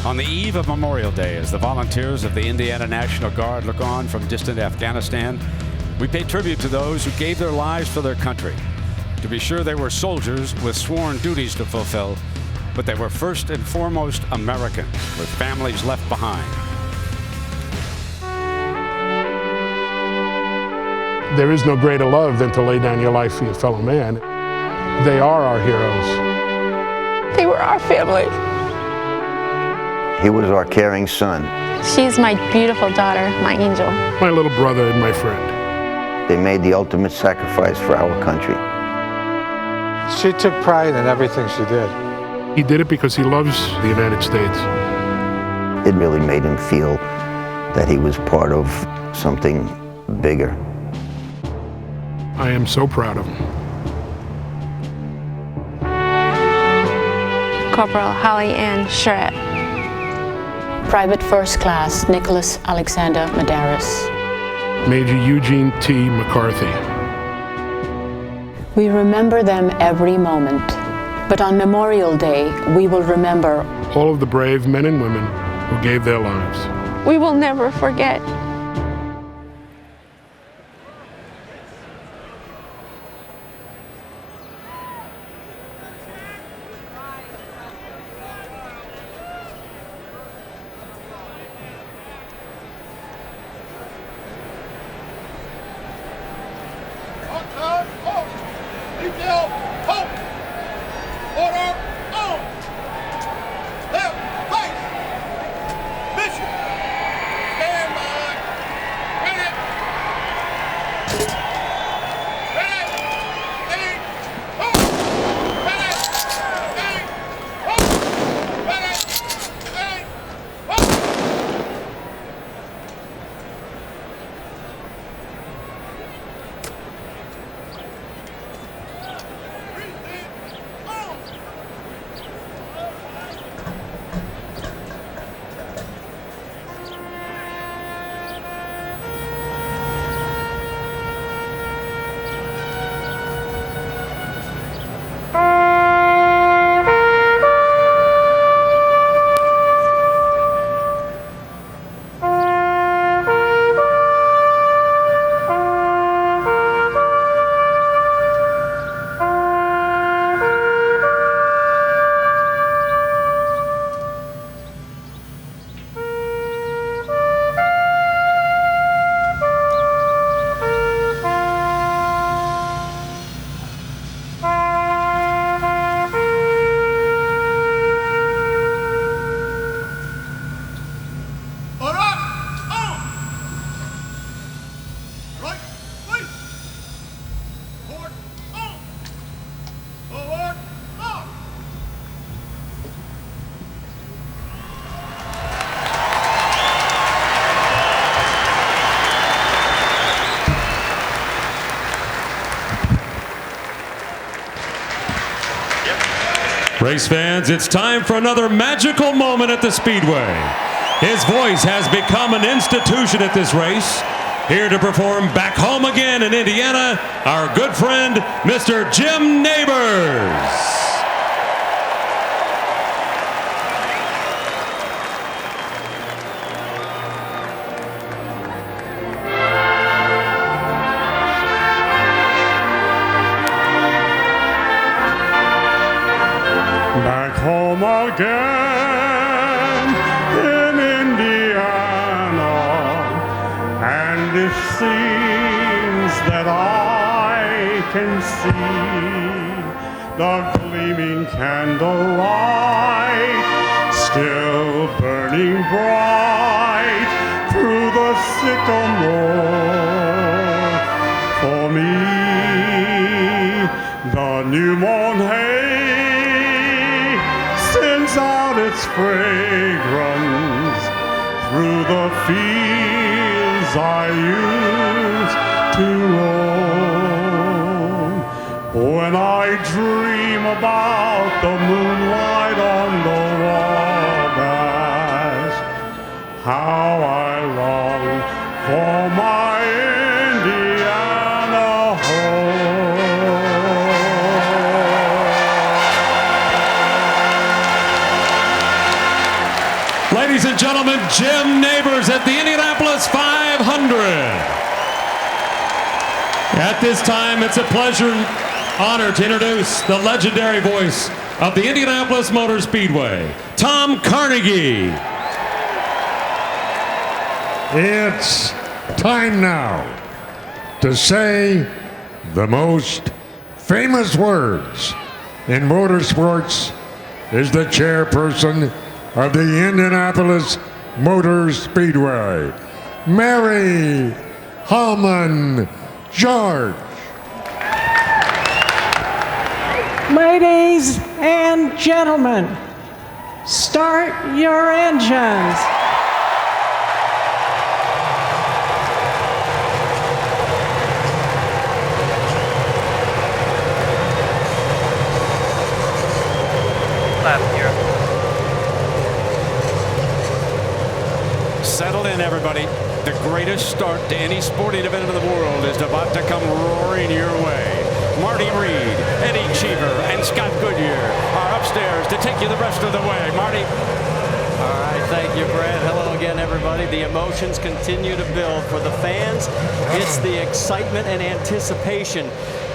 On the eve of Memorial Day, as the volunteers of the Indiana National Guard look on from distant Afghanistan, we pay tribute to those who gave their lives for their country. To be sure, they were soldiers with sworn duties to fulfill, but they were first and foremost Americans with families left behind. There is no greater love than to lay down your life for your fellow man. They are our heroes. They were our family. He was our caring son. She's my beautiful daughter, my angel. My little brother and my friend. They made the ultimate sacrifice for our country. She took pride in everything she did. He did it because he loves the United States. It really made him feel that he was part of something bigger. I am so proud of him. Corporal Holly Ann Charette. Private First Class Nicholas Alexander Medeiros. Major Eugene T. McCarthy. We remember them every moment, but on Memorial Day, we will remember all of the brave men and women who gave their lives. We will never forget. Race fans, it's time for another magical moment at the Speedway. His voice has become an institution at this race. Here to perform back home again in Indiana, our good friend, Mr. Jim Neighbors. Back home again in Indiana, and it seems that I can see the gleaming candlelight still burning bright through the sycamore. For me, the new mown hay sends out its fragrance through the fields I used to roam. When I dream about the moonlight on the Wabash, how I long for my Indiana home. Ladies and gentlemen, Jim Neighbors at the Indianapolis 500. At this time, it's a pleasure and honor to introduce the legendary voice of the Indianapolis Motor Speedway, Tom Carnegie. It's time now to say the most famous words in motorsports is the chairperson of the Indianapolis Motor Speedway, Mary Hallman George. Ladies and gentlemen, start your engines. Settle in, everybody. The greatest start to any sporting event in the world is about to come roaring your way. Marty Reed, Eddie Cheever, and Scott Goodyear are upstairs to take you the rest of the way. Marty. All right, thank you, Brad. Hello again, everybody. The emotions continue to build. For the fans, it's the excitement and anticipation.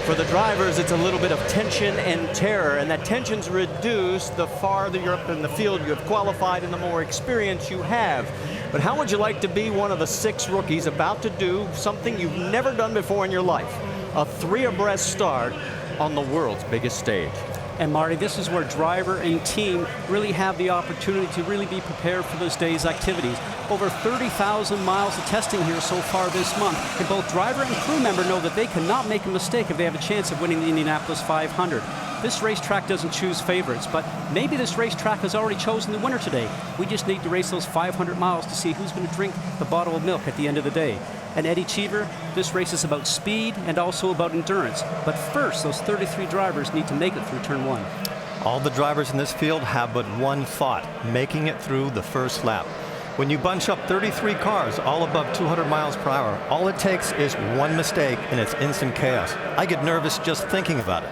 For the drivers, it's a little bit of tension and terror, and that tension's reduced the farther you're up in the field you have qualified and the more experience you have. But how would you like to be one of the 6 rookies about to do something you've never done before in your life? A 3 abreast start on the world's biggest stage. And Marty, this is where driver and team really have the opportunity to really be prepared for this day's activities. Over 30,000 miles of testing here so far this month, and both driver and crew member know that they cannot make a mistake if they have a chance of winning the Indianapolis 500. This racetrack doesn't choose favorites, but maybe this racetrack has already chosen the winner today. We just need to race those 500 miles to see who's going to drink the bottle of milk at the end of the day. And Eddie Cheever, this race is about speed and also about endurance. But first, those 33 drivers need to make it through turn 1. All the drivers in this field have but one thought: making it through the first lap. When you bunch up 33 cars all above 200 miles per hour, all it takes is one mistake and it's instant chaos. I get nervous just thinking about it.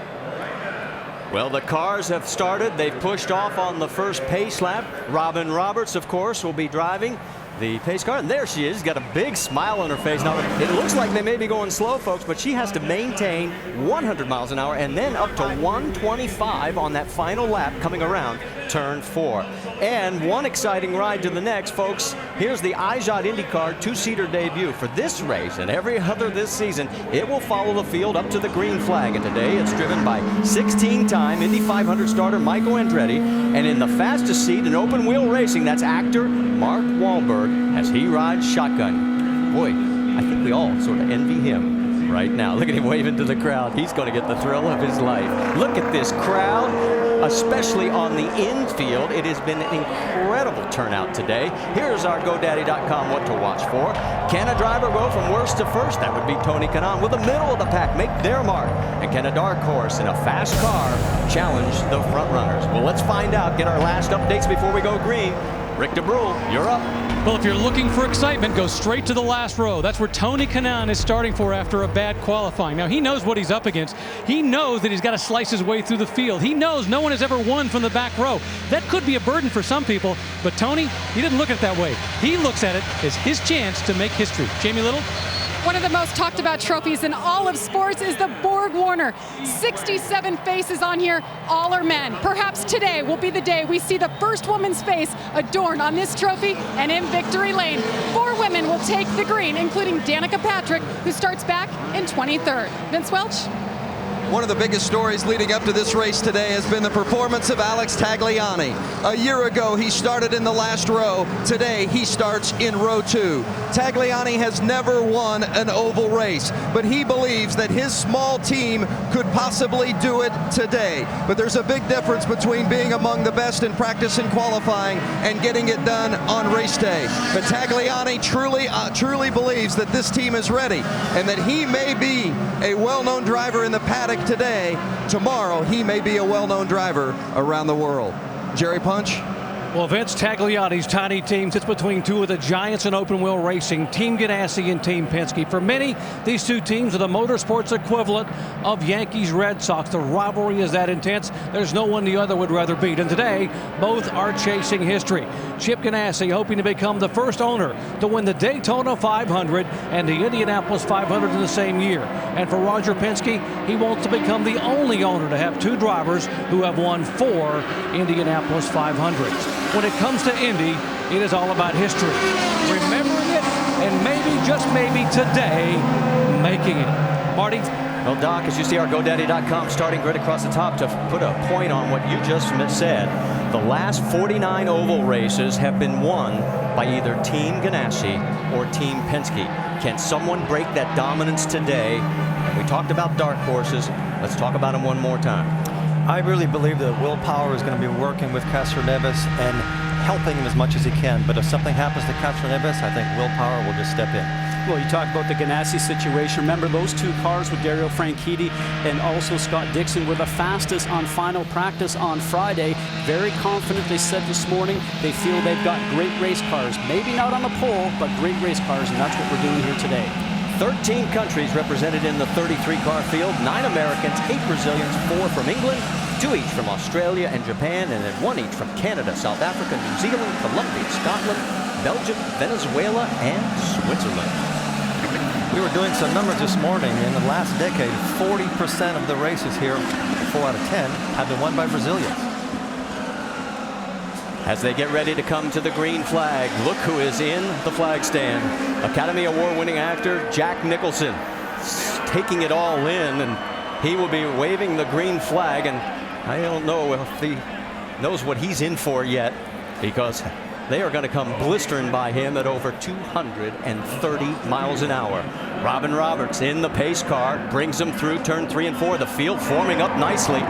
Well, the cars have started. They've pushed off on the first pace lap. Robin Roberts, of course, will be driving the pace car, and there she is, got a big smile on her face. Now, it looks like they may be going slow, folks, but she has to maintain 100 miles an hour and then up to 125 on that final lap coming around turn 4. And one exciting ride to the next, folks. Here's the Izod IndyCar 2-seater debut. For this race and every other this season, it will follow the field up to the green flag, and today it's driven by 16-time Indy 500 starter Michael Andretti, and in the fastest seat in open wheel racing, that's actor Mark Wahlberg as he rides shotgun. Boy, I think we all sort of envy him right now. Look at him waving to the crowd. He's going to get the thrill of his life. Look at this crowd, especially on the infield. It has been an incredible turnout today. Here's our GoDaddy.com what to watch for. Can a driver go from worst to first? That would be Tony Kanaan. Will the middle of the pack make their mark? And can a dark horse in a fast car challenge the front runners? Well, let's find out. Get our last updates before we go green. Rick DeBrule, you're up. Well, if you're looking for excitement, go straight to the last row. That's where Tony Kanaan is starting for after a bad qualifying. Now, he knows what he's up against. He knows that he's got to slice his way through the field. He knows no one has ever won from the back row. That could be a burden for some people, but Tony, he didn't look at it that way. He looks at it as his chance to make history. Jamie Little? One of the most talked about trophies in all of sports is the Borg Warner. 67 faces on here, all are men. Perhaps today will be the day we see the first woman's face adorned on this trophy and in victory lane. 4 women will take the green, including Danica Patrick, who starts back in 23rd. Vince Welch? One of the biggest stories leading up to this race today has been the performance of Alex Tagliani. A year ago, he started in the last row. Today, he starts in row 2. Tagliani has never won an oval race, but he believes that his small team could possibly do it today. But there's a big difference between being among the best in practice and qualifying and getting it done on race day. But Tagliani truly believes that this team is ready and that he may be a well-known driver in the paddock today. Tomorrow, he may be a well-known driver around the world. Jerry Punch? Well, Vince Tagliotti's tiny team sits between two of the giants in open wheel racing, Team Ganassi and Team Penske. For many, these two teams are the motorsports equivalent of Yankees-Red Sox. The rivalry is that intense, there's no one the other would rather beat. And today, both are chasing history. Chip Ganassi hoping to become the first owner to win the Daytona 500 and the Indianapolis 500 in the same year. And for Roger Penske, he wants to become the only owner to have two drivers who have won 4 Indianapolis 500s. When it comes to Indy, it is all about history. Remembering it, and maybe, just maybe, today, making it. Marty? Well, Doc, as you see our GoDaddy.com starting grid across the top, to put a point on what you just said, the last 49 oval races have been won by either Team Ganassi or Team Penske. Can someone break that dominance today? And we talked about dark horses. Let's talk about them one more time. I really believe that Will Power is going to be working with Castroneves and helping him as much as he can. But if something happens to Castroneves, I think Will Power will just step in. Well, you talk about the Ganassi situation. Remember, those two cars with Dario Franchitti and also Scott Dixon were the fastest on final practice on Friday. Very confident, they said this morning. They feel they've got great race cars. Maybe not on the pole, but great race cars, and that's what we're doing here today. 13 countries represented in the 33-car field, 9 Americans, 8 Brazilians, 4 from England, 2 each from Australia and Japan, and then 1 each from Canada, South Africa, New Zealand, Colombia, Scotland, Belgium, Venezuela, and Switzerland. We were doing some numbers this morning. In the last decade, 40% of the races here, 4 out of 10, have been won by Brazilians. As they get ready to come to the green flag, look who is in the flag stand. Academy Award-winning actor Jack Nicholson taking it all in, and he will be waving the green flag, and I don't know if he knows what he's in for yet, because they are going to come blistering by him at over 230 miles an hour. Robin Roberts in the pace car brings them through turn 3 and 4. The field forming up nicely.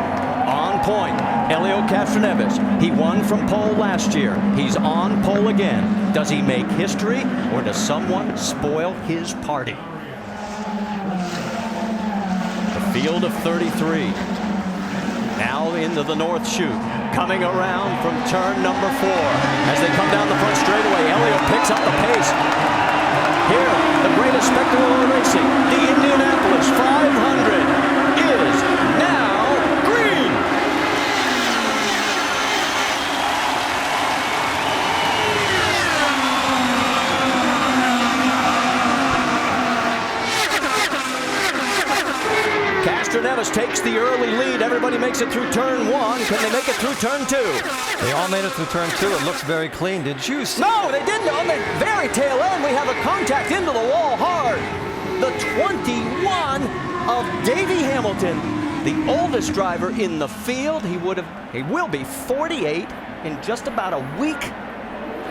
On point, Helio Castroneves. He won from pole last year. He's on pole again. Does he make history, or does someone spoil his party? The field of 33. Now into the north chute. Coming around from turn number 4. As they come down the front straightaway, Helio picks up the pace. Here, the greatest spectacle of racing, the Indianapolis 500 is now green. Castroneves takes the early lead. Everybody makes it through turn 1. Can they make it through turn 2? They all made it through turn 2. It looks very clean. Did you see? No, they didn't. On the very tail end, we have a contact into the wall hard. The 21 of Davey Hamilton, the oldest driver in the field. He will be 48 in just about a week.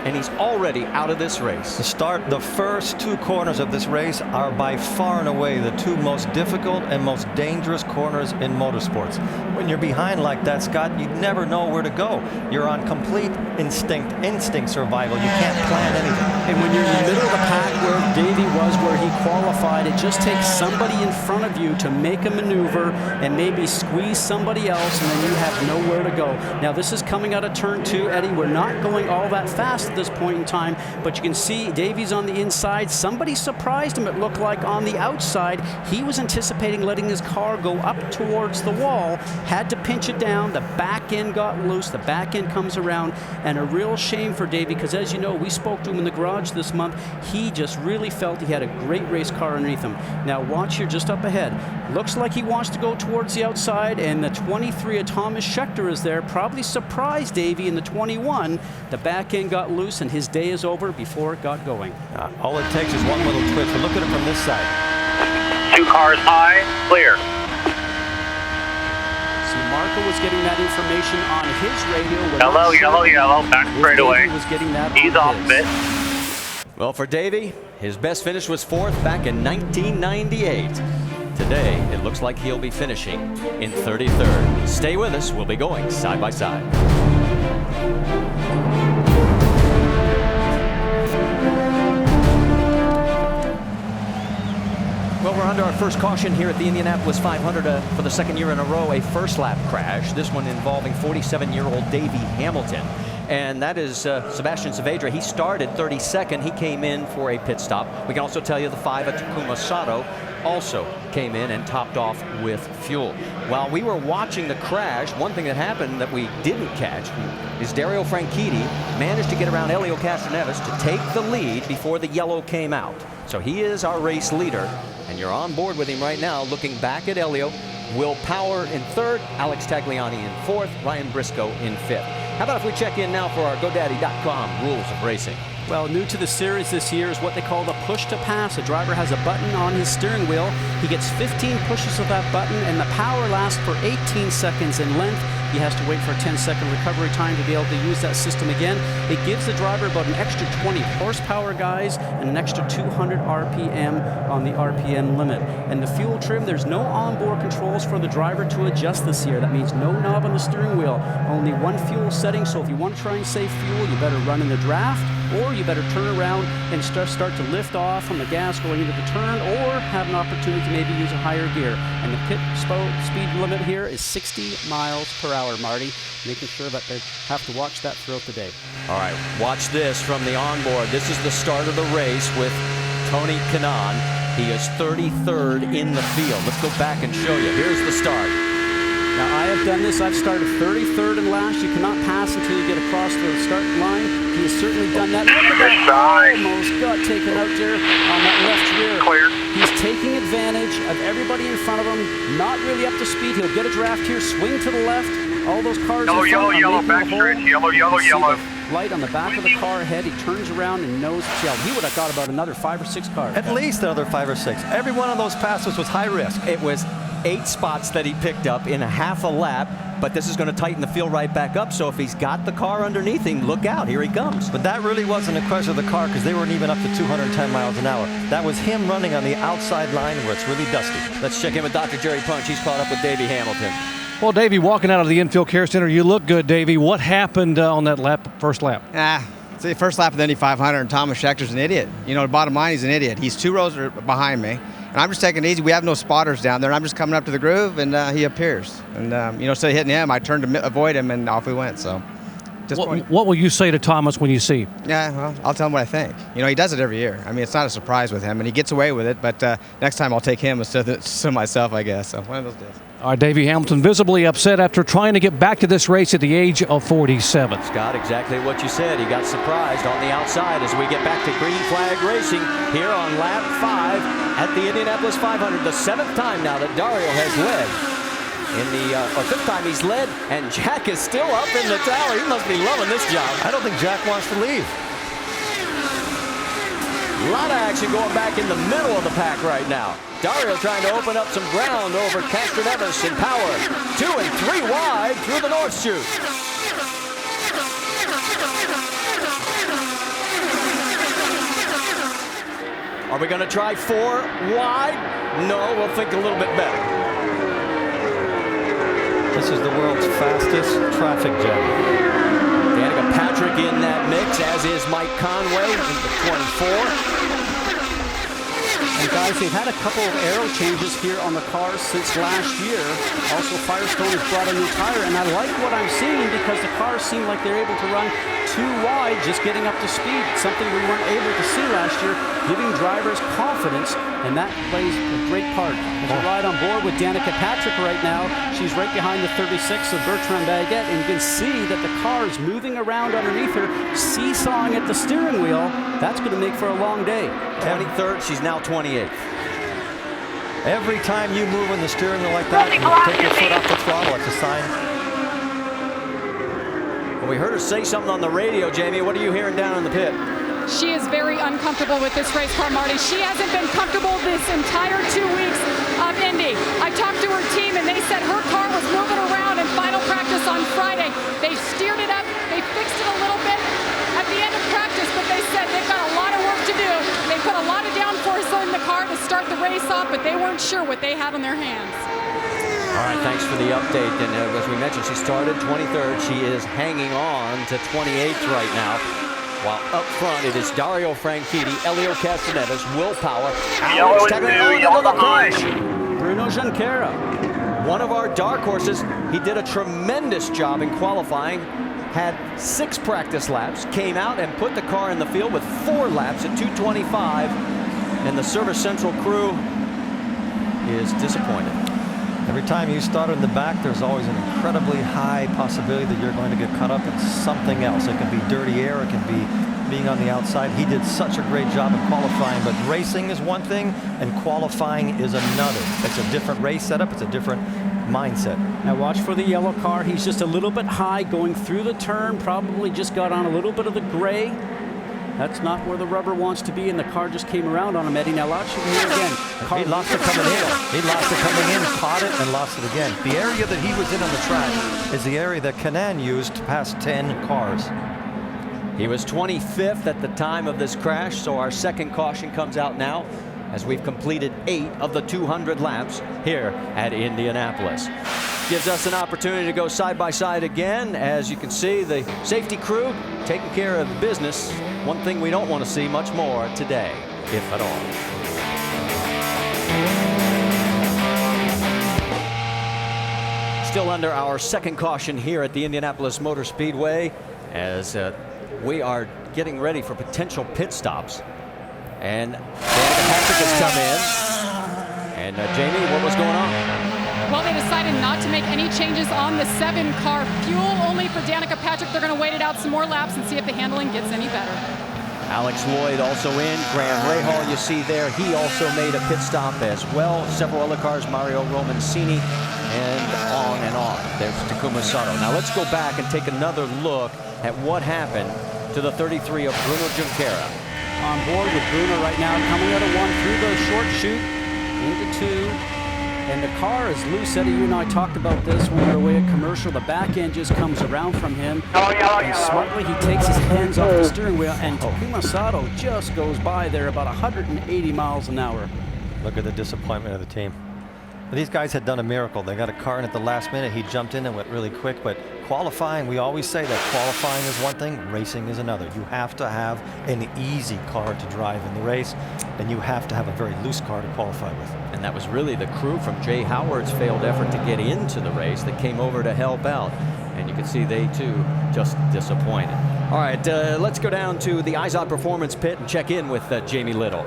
And he's already out of this race. To start, the first 2 corners of this race are by far and away the 2 most difficult and most dangerous corners in motorsports. When you're behind like that, Scott, you never know where to go. You're on complete instinct survival. You can't plan anything. And when you're in the middle of the pack where Davey was, where he qualified, it just takes somebody in front of you to make a maneuver and maybe squeeze somebody else, and then you have nowhere to go. Now, this is coming out of turn 2, Eddie. We're not going all that fast at this point in time, but you can see Davey's on the inside. Somebody surprised him, it looked like, on the outside. He was anticipating letting his car go up towards the wall, had to pinch it down. The back end got loose. The back end comes around, and a real shame for Davey, because as you know, we spoke to him in the garage this month. He just really felt he had a great race car underneath him. Now watch here just up ahead. Looks like he wants to go towards the outside, and the 23 of Thomas Schechter is there. Probably surprised Davey in the 21. The back end got loose, and his day is over before it got going. All it takes is one little twitch. But look at it from this side. 2 cars high, clear. So Marco was getting that information on his radio. Yellow, back straightaway. Was getting that. He's off bit. Well, for Davey, his best finish was 4th back in 1998. Today, it looks like he'll be finishing in 33rd. Stay with us. We'll be going side by side. Well, we're under our first caution here at the Indianapolis 500 for the 2nd year in a row, a first lap crash. This one involving 47-year-old Davey Hamilton. and that is Sebastian Saavedra. He started 32nd. He came in for a pit stop. We can also tell you the 5 at Takuma Sato also came in and topped off with fuel. While we were watching the crash, one thing that happened that we didn't catch is Dario Franchitti managed to get around Helio Castroneves to take the lead before the yellow came out. So he is our race leader, and you're on board with him right now, looking back at Helio. Will Power in 3rd, Alex Tagliani in 4th, Ryan Briscoe in 5th. How about if we check in now for our GoDaddy.com rules of racing? Well, new to the series this year is what they call the push to pass. A driver has a button on his steering wheel. He gets 15 pushes of that button, and the power lasts for 18 seconds in length. He has to wait for a 10-second recovery time to be able to use that system again. It gives the driver about an extra 20 horsepower, guys, and an extra 200 RPM on the RPM limit. And the fuel trim, there's no onboard controls for the driver to adjust this year. That means no knob on the steering wheel, only one fuel setting. So if you want to try and save fuel, you better run in the draft, or you better turn around and start to lift off from the gas going into the turn, or have an opportunity to maybe use a higher gear. And the pit speed limit here is 60 miles per hour, Marty, making sure that they have to watch that throughout the day. All right, watch this from the onboard. This is the start of the race with Tony Kanaan. He is 33rd in the field. Let's go back and show you. Here's the start. Now, I have done this. I've started 33rd and last. You cannot pass until you get across the starting line. He has certainly done that. Look at that. Almost got taken out there on that left rear. Clear. He's taking advantage of everybody in front of him. Not really up to speed. He'll get a draft here, swing to the left. All those cars yellow, in front yellow, back stretch. Yellow, yellow, yellow. Light on the back of the car ahead. He turns around and knows it's yellow. He would have got about another 5 or 6 cars. At least another 5 or 6. Every one of those passes was high risk. It was 8 spots that he picked up in a half a lap, but this is going to tighten the field right back up. So if he's got the car underneath him, look out, here he comes. But that really wasn't a question of the car, because they weren't even up to 210 miles an hour. That was him running on the outside line where it's really dusty. Let's check in with Dr. Jerry Punch. He's caught up with Davey Hamilton. Well, Davey, walking out of the infield care center, you look good, Davey. What happened on that first lap? It's the first lap of the Indy 500, and Thomas Schechter's an idiot. You know, the bottom line, he's an idiot. He's 2 rows behind me, and I'm just taking it easy. We have no spotters down there, and I'm just coming up to the groove, and he appears. And, you know, instead of hitting him, I turned to avoid him, and off we went, so. What will you say to Thomas when you see him? Yeah, well, I'll tell him what I think. You know, he does it every year. I mean, it's not a surprise with him, and he gets away with it, but next time I'll take him instead of myself, I guess. So, one of those days. All right, Davey Hamilton visibly upset after trying to get back to this race at the age of 47. Scott, exactly what you said. He got surprised on the outside as we get back to green flag racing here on lap 5 at the Indianapolis 500. The 7th time now that Dario has led. In the 5th time he's led, and Jack is still up in the tower. He must be loving this job. I don't think Jack wants to leave. A lot of action going back in the middle of the pack right now. Dario trying to open up some ground over Castroneves in Power. 2 and 3 wide through the North Chute. Are we going to try 4 wide? No, we'll think a little bit better. This is the world's fastest traffic jam. Danica Patrick in that mix, as is Mike Conway in the 24. And guys, they've had a couple of aero changes here on the cars since last year. Also, Firestone has brought a new tire, and I like what I'm seeing because the cars seem like they're able to run 2 wide, just getting up to speed, something we weren't able to see last year, giving drivers confidence, and that plays a great part. As we ride on board with Danica Patrick right now, she's right behind the 36 of Bertrand Baguette, and you can see that the car is moving around underneath her, seesawing at the steering wheel. That's going to make for a long day. 23rd, she's now 28th. Every time you move in the steering wheel like that, you take your foot off the throttle, it's a sign. Well, we heard her say something on the radio, Jamie. What are you hearing down in the pit? She is very uncomfortable with this race car, Marty. She hasn't been comfortable this entire 2 weeks of Indy. I talked to her team, and they said her car was moving around in final practice on Friday. They steered it up. They fixed it a little bit at the end of practice, but they said they've got a lot of work to do. They put a lot of downforce in the car to start the race off, but they weren't sure what they had on their hands. All right, thanks for the update. And as we mentioned, she started 23rd. She is hanging on to 28th right now. While up front, it is Dario Franchitti, Helio Castroneves, Will Power, Alex Tagliani, Bruno Junqueira. one of our dark horses. He did a tremendous job in qualifying had 6 practice laps, came out and put the car in the field with 4 laps at 2:25, and the Service Central crew is disappointed. Every time you start in the back, there's always an incredibly high possibility that you're going to get caught up in something else. It can be dirty air, it can be being on the outside. He did such a great job of qualifying, but racing is one thing and qualifying is another. It's a different race setup, it's a different mindset. Now watch for the yellow car. He's just a little bit high going through the turn, probably just got on a little bit of the gray. That's not where the rubber wants to be, and the car just came around on him, Eddie. Now watch him here again. He lost it coming in. He lost it coming in, caught it, and lost it again. The area that he was in on the track is the area that Canan used to pass 10 cars. He was 25th at the time of this crash, so our second caution comes out now as we've completed 8 of the 200 laps here at Indianapolis. Gives us an opportunity to go side by side again. As you can see, the safety crew taking care of business. One thing we don't want to see much more today, if at all. Still under our second caution here at the Indianapolis Motor Speedway as we are getting ready for potential pit stops. And Danica Patrick has come in. And Jamie, what was going on? Well, they decided not to make any changes on the 7-car. Fuel only for Danica Patrick. They're going to wait it out some more laps and see if the handling gets any better. Alex Lloyd also in. Graham Rahal, you see there, he also made a pit stop as well. Several other cars, Mario Romancini, and on. There's Takuma Sato. Now let's go back and take another look at what happened to the 33 of Bruno Junqueira. On board with Bruno right now, coming out of 1 through the short chute into 2. And the car is loose. Eddie, you and I talked about this when we were away at commercial. The back end just comes around from him. And smartly, he takes his hands off the steering wheel, and Takuma Sato just goes by there about 180 miles an hour. Look at the disappointment of the team. These guys had done a miracle. They got a car in at the last minute. He jumped in and went really quick. But qualifying, we always say that qualifying is one thing, racing is another. You have to have an easy car to drive in the race, and you have to have a very loose car to qualify with. And that was really the crew from Jay Howard's failed effort to get into the race that came over to help out. And you can see they too just disappointed. All right, let's go down to the IZOD Performance Pit and check in with Jamie Little.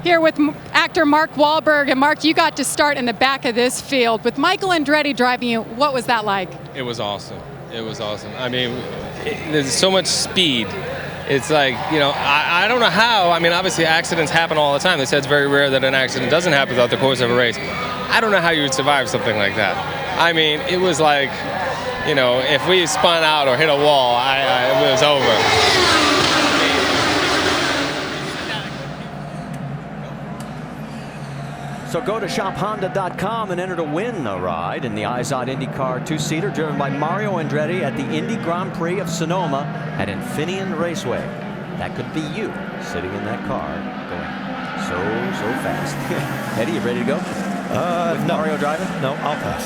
Here with actor Mark Wahlberg. And Mark, you got to start in the back of this field. With Michael Andretti driving you, what was that like? It was awesome. It was awesome. I mean, there's so much speed. It's like, you know, I don't know how. I mean, obviously accidents happen all the time. They said it's very rare that an accident doesn't happen throughout the course of a race. I don't know how you would survive something like that. I mean, it was like, you know, if we spun out or hit a wall, it was over. So go to shophonda.com and enter to win a ride in the IZOD IndyCar 2-seater driven by Mario Andretti at the Indy Grand Prix of Sonoma at Infineon Raceway. That could be you sitting in that car going so fast. Eddie, you ready to go? With no. Mario driving? No, I'll pass.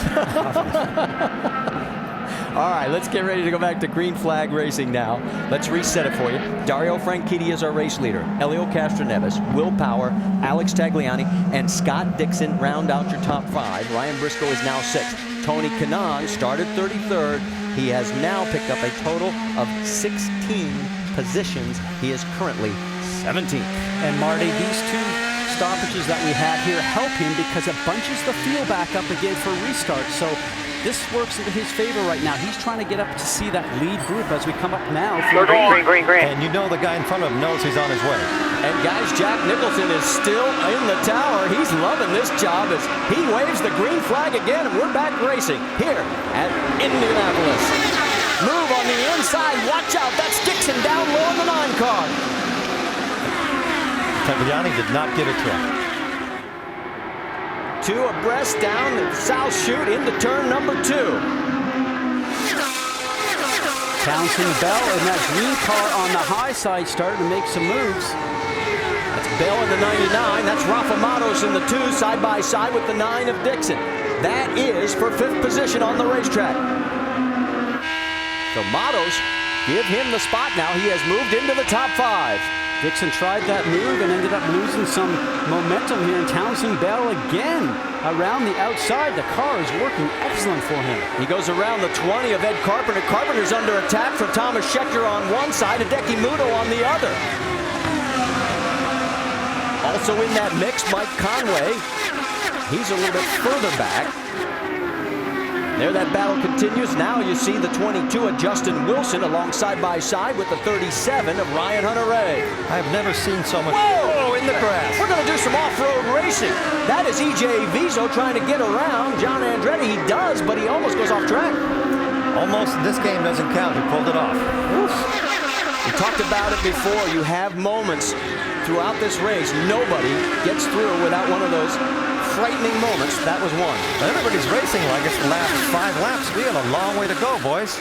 All right, let's get ready to go back to green flag racing now. Let's reset it for you. Dario Franchitti is our race leader. Helio Castroneves, Will Power, Alex Tagliani, and Scott Dixon round out your top 5. Ryan Briscoe is now 6th. Tony Kanaan started 33rd. He has now picked up a total of 16 positions. He is currently 17th. And Marty, these 2 stoppages that we had here help him because it bunches the field back up again for restart. So this works into his favor right now. He's trying to get up to see that lead group as we come up now. Green. And you know the guy in front of him knows he's on his way. And guys, Jack Nicholson is still in the tower. He's loving this job as he waves the green flag again, and we're back racing here at Indianapolis. Move on the inside. Watch out. That's Dixon down low on the 9 car. Tagliani did not get a truck. 2 abreast down the south chute into turn number 2. Townsend, Bell, and that green car on the high side starting to make some moves. That's Bell in the 99. That's Rafa Matos in the 2, side by side with the 9 of Dixon. That is for 5th position on the racetrack. So Matos, give him the spot now. He has moved into the top 5. Dixon tried that move and ended up losing some momentum here, and Townsend Bell again around the outside. The car is working excellent for him. He goes around the 20 of Ed Carpenter. Carpenter's under attack from Thomas Schechter on one side, Hideki Muto on the other. Also in that mix, Mike Conway. He's a little bit further back. There that battle continues. Now you see the 22 of Justin Wilson along side by side with the 37 of Ryan Hunter-Reay. I've never seen so much. Whoa, in the grass. We're going to do some off-road racing. That is EJ Vizo trying to get around John Andretti. He does, but he almost goes off track. Almost. This game doesn't count. He pulled it off. Oof. We talked about it before. You have moments throughout this race. Nobody gets through without one of those frightening moments. That was one. Everybody's racing like it's the last 5 laps. We have a long way to go, boys.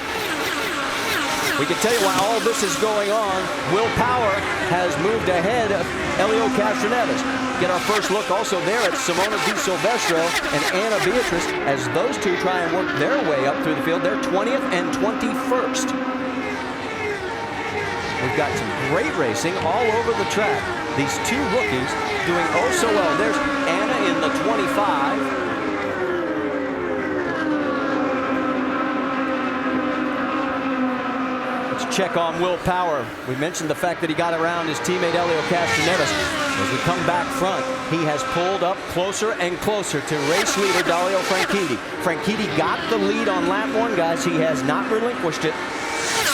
We can tell you while all this is going on, Will Power has moved ahead of Helio Castroneves. Get our first look also there at Simona Di Silvestro and Anna Beatrice as those two try and work their way up through the field. They're 20th and 21st. We've got some great racing all over the track. These two rookies doing oh so well. There's Anna in the 25. Let's check on Will Power. We mentioned the fact that he got around his teammate Helio Castroneves. As we come back front, he has pulled up closer and closer to race leader Dario Franchitti. Franchitti got the lead on lap 1, guys. He has not relinquished it.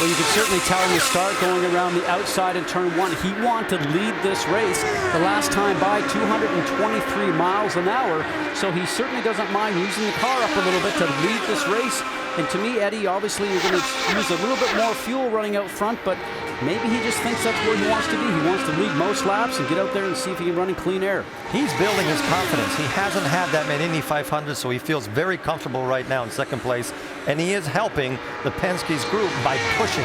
Well, you can certainly tell him to start going around the outside in turn 1. He wanted to lead this race the last time by 223 miles an hour, so he certainly doesn't mind using the car up a little bit to lead this race. And to me, Eddie, obviously you're going to use a little bit more fuel running out front, but maybe he just thinks that's where he wants to be. He wants to lead most laps and get out there and see if he can run in clean air. He's building his confidence. He hasn't had that many Indy 500, so he feels very comfortable right now in second place. And he is helping the Penske's group by pushing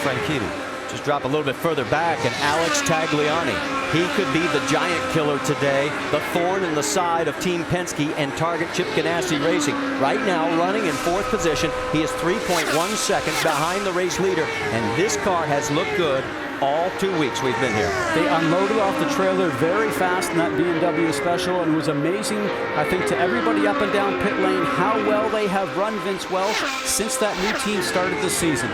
Franchitti. Just drop a little bit further back, and Alex Tagliani. He could be the giant killer today, the thorn in the side of Team Penske and Target Chip Ganassi Racing. Right now, running in 4th position. He is 3.1 seconds behind the race leader, and this car has looked good all 2 weeks we've been here. They unloaded off the trailer very fast in that BMW special, and it was amazing, I think, to everybody up and down pit lane how well they have run Vince Welch since that new team started this season.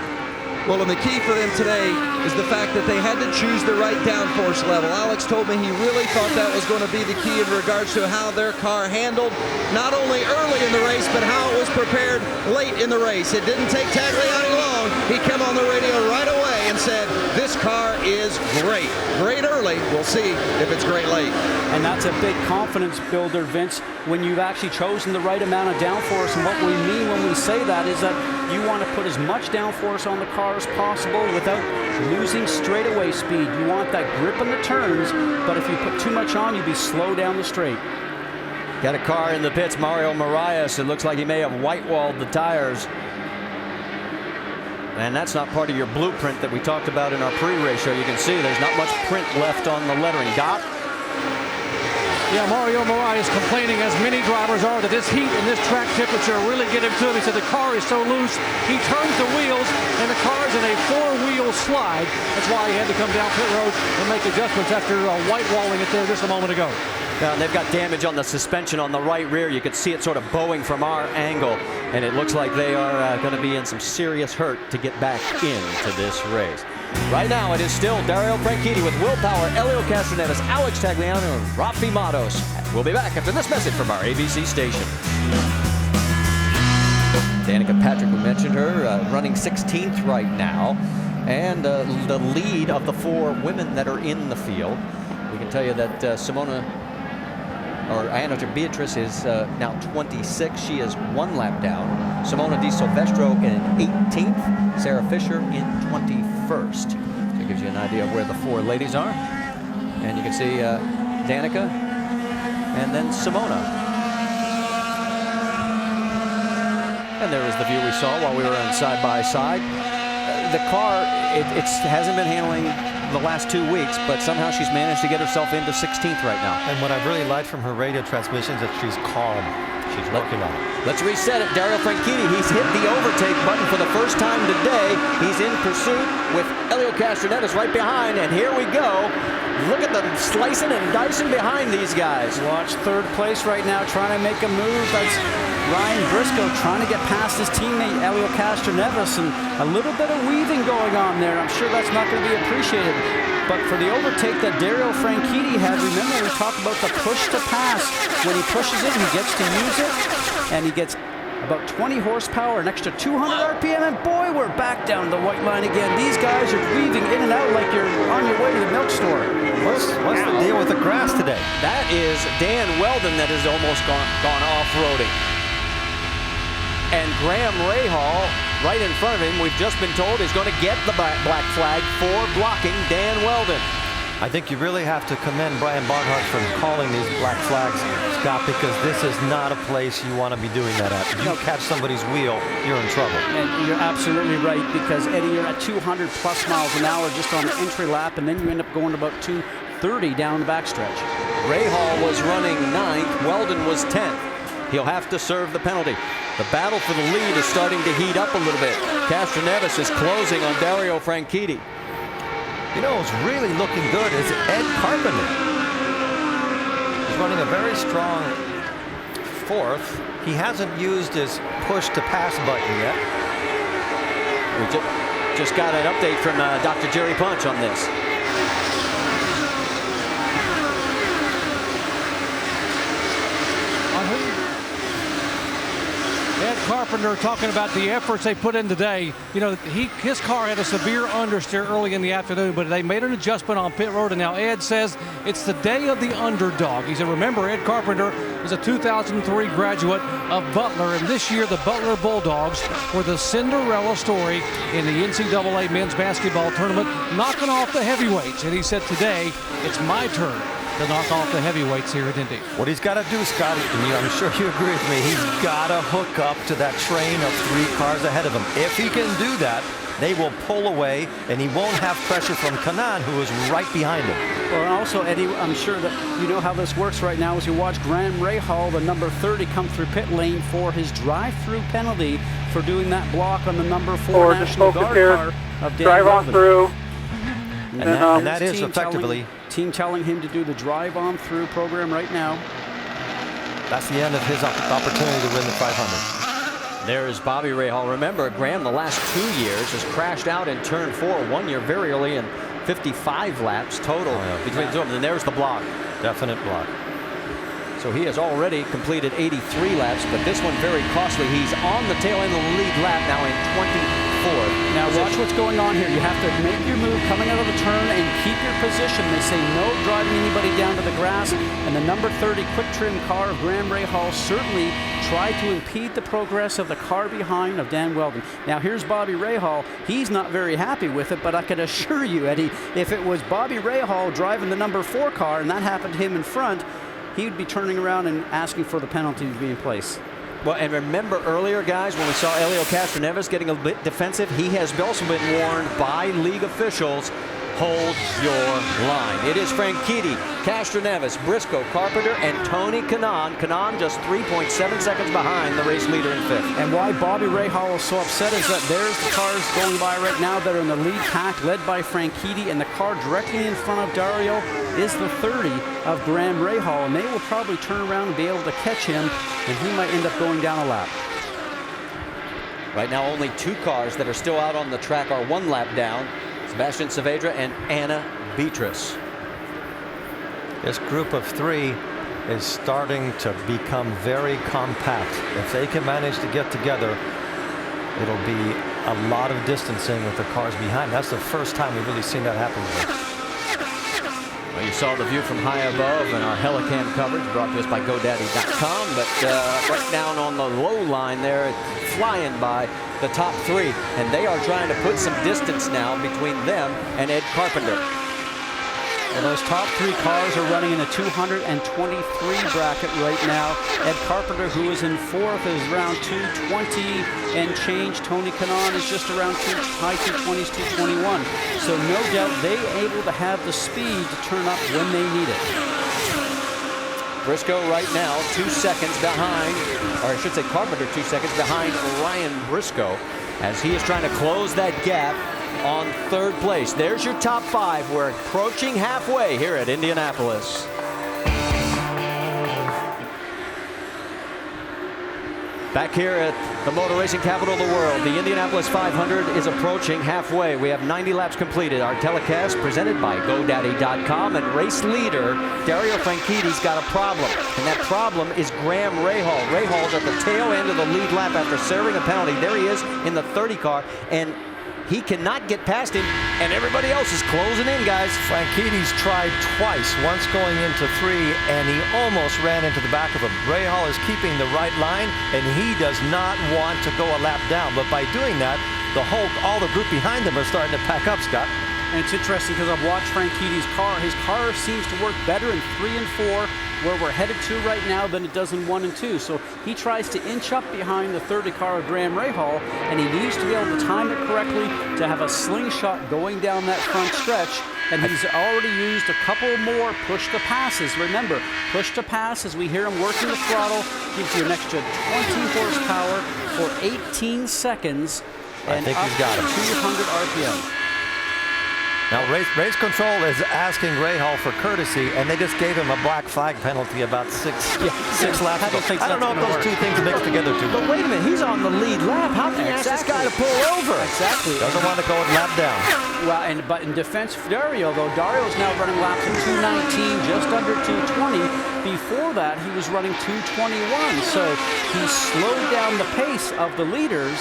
Well, and the key for them today is the fact that they had to choose the right downforce level. Alex told me he really thought that was going to be the key in regards to how their car handled not only early in the race, but how it was prepared late in the race. It didn't take Tagliani long. He came on the radio right away and said, this car is great. Great early. We'll see if it's great late. And that's a big confidence builder, Vince, when you've actually chosen the right amount of downforce. And what we mean when we say that is that you want to put as much downforce on the car as possible without losing straightaway speed. You want that grip in the turns, but if you put too much on, you'd be slow down the straight. Got a car in the pits, Mario Marias. It looks like he may have white-walled the tires. And that's not part of your blueprint that we talked about in our pre-race show. You can see there's not much print left on the lettering. Dot? Yeah, Mario Marias complaining, as many drivers are, that this heat and this track temperature really get him to him. He said the car is so loose. He turns the wheels, and the car is in a 4-wheel slide. That's why he had to come down pit road and make adjustments after white-walling it there just a moment ago. Now, they've got damage on the suspension on the right rear. You could see it sort of bowing from our angle, and it looks like they are going to be in some serious hurt to get back into this race. Right now, it is still Dario Franchitti with Will Power, Helio Castroneves, Alex Tagliani, and Rafi Matos. We'll be back after this message from our ABC station. Danica Patrick, we mentioned her, running 16th right now, and the lead of the 4 women that are in the field. We can tell you that Anna Beatrice is now 26. She is 1 lap down. Simona Di Silvestro in 18th. Sarah Fisher in 21st. So it gives you an idea of where the 4 ladies are. And you can see Danica and then Simona. And there was the view we saw while we were on side by side. The car, it hasn't been handling the last 2 weeks, but somehow she's managed to get herself into 16th right now. And what I've really liked from her radio transmission is that she's calm. He's working on it. Let's reset it. Dario Franchitti, he's hit the overtake button for the first time today. He's in pursuit with Helio Castroneves right behind, and here we go. Look at them slicing and dicing behind these guys. Watch third place right now, trying to make a move. That's Ryan Briscoe trying to get past his teammate Helio Castroneves, and a little bit of weaving going on there. I'm sure that's not going to be appreciated. But for the overtake that Dario Franchitti had, remember we talked about the push to pass. When he pushes it, he gets to use it, and he gets about 20 horsepower, an extra 200 RPM, and boy, we're back down the white line again. These guys are weaving in and out like you're on your way to the milk store. What's the deal with the grass today? That is Dan Weldon that has almost gone off-roading. And Graham Rahal, right in front of him, we've just been told is going to get the black flag for blocking Dan Weldon. I think you really have to commend Brian Barnhart for calling these black flags, Scott, because this is not a place you want to be doing that at. If you catch somebody's wheel, you're in trouble. And you're absolutely right, because, Eddie, you're at 200 plus miles an hour just on the entry lap, and then you end up going about 230 down the backstretch. Rahal was running 9th, Weldon was 10th. He'll have to serve the penalty. The battle for the lead is starting to heat up a little bit. Castroneves is closing on Dario Franchitti. You know who's really looking good is Ed Carpenter. He's running a very strong 4th. He hasn't used his push to pass button yet. We just got an update from Dr. Jerry Punch on this. Ed Carpenter talking about the efforts they put in today. You know, his car had a severe understeer early in the afternoon, but they made an adjustment on pit road, and now Ed says it's the day of the underdog. He said, remember, Ed Carpenter is a 2003 graduate of Butler, and this year the Butler Bulldogs were the Cinderella story in the NCAA men's basketball tournament, knocking off the heavyweights. And he said, today it's my turn to knock off the heavyweights here at Indy. What he's got to do, Scott, and I'm sure you agree with me, he's got to hook up to that train of 3 cars ahead of him. If he can do that, they will pull away, and he won't have pressure from Kanaan, who is right behind him. Well, and also, Eddie, I'm sure that you know how this works right now as you watch Graham Rahal, the number 30, come through pit lane for his drive-through penalty for doing that block on the number 4 National Guard car of Dan Drive on Weldon. through. And that is effectively... Team telling him to do the drive-on-through program right now. That's the end of his opportunity to win the 500. There's Bobby Rahal. Remember, Graham, the last 2 years, has crashed out in turn 4, 1 year very early, and 55 laps total between the two of them. And there's the block. Definite block. So he has already completed 83 laps, but this one very costly. He's on the tail end of the lead lap now in 24th. Now watch what's going on here. You have to make your move coming out of the turn and keep your position. They say no driving anybody down to the grass, and the number 30 quick trim car of Graham Rahal certainly tried to impede the progress of the car behind of Dan Weldon. Now here's Bobby Rahal. He's not very happy with it, but I can assure you, Eddie, if it was Bobby Rahal driving the number 4 car and that happened to him in front, he would be turning around and asking for the penalty to be in place. Well, and remember earlier, guys, when we saw Helio Castroneves getting a bit defensive, he has also been warned by league officials, hold your line. It is Franchitti, Castroneves, Briscoe, Carpenter, and Tony Kanaan. Kanaan just 3.7 seconds behind the race leader in 5th. And why Bobby Rahal is so upset is that there's the cars going by right now that are in the lead pack, led by Franchitti, and the car directly in front of Dario is the 30 of Graham Rahal, and they will probably turn around and be able to catch him, and he might end up going down a lap. Right now, only 2 cars that are still out on the track are 1 lap down. Sebastian Saavedra and Anna Beatrice. This group of 3 is starting to become very compact. If they can manage to get together, it'll be a lot of distancing with the cars behind. That's the first time we've really seen that happen today. Well, you saw the view from high above and our Helicam coverage brought to us by GoDaddy.com, but right down on the low line there, flying by the top 3, and they are trying to put some distance now between them and Ed Carpenter. Well, those top 3 cars are running in a 223 bracket right now. Ed Carpenter, who is in 4th, is around 220 and change. Tony Kanaan is just around high 220s, 221. So no doubt they able to have the speed to turn up when they need it. Briscoe right now 2 seconds behind, or I should say Carpenter 2 seconds behind Ryan Briscoe as he is trying to close that gap on third place. There's your top 5. We're approaching halfway here at Indianapolis. Back here at the motor racing capital of the world, the Indianapolis 500 is approaching halfway. We have 90 laps completed. Our telecast presented by GoDaddy.com, and race leader Dario Franchitti's got a problem, and that problem is Graham Rahal. Rahal's at the tail end of the lead lap after serving a penalty. There he is in the 30 car, and he cannot get past him, and everybody else is closing in, guys. Franchitti's tried twice, once going into 3, and he almost ran into the back of him. Rahal is keeping the right line, and he does not want to go a lap down. But by doing that, all the group behind him are starting to pack up, Scott. And it's interesting because I've watched Franchitti's car. His car seems to work better in 3 and 4, where we're headed to right now, than it does in 1 and 2. So he tries to inch up behind the 30 car of Graham Rahal, and he needs to be able to time it correctly to have a slingshot going down that front stretch. And he's already used a couple more push-to-passes. Remember, push-to-pass, as we hear him working the throttle, gives you an extra 20 horsepower for 18 seconds. And I think he's got it. 200 RPM. Now, race control is asking Rahal for courtesy, and they just gave him a black flag penalty about six laps ago. I don't know if those two things mix together too But wait a minute, he's on the lead lap. How can you ask this guy to pull over? Exactly. Doesn't want to go and lap down. Well, but in defense of Dario, though, Dario's now running laps at 2:19, just under 2:20. Before that, he was running 2:21. So he slowed down the pace of the leaders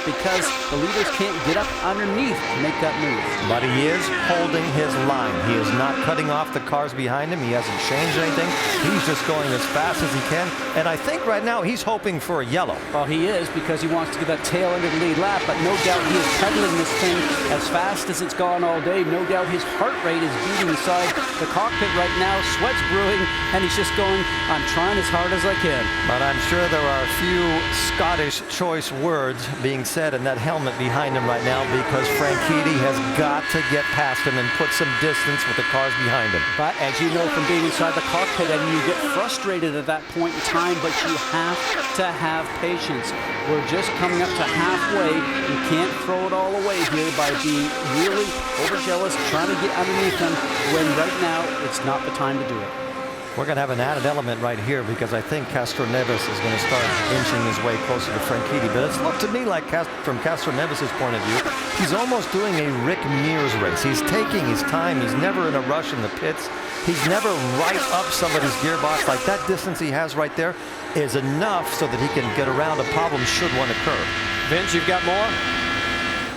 because the leaders can't get up underneath to make that move. But he is holding his line. He is not cutting off the cars behind him. He hasn't changed anything. He's just going as fast as he can. And I think right now he's hoping for a yellow. Well, he is, because he wants to get that tail end of the lead lap. But no doubt he is pedaling this thing as fast as it's gone all day. No doubt his heart rate is beating inside the cockpit right now. Sweat's brewing, and he's just going, I'm trying as hard as I can. But I'm sure there are a few Scottish choice words being said in that helmet behind him right now, because Franchitti has got to get past him and put some distance with the cars behind him. But as you know from being inside the cockpit, and you get frustrated at that point in time, but you have to have patience. We're just coming up to halfway. You can't throw it all away here by being really overzealous, trying to get underneath them, when right now it's not the time to do it. We're going to have an added element right here, because I think Castroneves is going to start inching his way closer to Franchitti. But it's looked to me like, from Castroneves' point of view, he's almost doing a Rick Mears race. He's taking his time. He's never in a rush in the pits. He's never right up somebody's gearbox. Like, that distance he has right there is enough so that he can get around a problem should one occur. Vince, you've got more?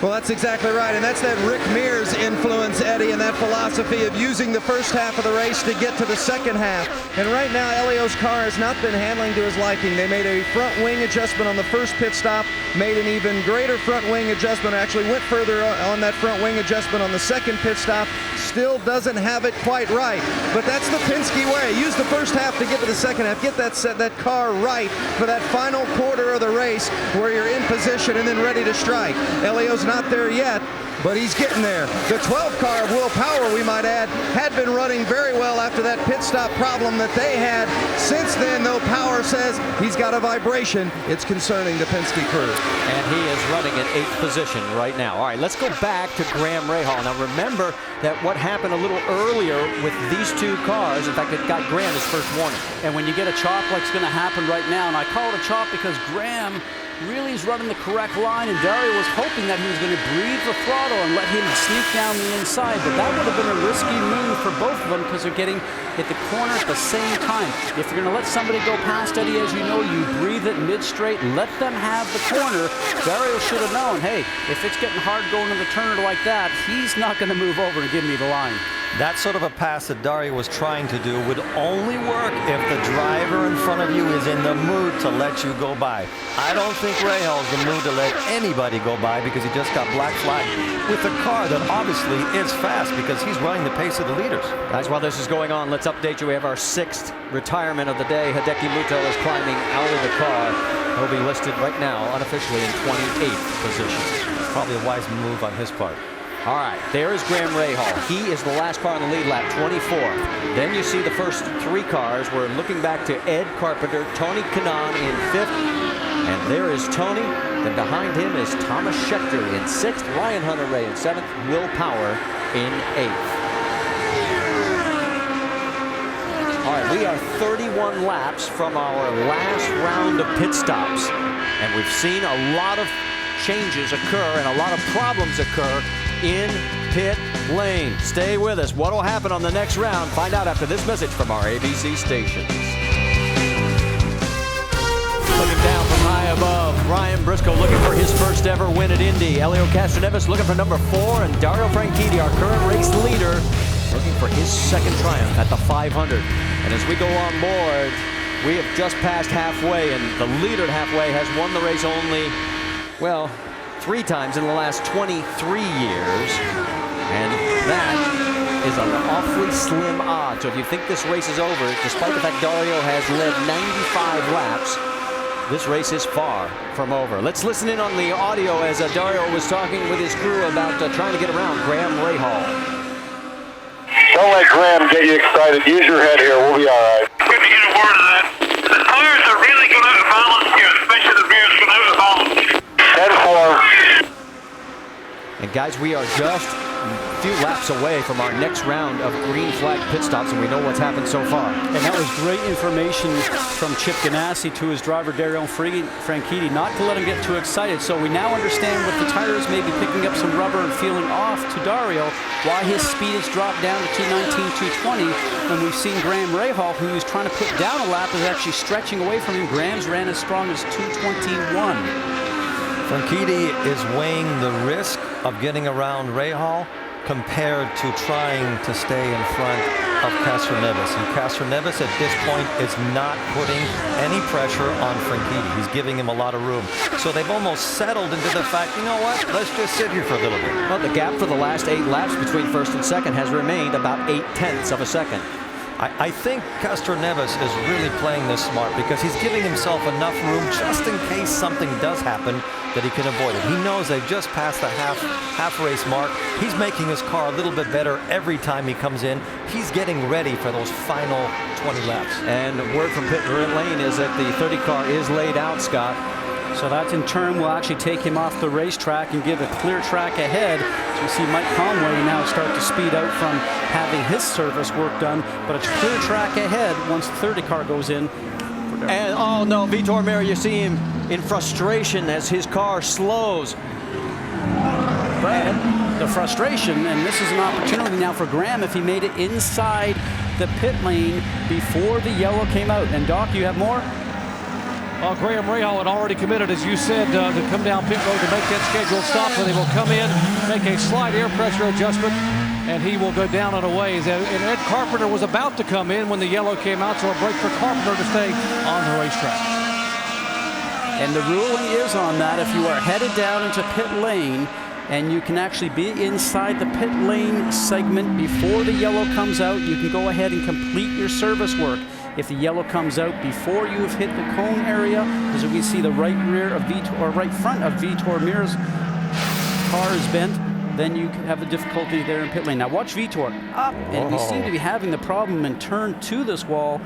Well, that's exactly right, and that's that Rick Mears influence, Eddie, and that philosophy of using the first half of the race to get to the second half. And right now, Helio's car has not been handling to his liking. They made a front wing adjustment on the first pit stop, made an even greater front wing adjustment, actually went further on that front wing adjustment on the second pit stop. Still doesn't have it quite right, but that's the Penske way. Use the first half to get to the second half. Get that car right for that final quarter of the race where you're in position and then ready to strike. Helio's not there yet, but he's getting there. The 12 car of Will Power, we might add, had been running very well after that pit stop problem that they had. Since then, though, Power says he's got a vibration. It's concerning the Penske crew. And he is running in 8th position right now. All right, let's go back to Graham Rahal. Now, remember that what happened a little earlier with these two cars, in fact, it got Graham his first warning. And when you get a chop like it's going to happen right now, and I call it a chop because Graham really is running the correct line, and Dario was hoping that he was going to breathe the throttle and let him sneak down the inside, but that would have been a risky move for both of them because they're getting hit the corner at the same time. If you're going to let somebody go past, Eddie, as you know, you breathe it mid-straight, let them have the corner. Dario should have known, hey, if it's getting hard going to the turner like that, he's not going to move over and give me the line. That sort of a pass that Dario was trying to do would only work if the driver in front of you is in the mood to let you go by. I don't think Rahal's in the mood to let anybody go by, because he just got black flagged with a car that obviously is fast, because he's running the pace of the leaders. Guys, while this is going on, let's update you. We have our 6th retirement of the day. Hideki Muto is climbing out of the car. He'll be listed right now unofficially in 28th position. Probably a wise move on his part. All right, there is Graham Rahal. He is the last car on the lead lap, 24th. Then you see the first 3 cars. We're looking back to Ed Carpenter, Tony Kanaan in 5th. And there is Tony. Then behind him is Thomas Schechter in 6th, Ryan Hunter-Reay in 7th, Will Power in 8th. All right, we are 31 laps from our last round of pit stops. And we've seen a lot of changes occur and a lot of problems occur in pit lane. Stay with us. What will happen on the next round? Find out after this message from our ABC stations. Looking down from high above, Ryan Briscoe looking for his first ever win at Indy. Helio Castroneves looking for number 4, and Dario Franchitti, our current race leader, looking for his second triumph at the 500. And as we go on board, we have just passed halfway, and the leader at halfway has won the race only, well, 3 times in the last 23 years, and that is an awfully slim odd. So if you think this race is over, despite the fact Dario has led 95 laps, this race is far from over. Let's listen in on the audio as Dario was talking with his crew about trying to get around Graham Rahal. Don't let Graham get you excited. Use your head here. We'll be all right. Good to get a word of that. The tires are really going out of balance here, especially the rear's going out of balance. 10-4. And guys, we are just a few laps away from our next round of green flag pit stops, and we know what's happened so far. And that was great information from Chip Ganassi to his driver Dario Franchitti, not to let him get too excited. So we now understand with the tires maybe picking up some rubber and feeling off to Dario, why his speed has dropped down to 219, 220. And we've seen Graham Rahal, who was trying to put down a lap, is actually stretching away from him. Graham's ran as strong as 221. Franchitti is weighing the risk of getting around Rahal compared to trying to stay in front of Castroneves. And Castroneves at this point is not putting any pressure on Franchitti. He's giving him a lot of room. So they've almost settled into the fact, you know what, let's just sit here for a little bit. Well, the gap for the last 8 laps between first and second has remained about 0.8 of a second. I think Castroneves is really playing this smart because he's giving himself enough room just in case something does happen that he can avoid it. He knows they've just passed the half race mark. He's making his car a little bit better every time he comes in. He's getting ready for those final 20 laps. And word from pit lane is that the 30 car is laid out, Scott. So that in turn will actually take him off the racetrack and give a clear track ahead. So you see Mike Conway now start to speed out from having his service work done, but it's clear track ahead once the 30 car goes in. And oh no, Vitor Meira, you see him in frustration as his car slows. But the frustration, and this is an opportunity now for Graham if he made it inside the pit lane before the yellow came out. And Doc, you have more? Graham Rahal had already committed, as you said, to come down pit road to make that scheduled stop, where they will come in, make a slight air pressure adjustment, and he will go down and away. And Ed Carpenter was about to come in when the yellow came out, so a break for Carpenter to stay on the racetrack. And the ruling is on that, if you are headed down into pit lane, and you can actually be inside the pit lane segment before the yellow comes out, you can go ahead and complete your service work. If the yellow comes out before you have hit the cone area, as we see the right rear of Vitor, or right front of Vitor Meira's car is bent, then you have the difficulty there in pit lane. Now watch Vitor up, and we seem to be having the problem in turn to this wall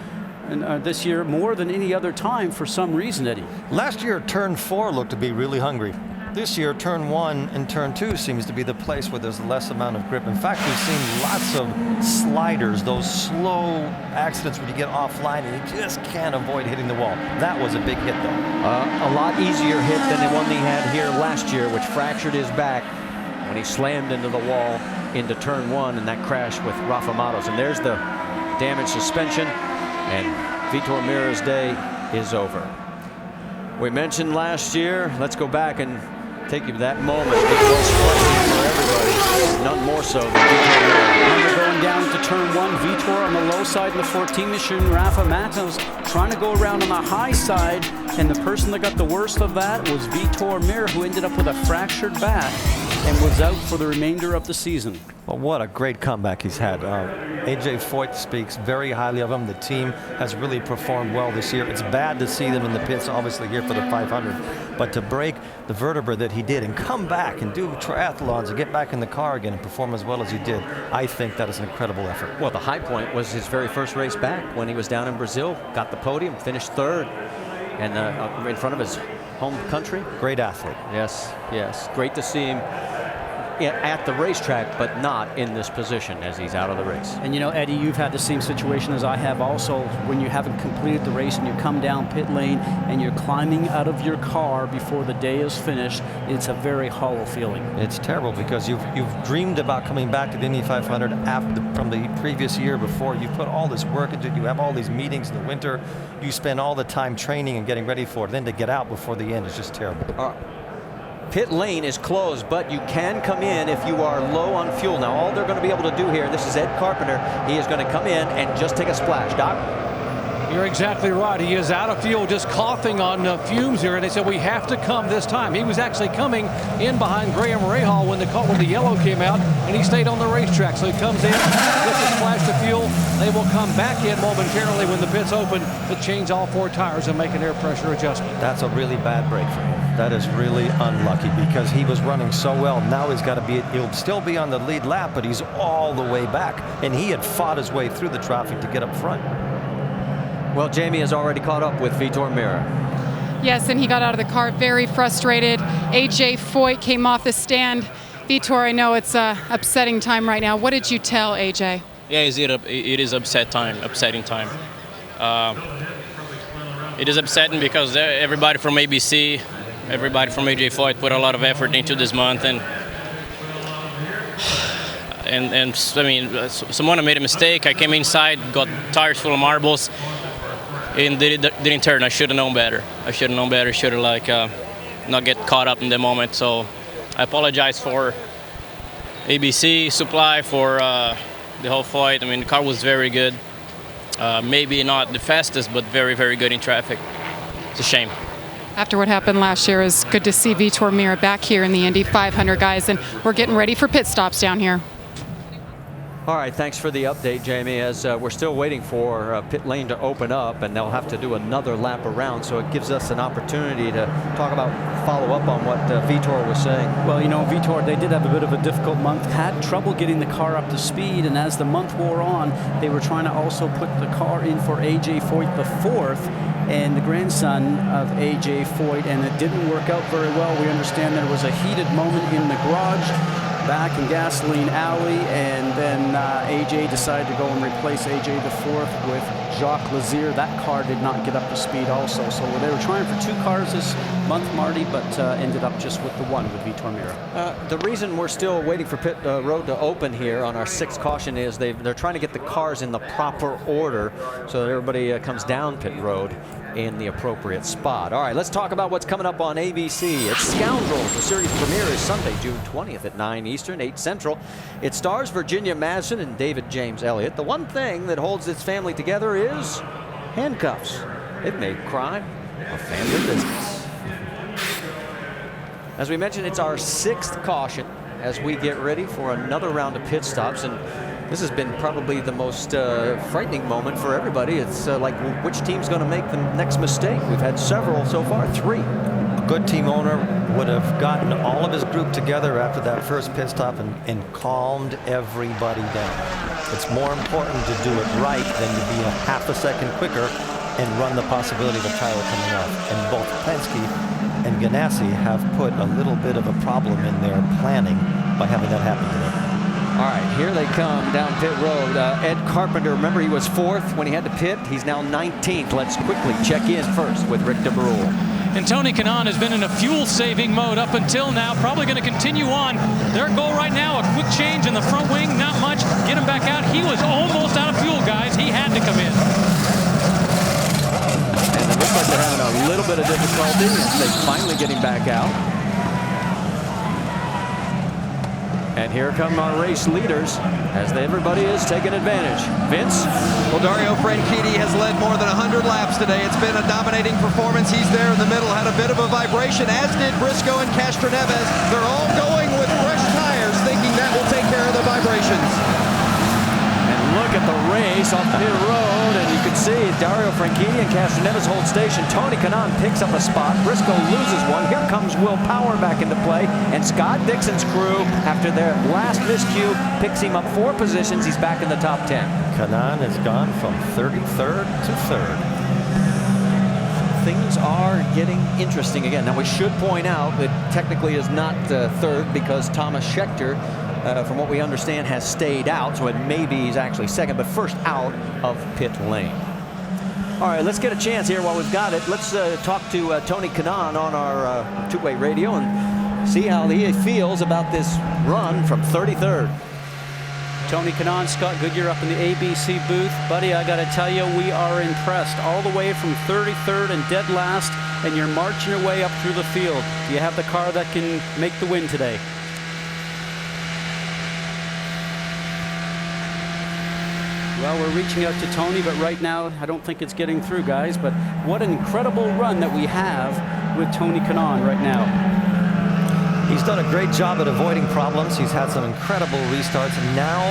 and, this year more than any other time for some reason, Eddie. Last year, turn 4 looked to be really hungry. This year, turn 1 and turn 2 seems to be the place where there's less amount of grip. In fact, we've seen lots of sliders, those slow accidents where you get offline and you just can't avoid hitting the wall. That was a big hit, though. A lot easier hit than the one he had here last year, which fractured his back when he slammed into the wall into turn 1 in that crash with Rafa Matos. And there's the damaged suspension, and Vitor Meira's day is over. We mentioned last year, let's go back and take you to that moment. It was frightening for everybody, none more so than Vitor Meira. Remember going down to turn 1, Vitor on the low side in the 14 machine, Rafa Matos trying to go around on the high side, and the person that got the worst of that was Vitor Meira, who ended up with a fractured back and was out for the remainder of the season. Well, what a great comeback he's had. A.J. Foyt speaks very highly of him. The team has really performed well this year. It's bad to see them in the pits, obviously, here for the 500. But to break the vertebra that he did and come back and do triathlons and get back in the car again and perform as well as he did, I think that is an incredible effort. Well, the high point was his very first race back when he was down in Brazil, got the podium, finished third, and in front of his home country. Great athlete. Yes, yes. Great to see him at the racetrack, but not in this position as he's out of the race. And you know, Eddie, you've had the same situation as I have also. When you haven't completed the race and you come down pit lane and you're climbing out of your car before the day is finished, it's a very hollow feeling. It's terrible because you've dreamed about coming back to the Indy 500 from the previous year before. You put all this work into it. You have all these meetings in the winter. You spend all the time training and getting ready for it. Then to get out before the end is just terrible. Pit lane is closed, but you can come in if you are low on fuel. Now, all they're going to be able to do here, this is Ed Carpenter, he is going to come in and just take a splash. Doc? You're exactly right. He is out of fuel, just coughing on fumes here, and they said we have to come this time. He was actually coming in behind Graham Rahal when the yellow came out, and he stayed on the racetrack. So he comes in, gets a splash of fuel. They will come back in momentarily when the pits open to change all 4 tires and make an air pressure adjustment. That's a really bad break for him. That is really unlucky because he was running so well. Now he'll still be on the lead lap, but he's all the way back, and he had fought his way through the traffic to get up front. Well, Jamie has already caught up with Vitor Meira. Yes, and he got out of the car very frustrated. A.J. Foyt came off the stand. Vitor, I know it's an upsetting time right now. What did you tell A.J.? Yeah, it is upsetting time. It is upsetting because everybody from ABC, everybody from A.J. Foyt put a lot of effort into this month, and I mean, someone made a mistake. I came inside, got tires full of marbles, and didn't turn. I should have known better. Should have not get caught up in the moment. So I apologize for ABC Supply, for the whole Foyt. I mean, the car was very good. Maybe not the fastest, but very, very good in traffic. It's a shame. After what happened last year, it's good to see Vitor Meira back here in the Indy 500, guys, and we're getting ready for pit stops down here. All right, thanks for the update, Jamie, as we're still waiting for pit lane to open up, and they'll have to do another lap around, so it gives us an opportunity to follow up on what Vitor was saying. Well, you know, Vitor, they did have a bit of a difficult month, had trouble getting the car up to speed, and as the month wore on, they were trying to also put the car in for A.J. Foyt the fourth, and the grandson of A.J. Foyt, and it didn't work out very well. We understand there was a heated moment in the garage back in Gasoline Alley, and then A.J. decided to go and replace A.J. the fourth with Jacques Lazier. That car did not get up to speed also, so they were trying for 2 cars this month, Marty, but ended up just with the one with Vitor Meira. The reason we're still waiting for pit road to open here on our 6th caution is they're trying to get the cars in the proper order so that everybody comes down pit road in the appropriate spot. All right, let's talk about what's coming up on ABC. It's Scoundrels. The series premiere is Sunday, June 20th at 9 Eastern, 8 Central. It stars Virginia Madsen and David James Elliott. The one thing that holds its family together is handcuffs. They've made crime a family business. As we mentioned, it's our 6th caution as we get ready for another round of pit stops, and this has been probably the most frightening moment for everybody. It's like, which team's going to make the next mistake? We've had several so far, 3. A good team owner would have gotten all of his group together after that first pit stop and calmed everybody down. It's more important to do it right than to be a half a second quicker and run the possibility of a tire coming off. And both Penske and Ganassi have put a little bit of a problem in their planning by having that happen today. All right, here they come down pit road. Ed Carpenter, remember he was 4th when he had to pit. He's now 19th. Let's quickly check in first with Rick DeBrule. And Tony Kanaan has been in a fuel-saving mode up until now. Probably going to continue on. Their goal right now, a quick change in the front wing, not much. Get him back out. He was almost out of fuel, guys. He had to come in. And it looks like they're having a little bit of difficulty as they finally get him back out. And here come our race leaders as everybody is taking advantage. Vince? Well, Dario Franchitti has led more than 100 laps today. It's been a dominating performance. He's there in the middle, had a bit of a vibration, as did Briscoe and Castroneves. They're all going with fresh tires, thinking that will take care of the vibrations. And look race on pit road, and you can see Dario Franchitti and Castroneves hold station. Tony Kanaan picks up a spot. Briscoe loses one. Here comes Will Power back into play, and Scott Dixon's crew, after their last miscue, picks him up 4 positions. He's back in the top 10. Kanaan has gone from 33rd to 3rd. Things are getting interesting again. Now, we should point out that technically is not third because Thomas Scheckter, from what we understand, has stayed out, so it may be he's actually second, but first out of pit lane. All right, let's get a chance here while we've got it. Let's talk to Tony Kanaan on our two-way radio and see how he feels about this run from 33rd. Tony Kanaan, Scott Goodyear up in the ABC booth. Buddy, I got to tell you, we are impressed. All the way from 33rd and dead last, and you're marching your way up through the field. Do you have the car that can make the win today? Well, we're reaching out to Tony, but right now, I don't think it's getting through, guys. But what an incredible run that we have with Tony Kanaan right now. He's done a great job at avoiding problems. He's had some incredible restarts, and now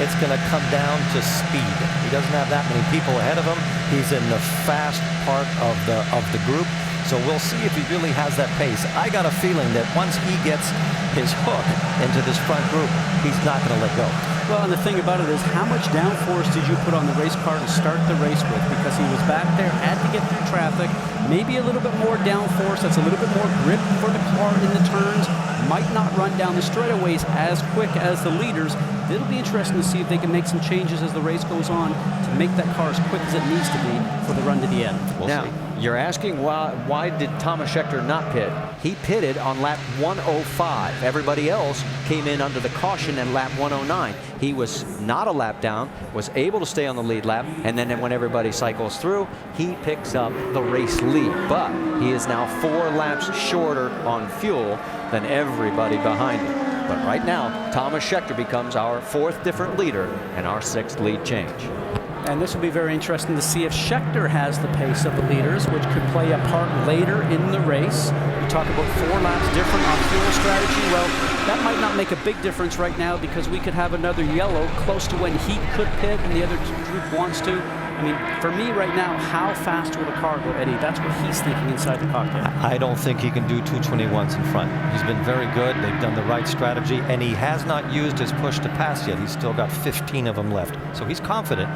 it's going to come down to speed. He doesn't have that many people ahead of him. He's in the fast part of the group, so we'll see if he really has that pace. I got a feeling that once he gets his hook into this front group, he's not going to let go. Well, and the thing about it is, how much downforce did you put on the race car to start the race with? Because he was back there, had to get through traffic, maybe a little bit more downforce, that's a little bit more grip for the car in the turns, might not run down the straightaways as quick as the leaders. It'll be interesting to see if they can make some changes as the race goes on to make that car as quick as it needs to be for the run to the end. We'll see. You're asking why did Thomas Scheckter not pit? He pitted on lap 105. Everybody else came in under the caution at lap 109. He was not a lap down, was able to stay on the lead lap, and then when everybody cycles through, he picks up the race lead. But he is now 4 laps shorter on fuel than everybody behind him. But right now, Thomas Scheckter becomes our 4th different leader and our 6th lead change. And this will be very interesting to see if Scheckter has the pace of the leaders, which could play a part later in the race. We talk about 4 laps different on fuel strategy. Well, that might not make a big difference right now because we could have another yellow close to when he could pit and the other group wants to. I mean, for me right now, how fast will the car go, Eddie? That's what he's thinking inside the cockpit. I don't think he can do 221s in front. He's been very good. They've done the right strategy, and he has not used his push to pass yet. He's still got 15 of them left. So he's confident.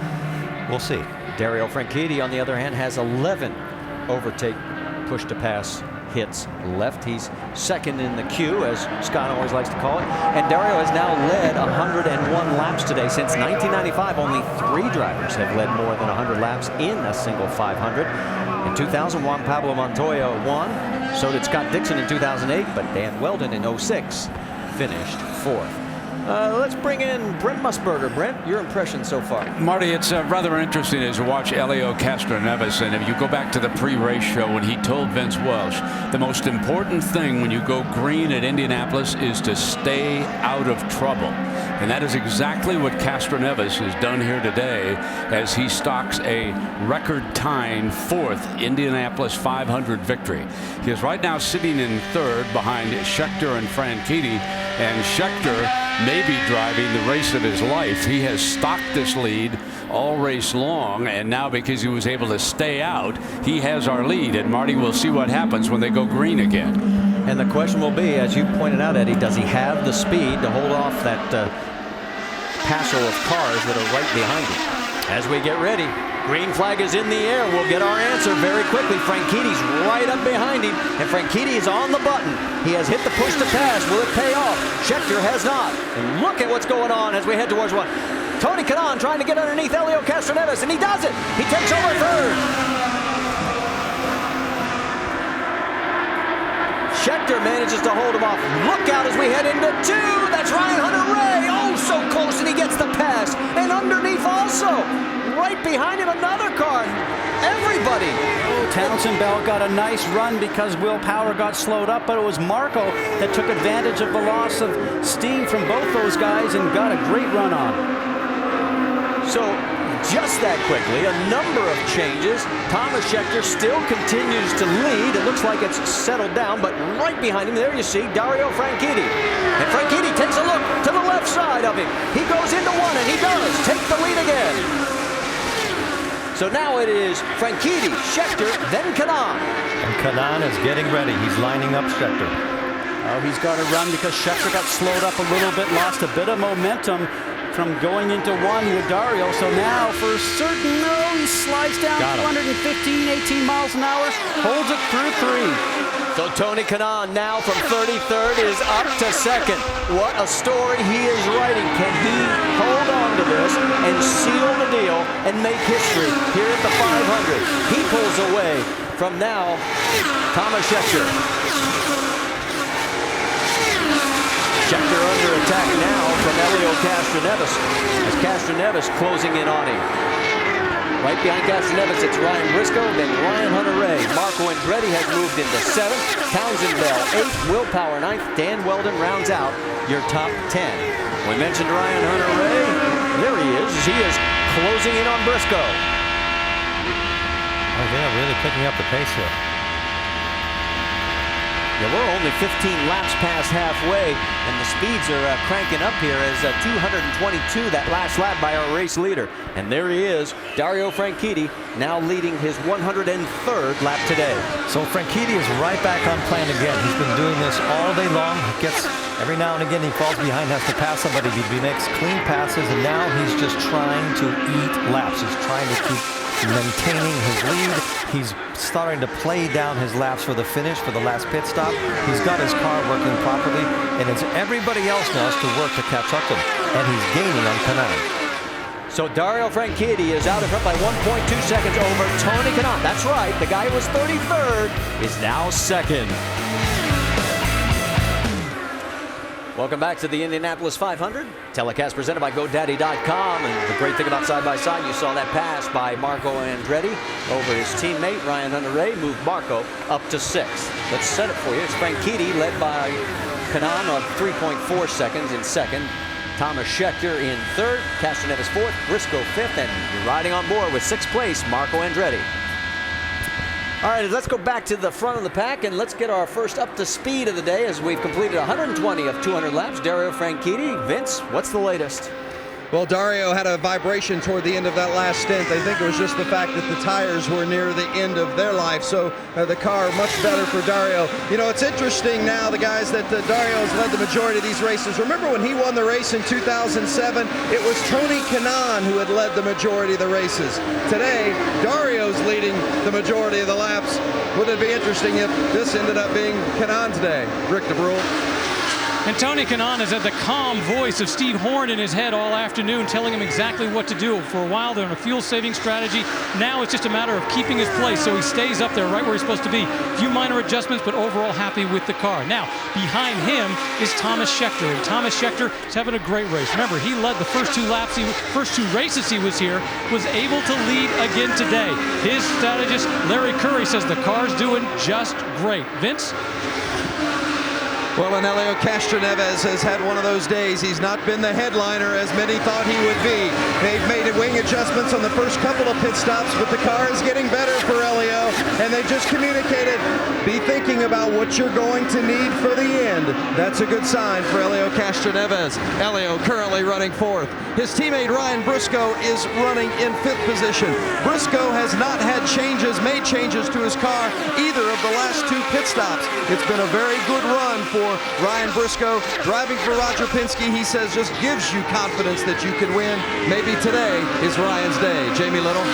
We'll see. Dario Franchitti, on the other hand, has 11 overtake push-to-pass hits left. He's second in the queue, as Scott always likes to call it. And Dario has now led 101 laps today. Since 1995, only 3 drivers have led more than 100 laps in a single 500. In 2000, Juan Pablo Montoya won. So did Scott Dixon in 2008, but Dan Weldon in 06 finished 4th. Let's bring in Brent Musburger. Brent, your impression so far? Marty, it's rather interesting as you watch Helio Castroneves, and if you go back to the pre-race show when he told Vince Welch, the most important thing when you go green at Indianapolis is to stay out of trouble. And that is exactly what Castroneves has done here today as he stocks a record-tying 4th Indianapolis 500 victory. He is right now sitting in 3rd behind Scheckter and Franchitti, and Scheckter may be driving the race of his life. He has stalked this lead all race long, and now because he was able to stay out, he has our lead. And Marty, will see what happens when they go green again. And the question will be, as you pointed out, Eddie, does he have the speed to hold off that passel of cars that are right behind him? As we get ready, green flag is in the air. We'll get our answer very quickly. Franchitti's right up behind him, and Franchitti is on the button. He has hit the push to pass. Will it pay off? Scheckter has not. And look at what's going on as we head towards one. Tony Kanaan trying to get underneath Helio Castroneves, and he does it. He takes over 3rd. Scheckter manages to hold him off. Look out as we head into 2. That's Ryan Hunter-Reay. Oh, so close, and he gets the pass. And underneath also. Right behind him, another car. Everybody. Oh, Townsend Bell got a nice run because Will Power got slowed up, but it was Marco that took advantage of the loss of steam from both those guys and got a great run on. So, just that quickly, a number of changes. Thomas Scheckter still continues to lead. It looks like it's settled down, but right behind him, there you see Dario Franchitti. And Franchitti takes a look to the left side of him. He goes into 1, and he does take the lead again. So now it is Franchitti, Scheckter, then Kanaan. And Kanaan is getting ready. He's lining up Scheckter. Oh, he's got to run because Scheckter got slowed up a little bit, lost a bit of momentum from going into one with Dario. So now for certain, no, he slides down 215, 18 miles an hour, holds it through 3. So Tony Kanaan now from 33rd is up to 2nd. What a story he is writing. Can he hold on to this and seal the deal and make history here at the 500? He pulls away from now Thomas Scheckter. Scheckter under attack now from Helio Castroneves as Castroneves closing in on him. Right behind Castroneves, it's Ryan Briscoe, then Ryan Hunter-Reay. Marco Andretti has moved into 7th. Townsend Bell 8th. Will Power 9th. Dan Weldon rounds out your top 10. We mentioned Ryan Hunter-Reay. There he is. He is closing in on Briscoe. Oh, they're really picking up the pace here. Yeah, we're only 15 laps past halfway, and the speeds are cranking up here as 222, that last lap by our race leader. And there he is, Dario Franchitti, now leading his 103rd lap today. So Franchitti is right back on plan again. He's been doing this all day long. He gets, every now and again, he falls behind, has to pass somebody. He makes clean passes, and now he's just trying to eat laps. He's trying to keep maintaining his lead. He's starting to play down his laps for the finish, for the last pit stop. He's got his car working properly, and it's everybody else now has to work to catch up to him, and he's gaining on Kanaan. So Dario Franchitti is out in front by 1.2 seconds over Tony Kanaan. That's right, the guy who was 33rd is now 2nd. Welcome back to the Indianapolis 500. Telecast presented by GoDaddy.com. And the great thing about side-by-side, you saw that pass by Marco Andretti over his teammate, Ryan Hunter-Reay, moved Marco up to 6th. Let's set it for you. It's Franchitti led by Kanaan on 3.4 seconds in 2nd. Thomas Scheckter in 3rd. Castroneves 4th. Briscoe 5th. And you're riding on board with 6th place, Marco Andretti. All right, let's go back to the front of the pack and let's get our first up to speed of the day as we've completed 120 of 200 laps. Dario Franchitti. Vince, what's the latest? Well, Dario had a vibration toward the end of that last stint. I think it was just the fact that the tires were near the end of their life, so the car much better for Dario. You know, it's interesting now, the guys, that Dario's led the majority of these races. Remember when he won the race in 2007? It was Tony Kanaan who had led the majority of the races. Today, Dario's leading the majority of the laps. Wouldn't it be interesting if this ended up being Kanaan today? Rick DeBrule. And Tony Kanaan has had the calm voice of Steve Horn in his head all afternoon, telling him exactly what to do. For a while, they're on a fuel-saving strategy. Now it's just a matter of keeping his place, so he stays up there right where he's supposed to be. A few minor adjustments, but overall happy with the car. Now, behind him is Thomas Scheckter, and Thomas Scheckter is having a great race. Remember, he led the first 2 laps, first 2 races he was here, was able to lead again today. His strategist, Larry Curry, says the car's doing just great. Vince? Well, and Helio Castroneves has had one of those days. He's not been the headliner as many thought he would be. They've made wing adjustments on the first couple of pit stops, but the car is getting better for Helio, and they've just communicated, be thinking about what you're going to need for the end. That's a good sign for Helio Castroneves. Helio currently running 4th. His teammate Ryan Briscoe is running in 5th position. Briscoe has not had made changes to his car either of the last 2 pit stops. It's been a very good run for Ryan Briscoe. Driving for Roger Penske, he says, just gives you confidence that you can win. Maybe today is Ryan's day. Jamie Little.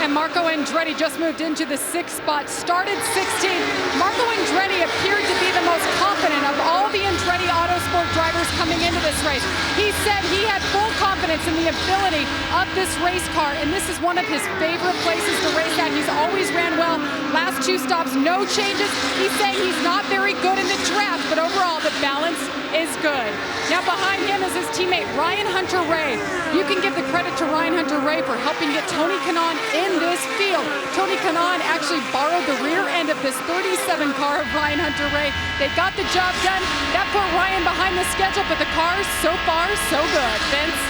And Marco Andretti just moved into the 6th spot, started 16th. Marco Andretti appeared to be the most confident of all the Andretti Autosport drivers coming into this race. He said he had full confidence in the ability of this race car, and this is one of his favorite places to race at. He's always ran well. Last 2 stops, no changes. He's saying he's not very good in the draft, but overall the balance is good. Now behind him is his teammate Ryan Hunter-Reay. You can give the credit to Ryan Hunter-Reay for helping get Tony Kanaan in this field. Tony Kanaan actually borrowed the rear end of this 37 car of Ryan Hunter-Reay. They got the job done. That put Ryan behind the schedule, but the car so far so good. Vince?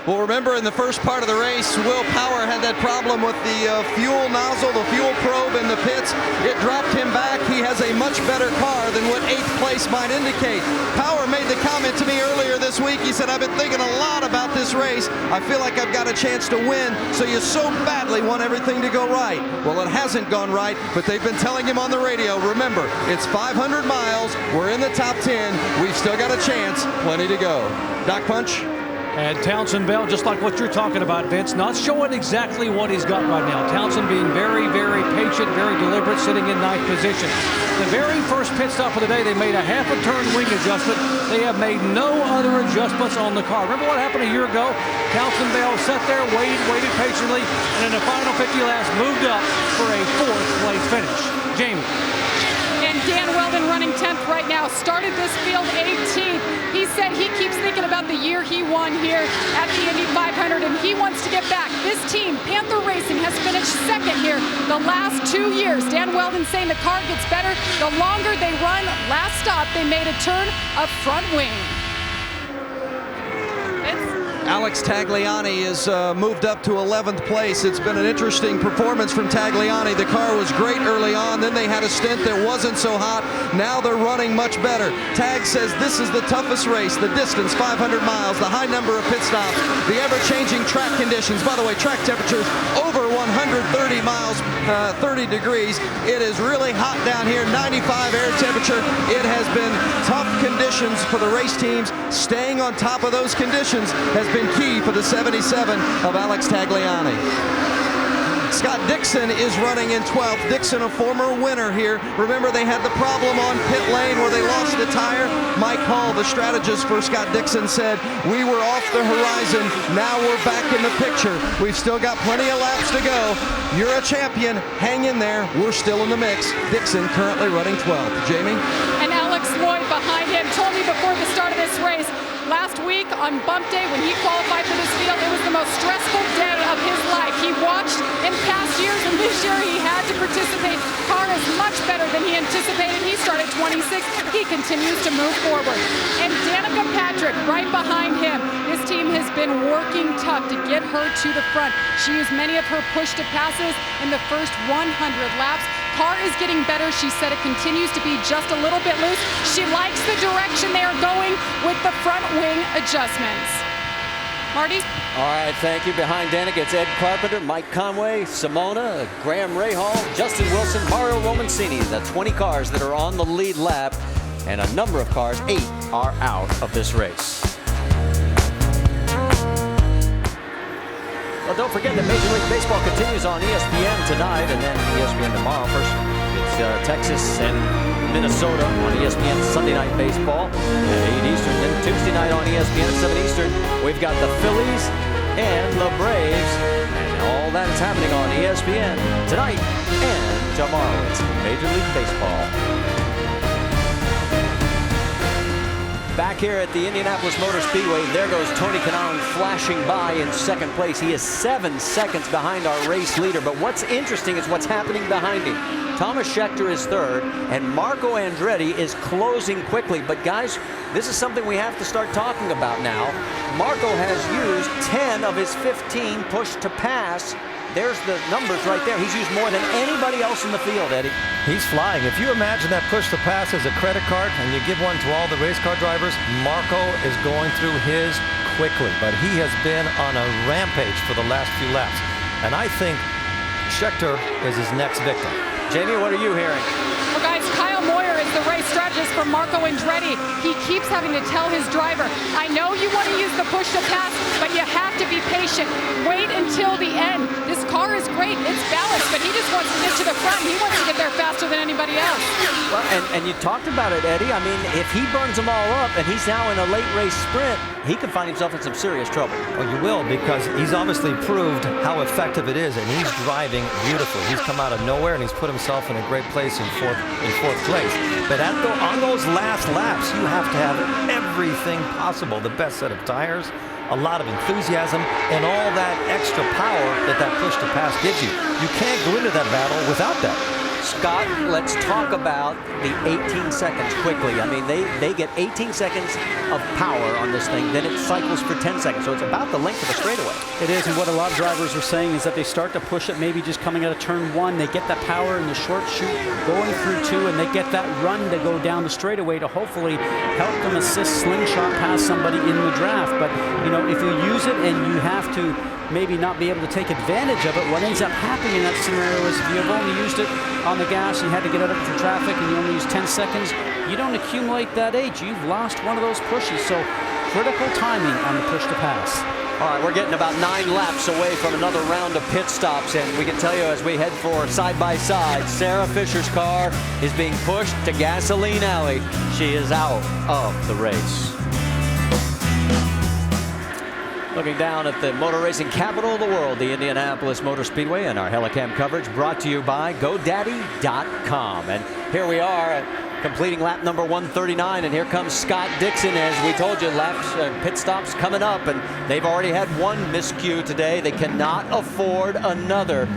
Well, remember in the first part of the race, Will Power had that problem with the fuel nozzle, the fuel probe in the pits. It dropped him back. He has a much better car than what 8th place might indicate. Power made the comment to me earlier this week. He said, I've been thinking a lot about this race. I feel like I've got a chance to win, so you so badly want everything to go right. Well, it hasn't gone right, but they've been telling him on the radio, remember, it's 500 miles. We're in the top 10. We've still got a chance. Plenty to go. Doc Punch? And Townsend Bell, just like what you're talking about, Vince, not showing exactly what he's got right now. Townsend being very, very patient, very deliberate, sitting in 9th position. The very first pit stop of the day, they made a half a turn wing adjustment. They have made no other adjustments on the car. Remember what happened a year ago? Townsend Bell sat there, waited patiently, and in the final 50 laps moved up for a 4th place finish. Jamie. And Dan Weldon running 10th right now, started this field 18th. He said he keeps thinking about the year he won here at the Indy 500, and he wants to get back. This team, Panther Racing, has finished 2nd here the last 2 years. Dan Weldon saying the car gets better the longer they run. Last stop, they made a turn of front wing. Alex Tagliani is moved up to 11th place. It's been an interesting performance from Tagliani. The car was great early on, then they had a stint that wasn't so hot. Now they're running much better. Tag says this is the toughest race, the distance, 500 miles, the high number of pit stops, the ever-changing track conditions. By the way, track temperatures over 130 miles, 30 degrees. It is really hot down here, 95 air temperature. It has been tough conditions for the race teams. Staying on top of those conditions has been key for the 77 of Alex Tagliani. Scott Dixon is running in 12th. Dixon, a former winner here. Remember, they had the problem on pit lane where they lost the tire. Mike Hall, the strategist for Scott Dixon, said, we were off the horizon. Now we're back in the picture. We've still got plenty of laps to go. You're a champion. Hang in there. We're still in the mix. Dixon currently running 12th. Jamie? And Alex Lloyd behind him told me before the start of this race, last week on bump day when he qualified for this field, it was the most stressful day of his life. He watched in past years, and this year he had to participate. Car is much better than he anticipated. He started 26th. He continues to move forward. And Danica Patrick right behind him. This team has been working tough to get her to the front. She used many of her push-to-passes in the first 100 laps. Car is getting better. She said it continues to be just a little bit loose. She likes the direction they are going with the front wing adjustments. Marty? All right, thank you. Behind Danica, it's Ed Carpenter, Mike Conway, Simona, Graham Rahal, Justin Wilson, Mario Romancini. The 20 cars that are on the lead lap, and a number of cars, 8, are out of this race. Well, don't forget that Major League Baseball continues on ESPN tonight and then ESPN tomorrow. First, it's Texas and Minnesota on ESPN Sunday Night Baseball at 8 Eastern. Then Tuesday night on ESPN at 7 Eastern, we've got the Phillies and the Braves. And all that is happening on ESPN tonight and tomorrow. It's Major League Baseball. Back here at the Indianapolis Motor Speedway, there goes Tony Kanaan flashing by in 2nd place. He is 7 seconds behind our race leader, but what's interesting is what's happening behind him. Thomas Scheckter is 3rd, and Marco Andretti is closing quickly. But guys, this is something we have to start talking about now. Marco has used 10 of his 15 push to pass. There's the numbers right there. He's used more than anybody else in the field, Eddie. He's flying. If you imagine that push to pass as a credit card and you give one to all the race car drivers, Marco is going through his quickly. But he has been on a rampage for the last few laps. And I think Scheckter is his next victim. Jamie, what are you hearing? Well, guys, Kyle Moyer is the race strategist for Marco Andretti. He keeps having to tell his driver, I know you want to use the push to pass, but you have to be patient. Wait until the end. This car is great. It's balanced, but he just wants to get to the front. He wants to get there faster than anybody else. Well, and you talked about it, Eddie. I mean, if he burns them all up and he's now in a late race sprint, he could find himself in some serious trouble. Well, you will, because he's obviously proved how effective it is, and he's driving beautifully. He's come out of nowhere, and he's put himself in a great place in fourth place. But on those last laps, you have to have everything possible. The best set of tires, a lot of enthusiasm, and all that extra power that push to pass gives you. You can't go into that battle without that. Scott, let's talk about the 18 seconds quickly. I mean, they get 18 seconds of power on this thing, then it cycles for 10 seconds. So it's about the length of a straightaway. It is, and what a lot of drivers are saying is that they start to push it maybe just coming out of turn 1. They get that power in the short shoot going through 2, and they get that run to go down the straightaway to hopefully help them assist slingshot past somebody in the draft. But, you know, if you use it and you have to maybe not be able to take advantage of it, what ends up happening in that scenario is if you've only used it on the gas, you had to get out of it for traffic, and you only use 10 seconds, you don't accumulate that age. You've lost one of those pushes. So critical timing on the push to pass. All right, we're getting about 9 laps away from another round of pit stops, and we can tell you as we head for side-by-side, Sarah Fisher's car is being pushed to Gasoline Alley. She is out of the race. Looking down at the motor racing capital of the world, the Indianapolis Motor Speedway, and our Helicam coverage brought to you by GoDaddy.com. And here we are completing lap number 139, and here comes Scott Dixon. As we told you, pit stops coming up, and they've already had one miscue today. They cannot afford another.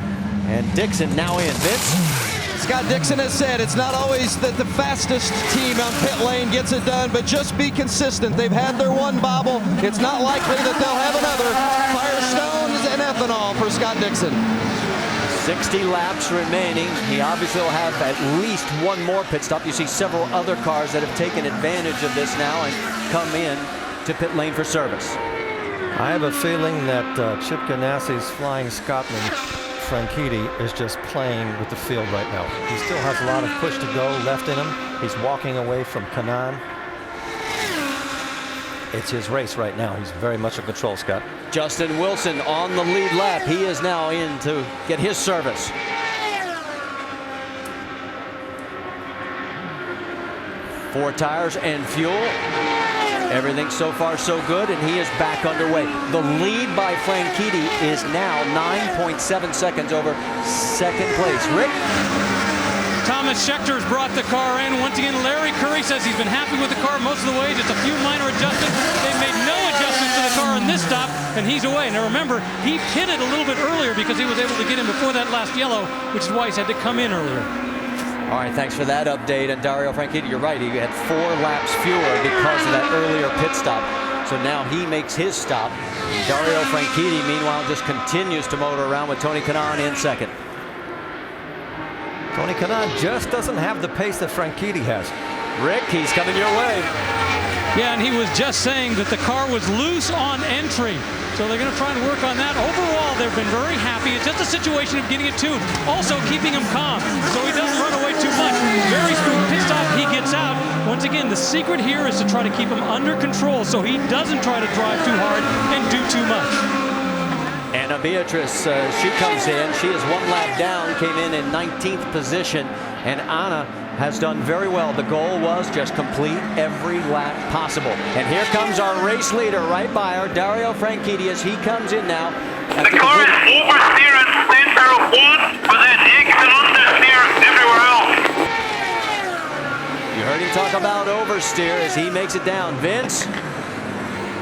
And Dixon now in. Vince? Scott Dixon has said it's not always that the fastest team on pit lane gets it done, but just be consistent. They've had their one bobble. It's not likely that they'll have another. Firestones and ethanol for Scott Dixon. 60 laps remaining. He obviously will have at least one more pit stop. You see several other cars that have taken advantage of this now and come in to pit lane for service. I have a feeling that Chip Ganassi's Flying Scotsman Franchitti is just playing with the field right now. He still has a lot of push to go left in him. He's walking away from Kanaan. It's his race right now. He's very much in control, Scott. Justin Wilson on the lead lap. He is now in to get his service. Four tires and fuel. Everything so far so good, and he is back underway. The lead by Franchitti is now 9.7 seconds over second place. Rick? Thomas Schechter's brought the car in. Once again, Larry Curry says he's been happy with the car most of the way. Just a few minor adjustments. They made no adjustments to the car on this stop, and he's away. Now remember, he pitted a little bit earlier because he was able to get in before that last yellow, which is why he's had to come in earlier. All right, thanks for that update. And Dario Franchitti, you're right. He had 4 laps fewer because of that earlier pit stop. So now he makes his stop. Dario Franchitti, meanwhile, just continues to motor around with Tony Kanaan in second. Tony Kanaan just doesn't have the pace that Franchitti has. Rick, he's coming your way. Yeah, and he was just saying that the car was loose on entry. So they're going to try and work on that. Overall, they've been very happy. It's just a situation of getting it tuned. Also keeping him calm so he doesn't run away too much. Very smooth pit stop. He gets out. Once again, the secret here is to try to keep him under control so he doesn't try to drive too hard and do too much. Anna Beatrice, she comes in. She is 1 lap down, came in 19th position. And Anna has done very well. The goal was just complete every lap possible. And here comes our race leader right by her, Dario Franchitti, as he comes in now. The car is oversteer at center of 1, but then excellent understeer everywhere else. You heard him talk about oversteer as he makes it down. Vince?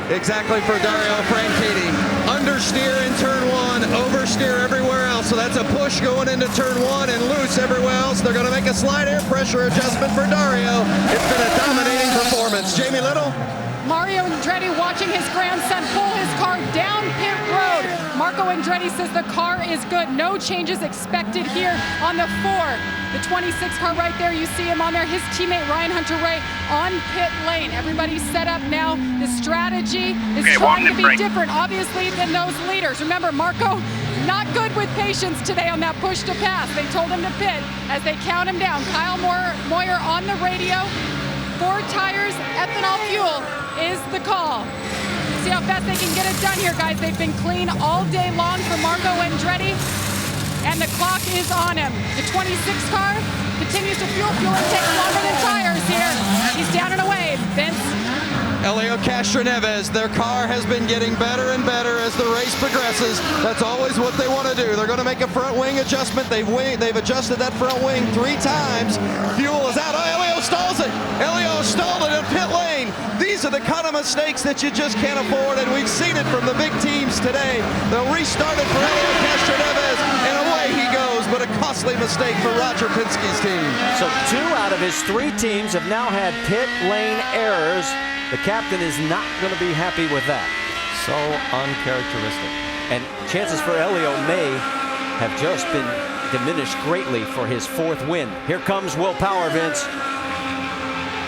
Exactly for Dario Franchitti. Understeer in turn 1, oversteer everywhere else. So that's a push going into turn 1 and loose everywhere else. They're going to make a slight air pressure adjustment for Dario. It's been a dominating performance. Jamie Little? Mario Andretti watching his grandson pull his car down pit road. Marco Andretti says the car is good. No changes expected here on the 4. The 26 car right there, you see him on there. His teammate Ryan Hunter-Reay on pit lane. Everybody's set up now. The strategy is trying to be different, obviously, than those leaders. Remember, Marco, not good with patience today on that push to pass. They told him to pit as they count him down. Kyle Moyer on the radio. 4 tires, ethanol fuel is the call. See how fast they can get it done here, guys. They've been clean all day long for Marco Andretti. And the clock is on him. The 26 car continues to fuel and takes longer than tires here. He's down and away. Vince? Helio Castroneves, their car has been getting better and better as the race progresses. That's always what they want to do. They're going to make a front wing adjustment. They've adjusted that front wing 3 times. Fuel is out. Oh, Helio stalls it. Helio stalled it in pit lane. These are the kind of mistakes that you just can't afford, and we've seen it from the big teams today. They'll restart it for Helio Castroneves, and away he goes, but it costs costly mistake for Roger Penske's team. So 2 out of his 3 teams have now had pit lane errors. The captain is not going to be happy with that. So uncharacteristic. And chances for Helio may have just been diminished greatly for his 4th win. Here comes Will Power, Vince.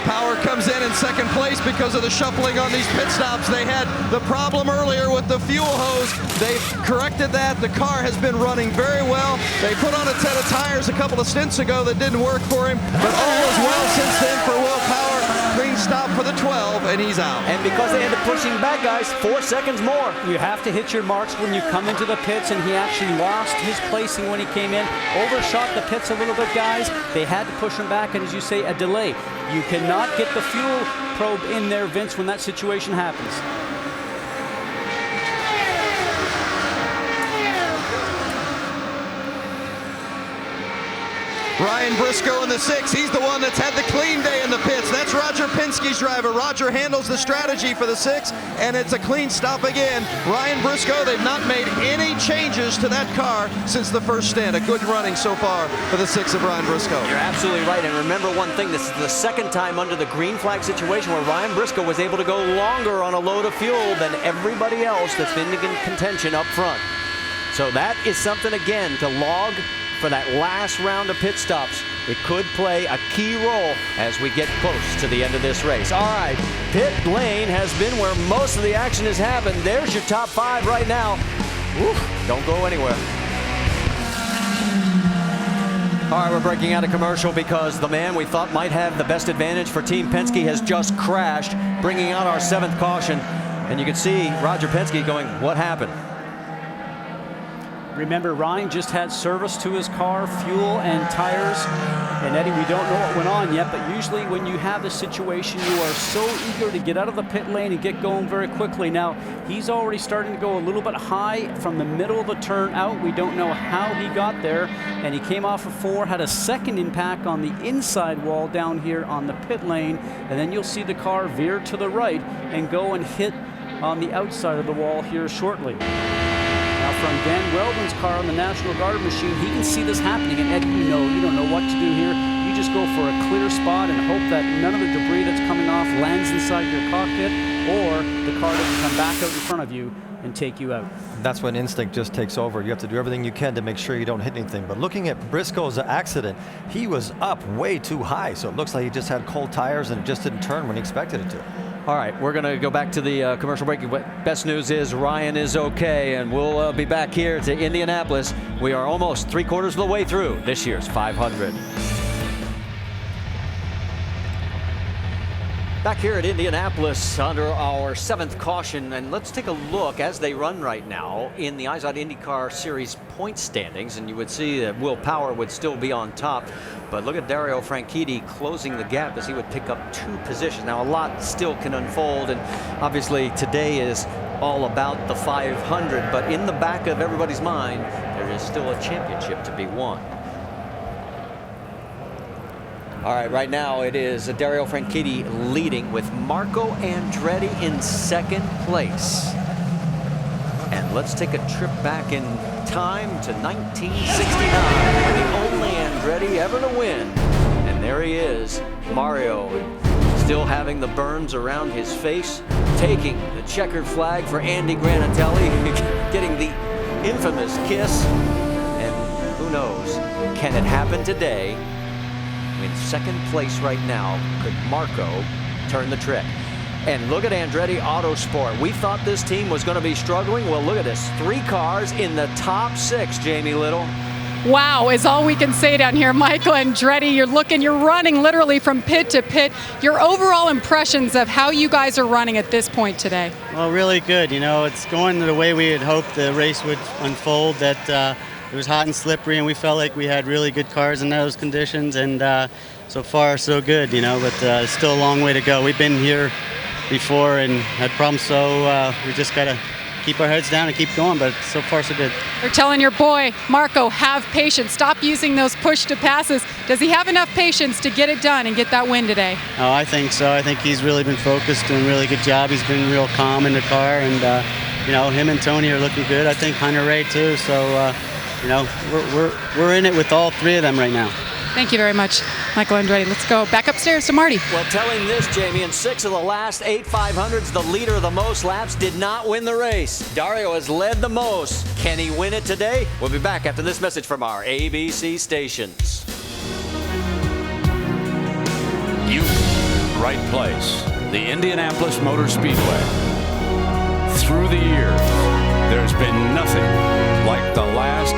Power comes in second place because of the shuffling on these pit stops. They had the problem earlier with the fuel hose. They've corrected that. The car has been running very well. They put on a set of tires a couple of stints ago that didn't work for him, but all is well since then for Will Power. Clean stop for the 12, and he's out. And because they had to push him back, guys, 4 seconds more. You have to hit your marks when you come into the pits, and he actually lost his placing when he came in. Overshot the pits a little bit, guys. They had to push him back, and as you say, a delay. You cannot get the fuel probe in there, Vince, when that situation happens. Ryan Briscoe in the 6. He's the one that's had the clean day in the pits. That's Roger Penske's driver. Roger handles the strategy for the 6, and it's a clean stop again. Ryan Briscoe, they've not made any changes to that car since the first stint. A good running so far for the 6 of Ryan Briscoe. You're absolutely right. And remember one thing, this is the 2nd time under the green flag situation where Ryan Briscoe was able to go longer on a load of fuel than everybody else that's been in contention up front. So that is something, again, to log for that last round of pit stops. It could play a key role as we get close to the end of this race. All right, pit lane has been where most of the action has happened. There's your top 5 right now. Oof, don't go anywhere. All right, we're breaking out a commercial because the man we thought might have the best advantage for Team Penske has just crashed, bringing out our 7th caution. And you can see Roger Penske going, what happened? Remember, Ryan just had service to his car, fuel and tires. And Eddie, we don't know what went on yet, but usually when you have this situation, you are so eager to get out of the pit lane and get going very quickly. Now, he's already starting to go a little bit high from the middle of the turn out. We don't know how he got there. And he came off of 4, had a 2nd impact on the inside wall down here on the pit lane. And then you'll see the car veer to the right and go and hit on the outside of the wall here shortly. Now from Dan Weldon's car on the National Guard machine, he can see this happening. And Eddie, you don't know what to do here. You just go for a clear spot and hope that none of the debris that's coming off lands inside your cockpit, or the car doesn't come back out in front of you and take you out. That's when instinct just takes over. You have to do everything you can to make sure you don't hit anything. But looking at Briscoe's accident, he was up way too high. So it looks like he just had cold tires and it just didn't turn when he expected it to. All right, we're going to go back to the commercial break. Best news is Ryan is okay, and we'll be back here to Indianapolis. We are almost 3/4 of the way through this year's 500. Back here at Indianapolis under our 7th caution, and let's take a look as they run right now in the IZOD IndyCar Series point standings, and you would see that Will Power would still be on top, but look at Dario Franchitti closing the gap as he would pick up 2 positions. Now a lot still can unfold, and obviously today is all about the 500, but in the back of everybody's mind, there is still a championship to be won. All right, right now it is Dario Franchitti leading with Marco Andretti in 2nd place. And let's take a trip back in time to 1969, the only Andretti ever to win. And there he is, Mario, still having the burns around his face, taking the checkered flag for Andy Granatelli, getting the infamous kiss. And who knows, can it happen today? In 2nd place right now, could Marco turn the trick? And look at Andretti Autosport. We thought this team was going to be struggling. Well, look at this. 3 cars in the top 6, Jamie Little. Wow is all we can say down here. Michael Andretti, you're running literally from pit to pit. Your overall impressions of how you guys are running at this point today? Well, really good. It's going the way we had hoped the race would unfold, that it was hot and slippery, and we felt like we had really good cars in those conditions, and so far so good, but still a long way to go. We've been here before and had problems, so we just got to keep our heads down and keep going, but so far so good. They're telling your boy, Marco, have patience. Stop using those push to passes. Does he have enough patience to get it done and get that win today? Oh, I think so. I think he's really been focused, doing a really good job. He's been real calm in the car, and him and Tony are looking good. I think Hunter Ray too, so You know, we're in it with all three of them right now. Thank you very much, Michael Andretti. Let's go back upstairs to Marty. Well, telling this, Jamie, in 6 of the last 8 500s, the leader of the most laps did not win the race. Dario has led the most. Can he win it today? We'll be back after this message from our ABC stations. Right place, the Indianapolis Motor Speedway. Through the years, there's been nothing like the last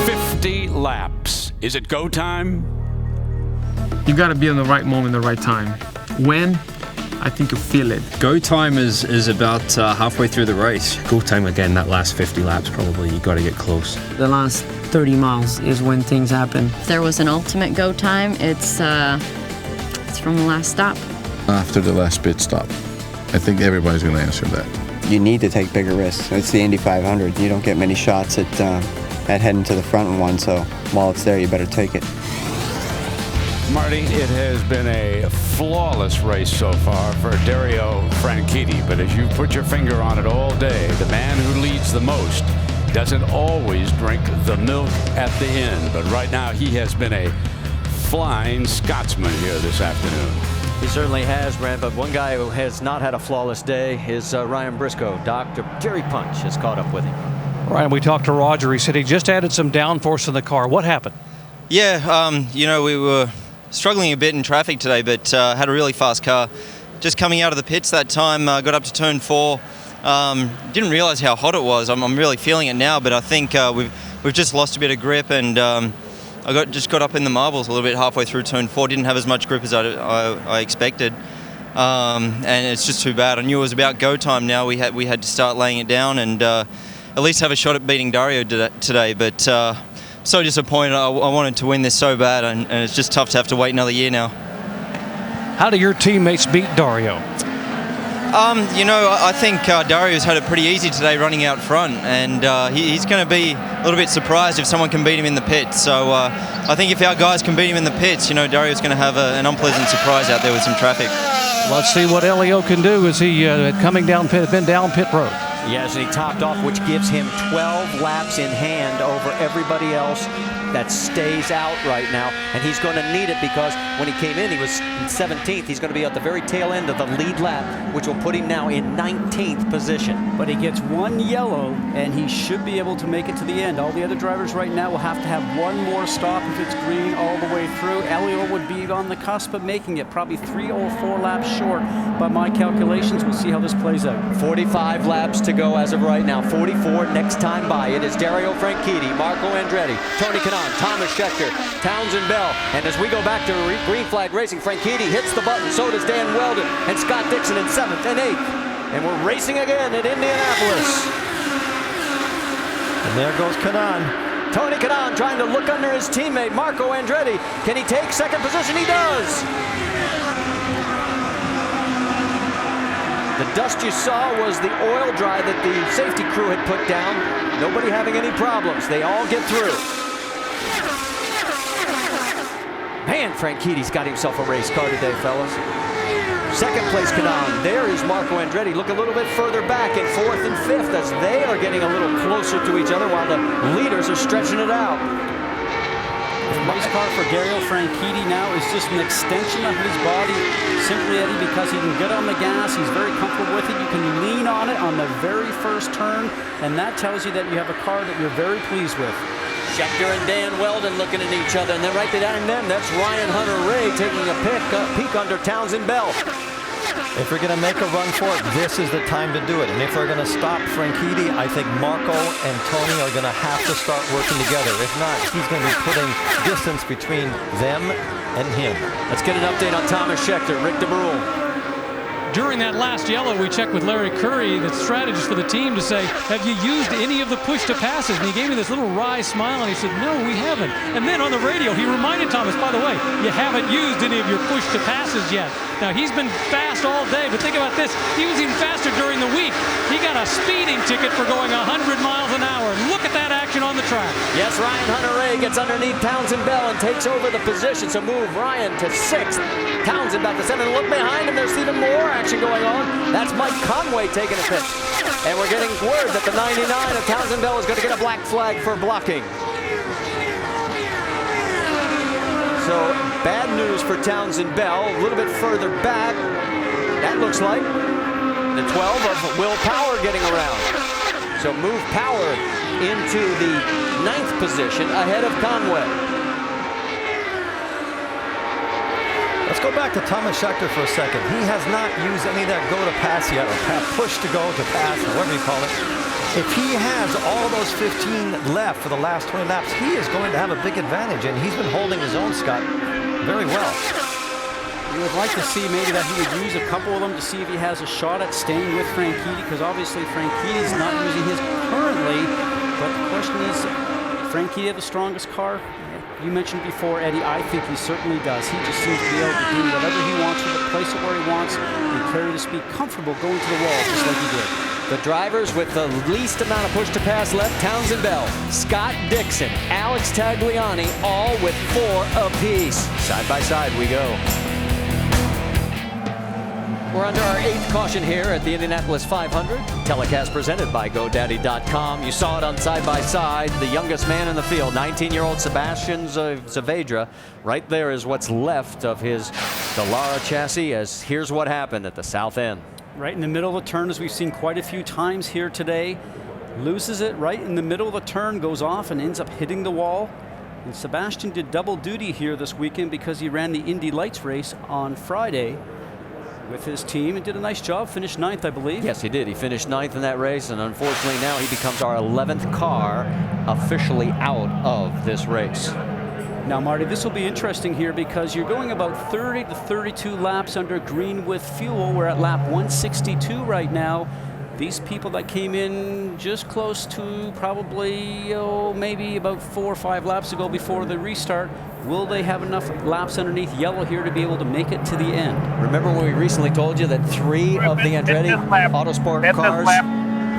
50 laps. Is it go time? You got to be in the right moment, the right time. When? I think you feel it. Go time is about halfway through the race. Go time again, that last 50 laps probably. You got to get close. The last 30 miles is when things happen. If there was an ultimate go time, it's from the last stop. After the last pit stop. I think everybody's going to answer that. You need to take bigger risks. It's the Indy 500. You don't get many shots at heading to the front in one, so while it's there, you better take it. Marty, it has been a flawless race so far for Dario Franchitti, but as you put your finger on it all day, the man who leads the most doesn't always drink the milk at the end. But right now, he has been a flying Scotsman here this afternoon. He certainly has, Brent, but one guy who has not had a flawless day is Ryan Briscoe. Dr. Jerry Punch has caught up with him. Ryan, we talked to Roger. He said he just added some downforce in the car. What happened? Yeah, you know, we were struggling a bit in traffic today, but had a really fast car. Just coming out of the pits that time, got up to turn 4. Didn't realize how hot it was. I'm really feeling it now, but I think we've just lost a bit of grip, and I just got up in the marbles a little bit halfway through turn 4. Didn't have as much grip as I expected, and it's just too bad. I knew it was about go time now. We had to start laying it down and at least have a shot at beating Dario today. But so disappointed. I wanted to win this so bad, and it's just tough to have to wait another year now. How do your teammates beat Dario? You know, I think Dario's had it pretty easy today running out front, and he's going to be a little bit surprised if someone can beat him in the pits. So I think if our guys can beat him in the pits, you know, Dario's going to have an unpleasant surprise out there with some traffic. Let's see what Helio can do as he coming down pit road. Yes, and he topped off, which gives him 12 laps in hand over everybody else that stays out right now, and he's going to need it because when he came in, he was in 17th. He's going to be at the very tail end of the lead lap, which will put him now in 19th position. But he gets one yellow, and he should be able to make it to the end. All the other drivers right now will have to have one more stop if it's green all the way through. Helio would be on the cusp of making it, probably 3 or 4 laps short by my calculations. We'll see how this plays out. 45 laps to go as of right now. 44 next time by. It is Dario Franchitti, Marco Andretti, Tony Kanaan, Thomas Scheckter, Townsend Bell, and as we go back to green flag racing, Franchitti hits the button, so does Dan Weldon, and Scott Dixon in 7th and 8th. And we're racing again at Indianapolis. And there goes Kanaan. Tony Kanaan trying to look under his teammate, Marco Andretti. Can he take second position? He does! The dust you saw was the oil dry that the safety crew had put down. Nobody having any problems. They all get through. Man, Franchitti's got himself a race car today, fellas. Second place, Kanaan. There is Marco Andretti. Look a little bit further back in 4th and 5th as they are getting a little closer to each other while the leaders are stretching it out. The race car for Dario Franchitti now is just an extension of his body, simply, Eddie, because he can get on the gas. He's very comfortable with it. You can lean on it on the very first turn, and that tells you that you have a car that you're very pleased with. Scheckter and Dan Weldon looking at each other, and then right behind them, that's Ryan Hunter-Reay taking a peek under Townsend Bell. If we're going to make a run for it, this is the time to do it. And if we're going to stop Franchitti, I think Marco and Tony are going to have to start working together. If not, he's going to be putting distance between them and him. Let's get an update on Thomas Scheckter. Rick DeBrule. During that last yellow, we checked with Larry Curry, the strategist for the team, to say, have you used any of the push-to-passes? And he gave me this little wry smile, and he said, no, we haven't. And then on the radio, he reminded Thomas, by the way, you haven't used any of your push-to-passes yet. Now, he's been fast all day, but think about this. He was even faster during the week. He got a speeding ticket for going 100 miles an hour. Look at that action on the track. Yes, Ryan Hunter-Reay gets underneath Townsend Bell and takes over the position. So move Ryan to 6th. Townsend back to 7th. Look behind him. There's even more action going on. That's Mike Conway taking a pit. And we're getting word that the 99 of Townsend Bell is going to get a black flag for blocking. So bad news for Townsend Bell. A little bit further back, that looks like the 12 of Will Power getting around. So move Power into the 9th position ahead of Conway. Let's go back to Thomas Scheckter for a second. He has not used any of that go to pass yet, or push to go to pass, or whatever you call it. If he has all those 15 left for the last 20 laps, he is going to have a big advantage, and he's been holding his own, Scott, very well. You would like to see maybe that he would use a couple of them to see if he has a shot at staying with Franchitti, because obviously Franchitti's not using his currently. But the question is, Franchitti have the strongest car? You mentioned before, Eddie, I think he certainly does. He just seems to be able to do whatever he wants, place it where he wants, and carry the speed comfortable going to the wall, just like he did. The drivers with the least amount of push to pass left, Townsend Bell, Scott Dixon, Alex Tagliani, all with 4 apiece. Side by side we go. We're under our 8th caution here at the Indianapolis 500. Telecast presented by GoDaddy.com. You saw it on Side by Side. The youngest man in the field, 19-year-old Sebastian Saavedra. Right there is what's left of his Dallara chassis, as here's what happened at the south end. Right in the middle of the turn, as we've seen quite a few times here today. Loses it right in the middle of the turn, goes off and ends up hitting the wall. And Sebastian did double duty here this weekend because he ran the Indy Lights race on Friday with his team and did a nice job. Finished 9th, I believe. Yes, he did. He finished 9th in that race, and unfortunately now he becomes our 11th car officially out of this race. Now, Marty, this will be interesting here because you're going about 30 to 32 laps under green with fuel. We're at lap 162 right now. These people that came in just close to probably, maybe about 4 or 5 laps ago before the restart, will they have enough laps underneath yellow here to be able to make it to the end? Remember when we recently told you that 3 of the Andretti Autosport cars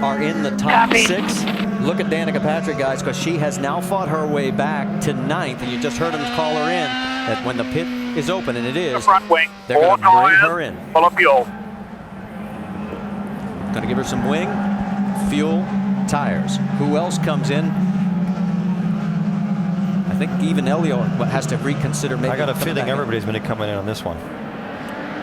are in the top 6? Look at Danica Patrick, guys, because she has now fought her way back to 9th, and you just heard him call her in, that when the pit is open, and it is, they're going to bring her in. Full of fuel. Going to give her some wing, fuel, tires. Who else comes in? I think even Helio has to reconsider maybe. I got a feeling everybody's going to come in on this one.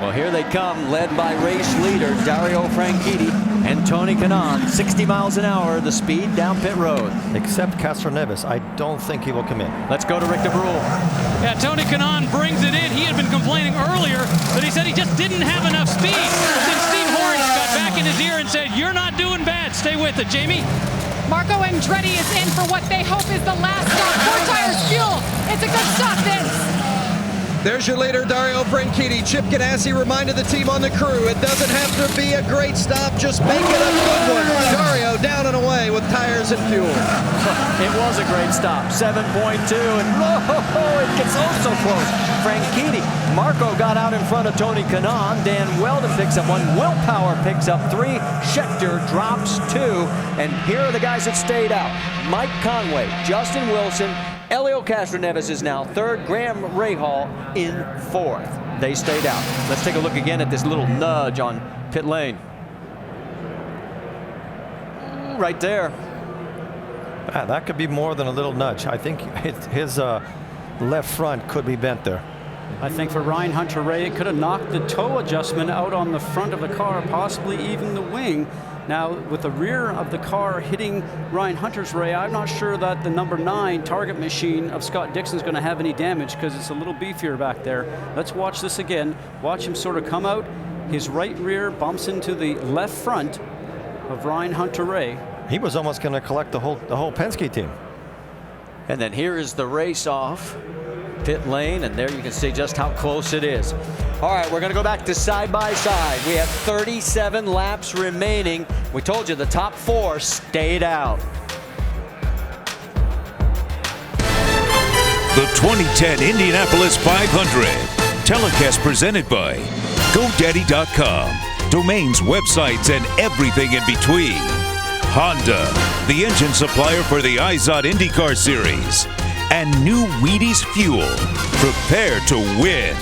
Well, here they come, led by race leader Dario Franchitti and Tony Kanaan. 60 miles an hour, the speed down pit road. Except Castroneves, I don't think he will come in. Let's go to Rick DeBrule. Yeah, Tony Kanaan brings it in. He had been complaining earlier, but he said he just didn't have enough speed. But then Steve Horns got back in his ear and said, "You're not doing bad. Stay with it, Jamie." Marco Andretti is in for what they hope is the last stop. 4 tires, fuel. It's a good stop, Vince. There's your leader, Dario Franchitti. Chip Ganassi reminded the team on the crew, it doesn't have to be a great stop, just make it a good one. Dario down and away with tires and fuel. It was a great stop, 7.2, and it gets so close. Franchitti, Marco got out in front of Tony Kanaan. Dan Weldon picks up 1. Will Power picks up 3. Scheckter drops 2. And here are the guys that stayed out. Mike Conway, Justin Wilson, Helio Castroneves is now 3rd. Graham Rahal in 4th. They stayed out. Let's take a look again at this little nudge on pit lane. Right there. That could be more than a little nudge. I think his left front could be bent there. I think for Ryan Hunter-Reay, it could have knocked the toe adjustment out on the front of the car, possibly even the wing. Now, with the rear of the car hitting Ryan Hunter-Reay, I'm not sure that the number 9 target machine of Scott Dixon is going to have any damage because it's a little beefier back there. Let's watch this again. Watch him sort of come out. His right rear bumps into the left front of Ryan Hunter-Reay. He was almost going to collect the whole Penske team. And then here is the race off pit lane, and there you can see just how close it is. All right, we're going to go back to side by side. We have 37 laps remaining. We told you the top 4 stayed out. The 2010 Indianapolis 500, telecast presented by GoDaddy.com. Domains, websites, and everything in between. Honda, the engine supplier for the IZOD IndyCar Series. And new Wheaties Fuel. Prepare to win.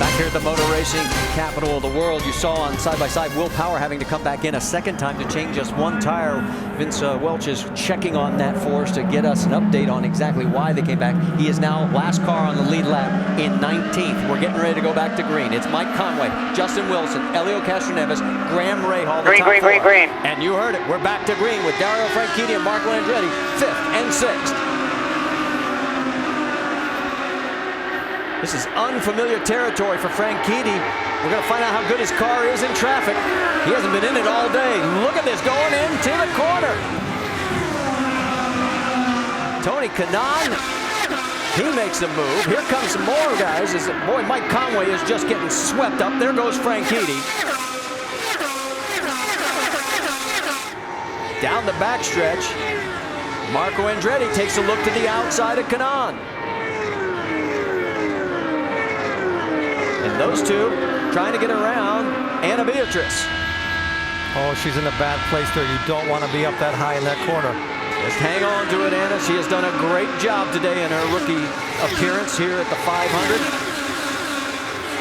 Back here at the motor racing capital of the world, you saw on side-by-side Will Power having to come back in a second time to change just one tire. Vince Welch is checking on that for us to get us an update on exactly why they came back. He is now last car on the lead lap in 19th. We're getting ready to go back to green. It's Mike Conway, Justin Wilson, Helio Castroneves, Graham Rahal. Green. And you heard it. We're back to green with Dario Franchitti and Marco Andretti, 5th and 6th. This is unfamiliar territory for Franchitti. We're going to find out how good his car is in traffic. He hasn't been in it all day. Look at this, going into the corner. Tony Kanaan, he makes a move. Here comes some more guys. Boy, Mike Conway is just getting swept up. There goes Franchitti. Down the backstretch, Marco Andretti takes a look to the outside of Kanaan. And those two trying to get around Anna Beatrice. Oh, she's in a bad place there. You don't want to be up that high in that corner. Just hang on to it, Anna. She has done a great job today in her rookie appearance here at the 500.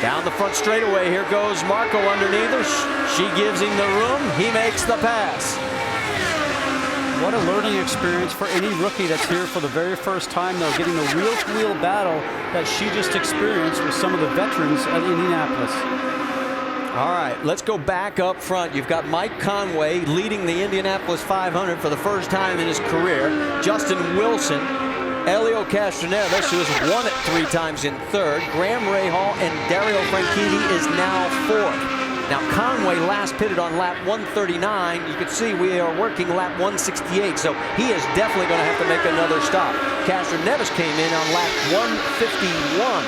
Down the front straightaway, here goes Marco underneath her. She gives him the room. He makes the pass. What a learning experience for any rookie that's here for the very first time, though, getting the wheel-to-wheel battle that she just experienced with some of the veterans at Indianapolis. All right, let's go back up front. You've got Mike Conway leading the Indianapolis 500 for the first time in his career. Justin Wilson, Helio Castroneves, who has won it 3 times in 3rd. Graham Rahal and Dario Franchitti is now 4th. Now, Conway last pitted on lap 139. You can see we are working lap 168, so he is definitely going to have to make another stop. Castroneves came in on lap 151.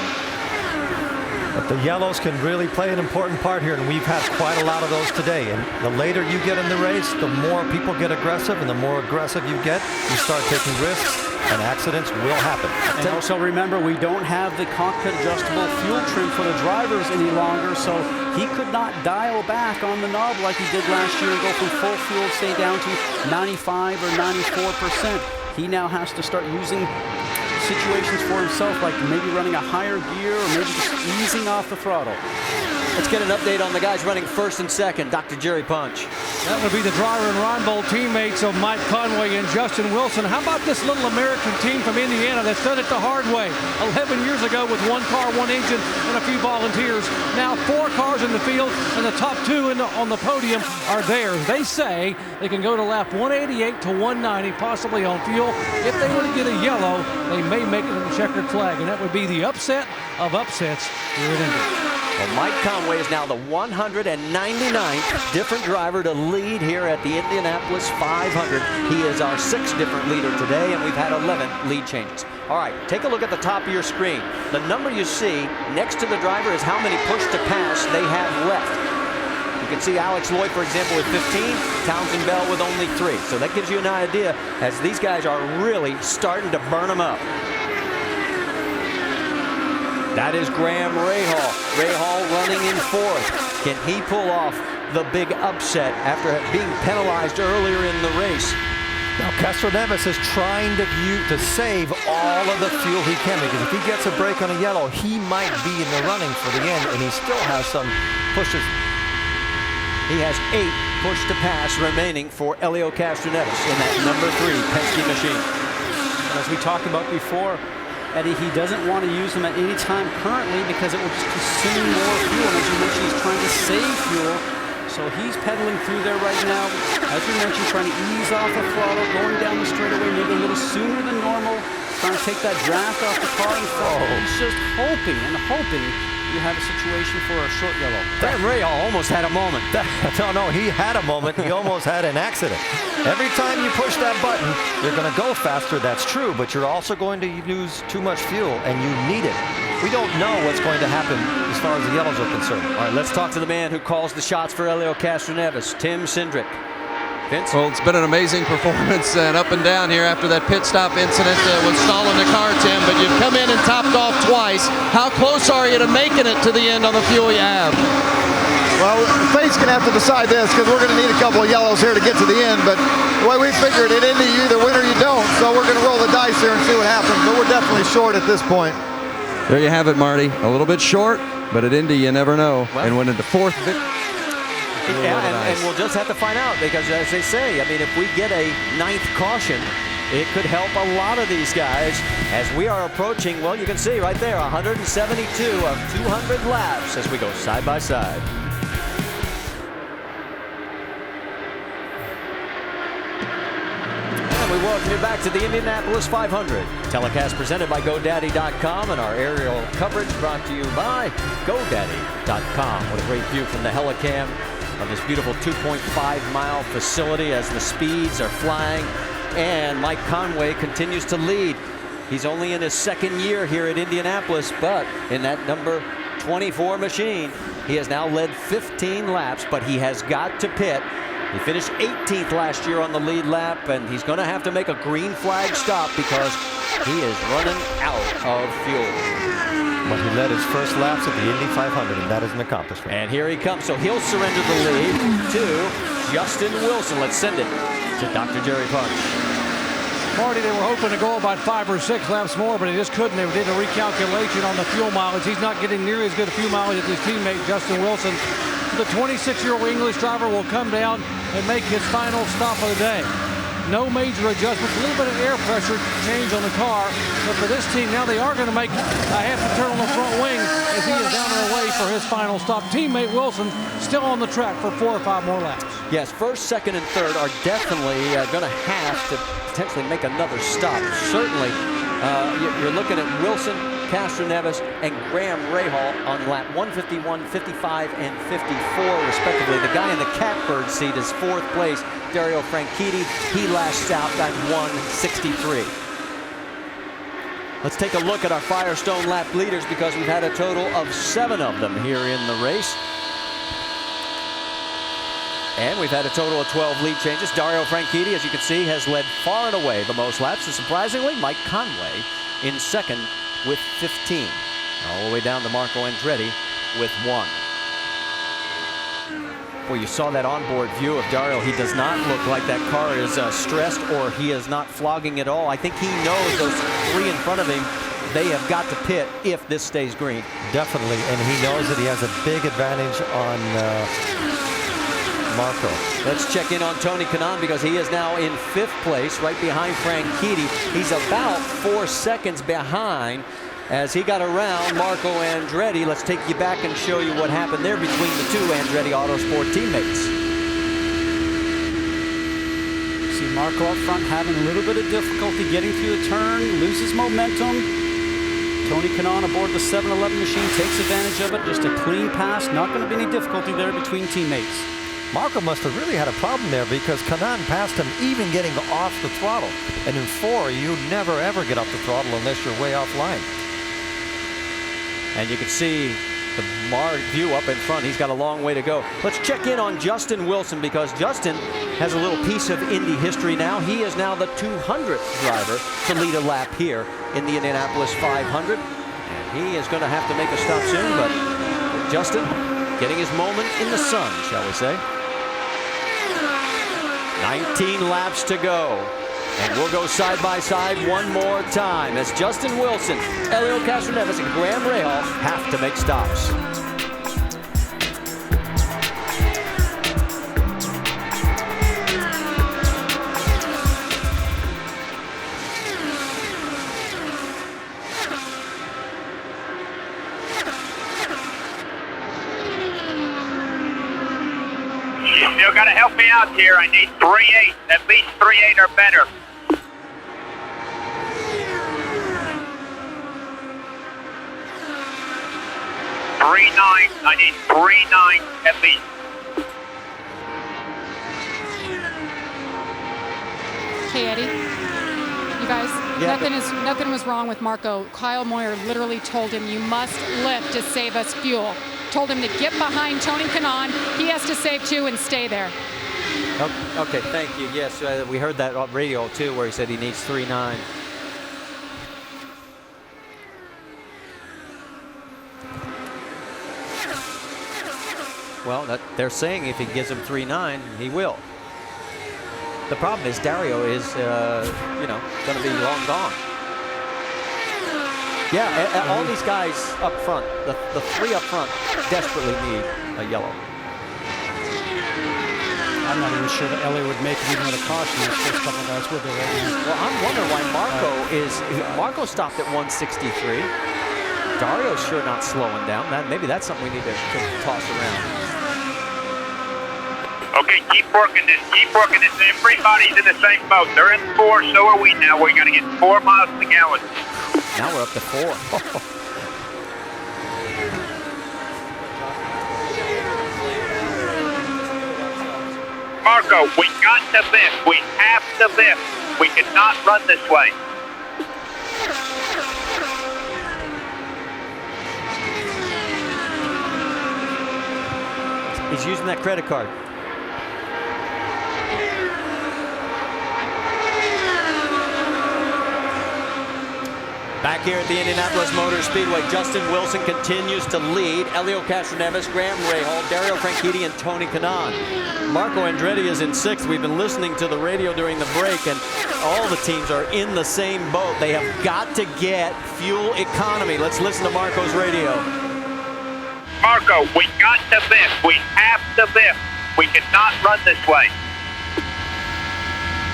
But the yellows can really play an important part here, and we've had quite a lot of those today. And the later you get in the race, the more people get aggressive, and the more aggressive you get, you start taking risks, and accidents will happen. And also remember, we don't have the cockpit adjustable fuel trim for the drivers any longer, so he could not dial back on the knob like he did last year and go from full fuel, say, down to 95 or 94%. He now has to start using situations for himself, like maybe running a higher gear or maybe just easing off the throttle. Let's get an update on the guys running 1st and 2nd. Dr. Jerry Punch. That would be the driver and Ron Bowl teammates of Mike Conway and Justin Wilson. How about this little American team from Indiana that's done it the hard way? 11 years ago with 1 car, 1 engine, and a few volunteers. Now 4 cars in the field, and the top 2 on the podium are theirs. They say they can go to lap 188 to 190, possibly on fuel. If they were to get a yellow, they may make it in the checkered flag, and that would be the upset of upsets here at Indy. Well, Mike Conway is now the 199th different driver to lead here at the Indianapolis 500. He is our 6th different leader today, and we've had 11 lead changes. All right, take a look at the top of your screen. The number you see next to the driver is how many push to pass they have left. You can see Alex Lloyd, for example, with 15, Townsend Bell with only 3. So that gives you an idea as these guys are really starting to burn them up. That is Graham Rahal. Rahal running in 4th. Can he pull off the big upset after being penalized earlier in the race? Now, Castroneves is trying to save all of the fuel he can, because if he gets a break on a yellow, he might be in the running for the end, and he still has some pushes. He has 8 push to pass remaining for Helio Castroneves in that number 3 Penske machine. As we talked about before, Eddie, he doesn't want to use them at any time currently because it will just consume more fuel. And as you mentioned, he's trying to save fuel. So he's pedaling through there right now. As we mentioned, trying to ease off the throttle, going down the straightaway maybe a little sooner than normal, trying to take that draft off the car in front. He's just hoping and hoping you have a situation for a short yellow. Graham Rahal almost had a moment. No, he had a moment. He almost had an accident. Every time you push that button, you're going to go faster. That's true, but you're also going to use too much fuel, and you need it. We don't know what's going to happen as far as the yellows are concerned. All right, let's talk to the man who calls the shots for Helio Castroneves, Tim Cindric. Vince? Well, it's been an amazing performance and up and down here after that pit stop incident with stalling the car, Tim, but you've come in and topped off twice. How close are you to making it to the end on the fuel you have? Well, Fate's going to have to decide this because we're going to need a couple of yellows here to get to the end, but the way we figured it, Indy, you either win or you don't, so we're going to roll the dice here and see what happens, but we're definitely short at this point. There you have it, Marty. A little bit short, but at Indy, you never know. Well, and went into fourth victory. Yeah, and we'll just have to find out because, as they say, I mean, if we get a 9th caution, it could help a lot of these guys as we are approaching, well, you can see right there, 172 of 200 laps as we go side by side. And we welcome you back to the Indianapolis 500. Telecast presented by GoDaddy.com and our aerial coverage brought to you by GoDaddy.com. What a great view from the Helicam of this beautiful 2.5-mile facility as the speeds are flying. And Mike Conway continues to lead. He's only in his 2nd year here at Indianapolis, but in that number 24 machine, he has now led 15 laps, but he has got to pit. He finished 18th last year on the lead lap, and he's going to have to make a green flag stop because he is running out of fuel. But he led his first laps at the Indy 500, and that is an accomplishment. And here he comes, so he'll surrender the lead to Justin Wilson. Let's send it to Dr. Jerry Punch. Marty, they were hoping to go about 5 or 6 laps more, but they just couldn't. They did a recalculation on the fuel mileage. He's not getting nearly as good a fuel mileage as his teammate, Justin Wilson. The 26-year-old English driver will come down and make his final stop of the day. No major adjustments, a little bit of air pressure change on the car, but for this team now they are going to make a half a turn on the front wing as he is down and away for his final stop. Teammate Wilson still on the track for 4 or 5 more laps. Yes, 1st, 2nd, and 3rd are definitely going to have to potentially make another stop. Certainly, you're looking at Wilson, Castroneves, and Graham Rahal on lap 151, 55, and 54, respectively. The guy in the catbird seat is 4th place, Dario Franchitti. He last out at 163. Let's take a look at our Firestone lap leaders because we've had a total of 7 of them here in the race. And we've had a total of 12 lead changes. Dario Franchitti, as you can see, has led far and away the most laps. And surprisingly, Mike Conway in 2nd with 15. All the way down to Marco Andretti with 1. Well, you saw that onboard view of Dario. He does not look like that car is stressed or he is not flogging at all. I think he knows those 3 in front of him, they have got to pit if this stays green. Definitely, and he knows that he has a big advantage on Marco. Let's check in on Tony Kanaan because he is now in 5th place, right behind Franchitti. He's about 4 seconds behind as he got around Marco Andretti. Let's take you back and show you what happened there between the 2 Andretti Autosport teammates. See Marco up front having a little bit of difficulty getting through the turn, loses momentum. Tony Kanaan aboard the 7-Eleven machine takes advantage of it. Just a clean pass, not going to be any difficulty there between teammates. Marco must have really had a problem there because Kanaan passed him even getting off the throttle. And in 4, you never ever get off the throttle unless you're way offline. And you can see the view up in front. He's got a long way to go. Let's check in on Justin Wilson because Justin has a little piece of Indy history now. He is now the 200th driver to lead a lap here in the Indianapolis 500. And he is going to have to make a stop soon, but Justin getting his moment in the sun, shall we say. 19 laps to go. And we'll go side by side one more time as Justin Wilson, Helio Castroneves, and Graham Rahal have to make stops. You gotta help me out here. I need 3.8, at least 3.8 or better. I need 3.9 at least. Hey, Eddie. You guys, nothing was wrong with Marco. Kyle Moyer literally told him, you must lift to save us fuel. Told him to get behind Tony Kanaan. He has to save 2 and stay there. Okay, thank you. Yes, we heard that on radio too, where he said he needs 3.9. Well, they're saying if he gives him 3.9, he will. The problem is Dario is, going to be long gone. Yeah, all these guys up front, the three up front, desperately need a yellow. I'm not even sure that Helio would make it even with a caution. Those first couple guys would be right now. Well, I'm wondering why Marco stopped at 163. Dario's sure not slowing down. Maybe that's something we need to toss around. Okay, keep working this. Everybody's in the same boat. They're in 4, so are we now. We're going to get 4 miles to the gallon. Now we're up to 4. Marco, we got to lift. We have to lift. We cannot run this way. He's using that credit card. Back here at the Indianapolis Motor Speedway, Justin Wilson continues to lead. Helio Castroneves, Graham Rahal, Dario Franchitti, and Tony Kanaan. Marco Andretti is in 6th. We've been listening to the radio during the break, and all the teams are in the same boat. They have got to get fuel economy. Let's listen to Marco's radio. Marco, we got to lift. We have to lift. We cannot run this way.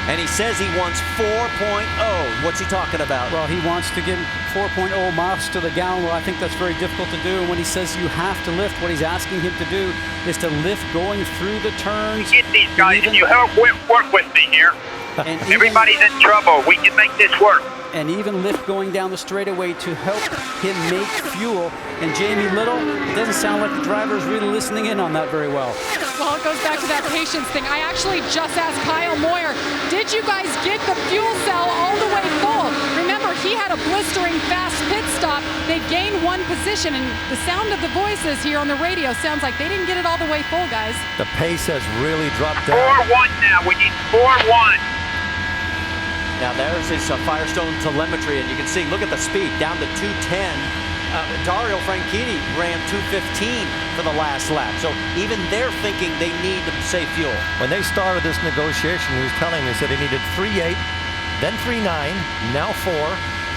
And he says he wants 4.0. What's he talking about? Well, he wants to get 4.0 miles to the gallon. Well, I think that's very difficult to do. And when he says you have to lift, what he's asking him to do is to lift going through the turns. Get these guys, and you help work with me here. And everybody's in trouble. We can make this work. And even lift going down the straightaway to help him make fuel. And Jamie Little, it doesn't sound like the driver is really listening in on that very well. Well, it goes back to that patience thing. I actually just asked Kyle Moyer, did you guys get the fuel cell all the way full? Remember, he had a blistering fast pit stop. They gained 1 position, and the sound of the voices here on the radio sounds like they didn't get it all the way full, guys. The pace has really dropped down. 4-1 now. We need 4-1. Now there's his Firestone telemetry, and you can see, look at the speed, down to 210. Dario Franchitti ran 215 for the last lap. So even they're thinking they need to save fuel. When they started this negotiation, he was telling me, he said he needed 3.8, then 3.9, now 4.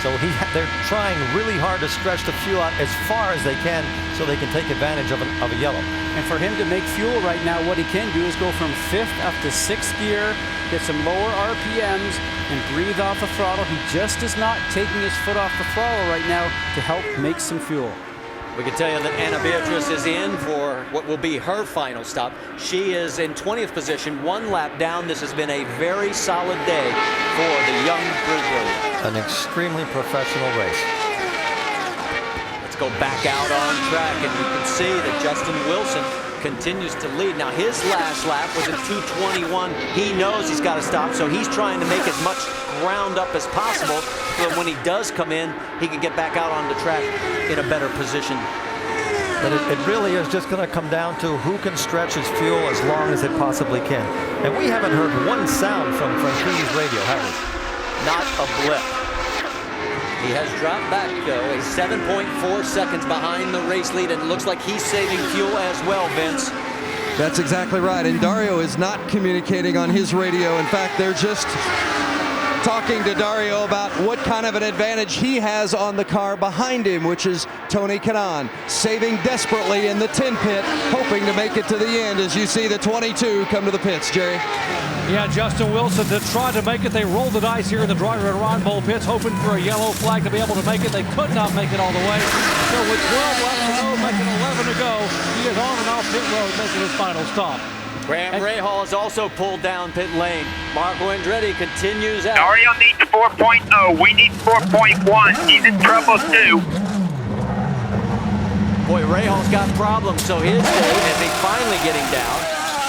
So they're trying really hard to stretch the fuel out as far as they can so they can take advantage of a yellow. And for him to make fuel right now, what he can do is go from 5th up to 6th gear, get some lower RPMs, and breathe off the throttle. He just is not taking his foot off the throttle right now to help make some fuel. We can tell you that Anna Beatrice is in for what will be her final stop. She is in 20th position, 1 lap down. This has been a very solid day for the young Brazilian. An extremely professional race. Let's go back out on track, and you can see that Justin Wilson continues to lead. Now his last lap was at 2:21. He knows he's got to stop, so he's trying to make as much ground up as possible so that when he does come in, he can get back out on the track in a better position. But it really is just going to come down to who can stretch his fuel as long as it possibly can. And we haven't heard one sound from Franchitti's radio, have we? Not a blip. He has dropped back, though, a 7.4 seconds behind the race lead, and it looks like he's saving fuel as well, Vince. That's exactly right. And Dario is not communicating on his radio. In fact, they're just talking to Dario about what kind of an advantage he has on the car behind him, which is Tony Kanaan, saving desperately in the 10 pit, hoping to make it to the end as you see the 22 come to the pits, Jerry. Yeah, Justin Wilson to try to make it. They rolled the dice here in the driver and Ron Bull pits, hoping for a yellow flag to be able to make it. They could not make it all the way. So with 12 laps to go, making 11 to go, he is on and off pit road, making his final stop. Graham Rahal has also pulled down pit lane. Marco Andretti continues out. Dario needs 4.0. We need 4.1. He's in trouble too. Boy, Rahal's got problems, so his day, as he's finally getting down,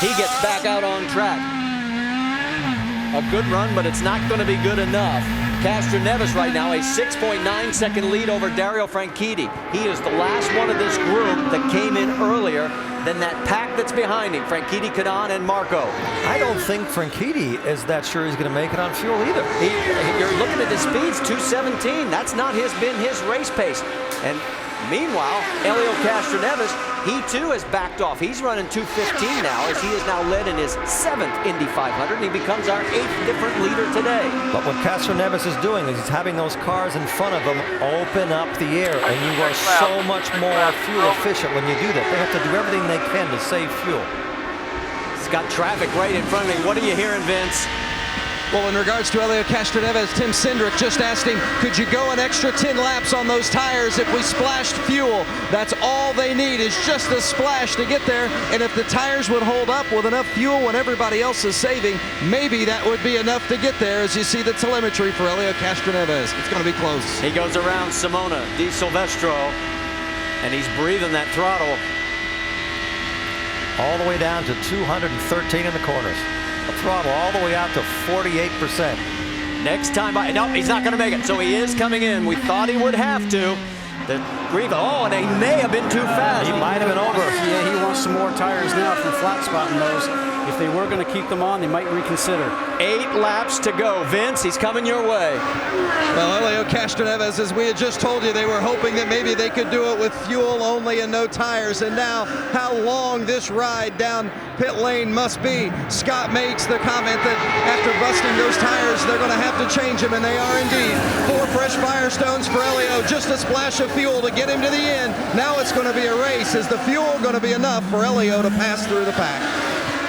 he gets back out on track. A good run, but it's not going to be good enough. Castroneves right now, a 6.9 second lead over Dario Franchitti. He is the last one of this group that came in earlier than that pack that's behind him, Franchitti, Kanaan, and Marco. I don't think Franchitti is that sure he's going to make it on fuel either. You're looking at his speeds, 217. That's not been his race pace. And meanwhile, Helio Castroneves, he too has backed off. He's running 215 now, as he is now led in his 7th Indy 500, and he becomes our 8th different leader today. But what Castroneves is doing is he's having those cars in front of him open up the air, and you are so much more fuel efficient when you do that. They have to do everything they can to save fuel. He's got traffic right in front of him. What are you hearing, Vince? Well, in regards to Helio Castroneves, Tim Cindric just asked him, could you go an extra 10 laps on those tires if we splashed fuel? That's all they need, is just a splash to get there. And if the tires would hold up with enough fuel when everybody else is saving, maybe that would be enough to get there. As you see the telemetry for Helio Castroneves, it's going to be close. He goes around Simona Di Silvestro, and he's breathing that throttle. All the way down to 213 in the corners. A throttle all the way out to 48%. Next time by, no, he's not going to make it. So he is coming in. We thought he would have to. And he may have been too fast. He might have been over. Yeah, he wants some more tires now from flat spotting those. If they were going to keep them on, they might reconsider. 8 laps to go. Vince, he's coming your way. Well, Helio Castroneves, as we had just told you, they were hoping that maybe they could do it with fuel only and no tires. And now, how long this ride down pit lane must be. Scott makes the comment that after busting those tires, they're going to have to change them, and they are indeed. 4 fresh Firestones for Helio, just a splash of fuel to get him to the end. Now it's going to be a race. Is the fuel going to be enough for Helio to pass through the pack?